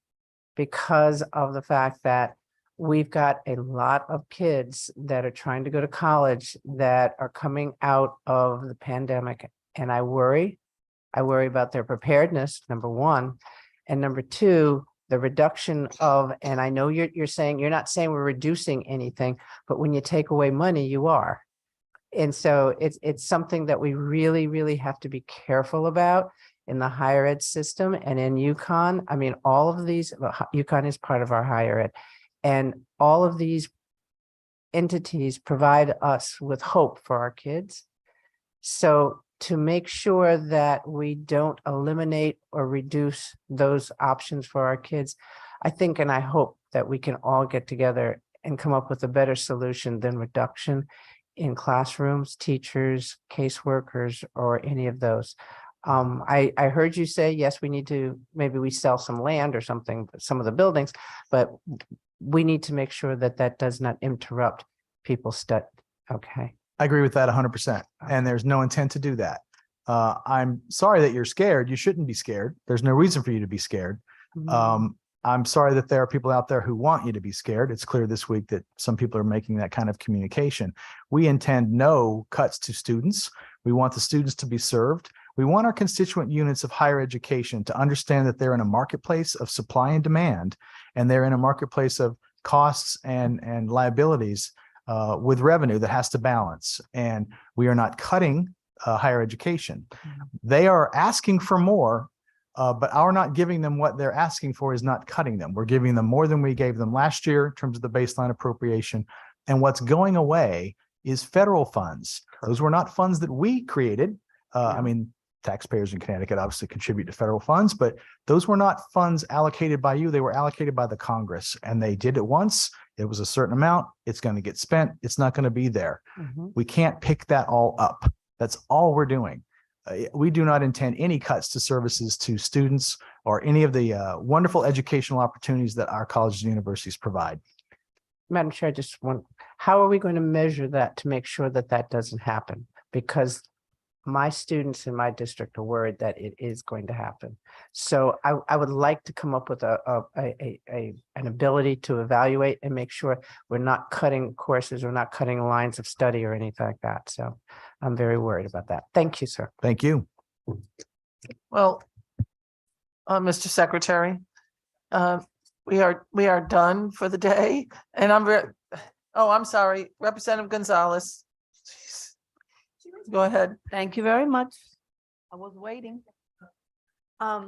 because of the fact that we've got a lot of kids that are trying to go to college that are coming out of the pandemic. And I worry about their preparedness, number one. And number two, the reduction of, and I know you're saying, you're not saying we're reducing anything, but when you take away money, you are. And so it's something that we really, really have to be careful about in the higher ed system and in UConn. I mean, all of these, UConn is part of our higher ed. And all of these entities provide us with hope for our kids. So to make sure that we don't eliminate or reduce those options for our kids, I think and I hope that we can all get together and come up with a better solution than reduction in classrooms, teachers, caseworkers, or any of those. I heard you say, yes, we need to, maybe we sell some land or something, some of the buildings, but we need to make sure that that does not interrupt people's study. Okay. I agree with that 100%. And there's no intent to do that. I'm sorry that you're scared. You shouldn't be scared. There's no reason for you to be scared. I'm sorry that there are people out there who want you to be scared. It's clear this week that some people are making that kind of communication. We intend no cuts to students. We want the students to be served. We want our constituent units of higher education to understand that they're in a marketplace of supply and demand, and they're in a marketplace of costs and liabilities with revenue that has to balance. And we are not cutting higher education. They are asking for more, but our not giving them what they're asking for is not cutting them. We're giving them more than we gave them last year in terms of the baseline appropriation. And what's going away is federal funds. Those were not funds that we created. I mean, taxpayers in Connecticut obviously contribute to federal funds, but those were not funds allocated by you. They were allocated by the Congress, and they did it once. It was a certain amount. It's going to get spent. It's not going to be there. We can't pick that all up. That's all we're doing. We do not intend any cuts to services to students or any of the wonderful educational opportunities that our colleges and universities provide. Madam Chair, just one, how are we going to measure that to make sure that that doesn't happen? Because my students in my district are worried that it is going to happen. So I would like to come up with an ability to evaluate and make sure we're not cutting courses, we're not cutting lines of study or anything like that. So I'm very worried about that. Thank you, sir. Thank you. Well, Mr. Secretary, we are done for the day, and I'm sorry, Representative Gonzalez. Jeez. Go ahead. Thank you very much. I was waiting. I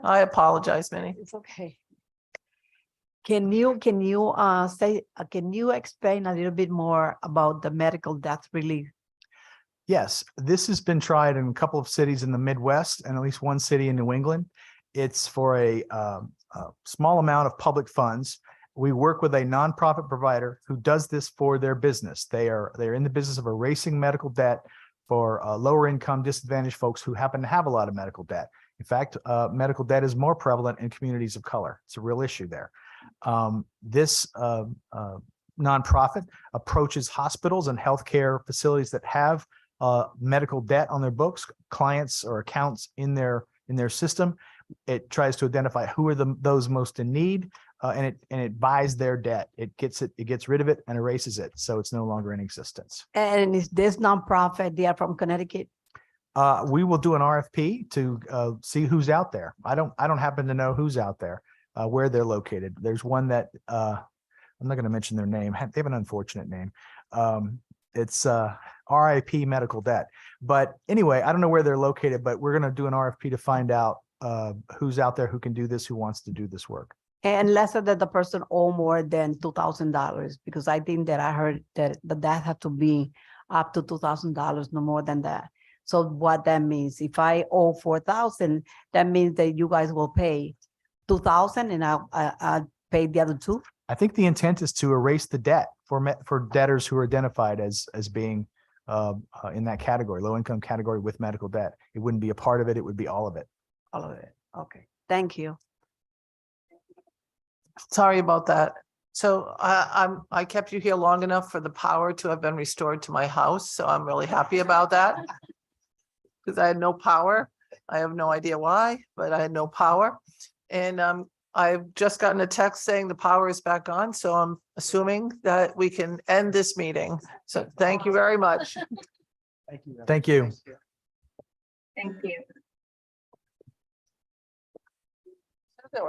apologize, Minnie. It's okay. Can you explain a little bit more about the medical death relief? Yes, this has been tried in a couple of cities in the Midwest and at least one city in New England. It's for a small amount of public funds. We work with a nonprofit provider who does this for their business. They're in the business of erasing medical debt for lower income disadvantaged folks who happen to have a lot of medical debt. In fact, medical debt is more prevalent in communities of color. It's a real issue there. This nonprofit approaches hospitals and healthcare facilities that have medical debt on their books, clients or accounts in their system. It tries to identify who are those most in need, and it buys their debt. It gets rid of it and erases it, so it's no longer in existence. And is this nonprofit, they are from Connecticut? We will do an RFP to see who's out there. I don't happen to know who's out there, where they're located. There's one that I'm not going to mention their name. They have an unfortunate name. It's RIP Medical Debt. But anyway, I don't know where they're located, but we're going to do an RFP to find out who's out there who can do this, who wants to do this work. And less that the person owe more than $2,000, because I think that I heard that that have to be up to $2,000, no more than that. So what that means, if I owe $4,000, that means that you guys will pay $2,000 and I'll pay the other $2,000. I think the intent is to erase the debt for debtors who are identified as being in that category, low income category with medical debt. It wouldn't be a part of it. It would be all of it. All of it. Okay. Thank you. Sorry about that. So I kept you here long enough for the power to have been restored to my house. So I'm really happy about that. Because I had no power. I have no idea why, but I had no power. And I've just gotten a text saying the power is back on. So I'm assuming that we can end this meeting. So thank you very much. Thank you. Thank you.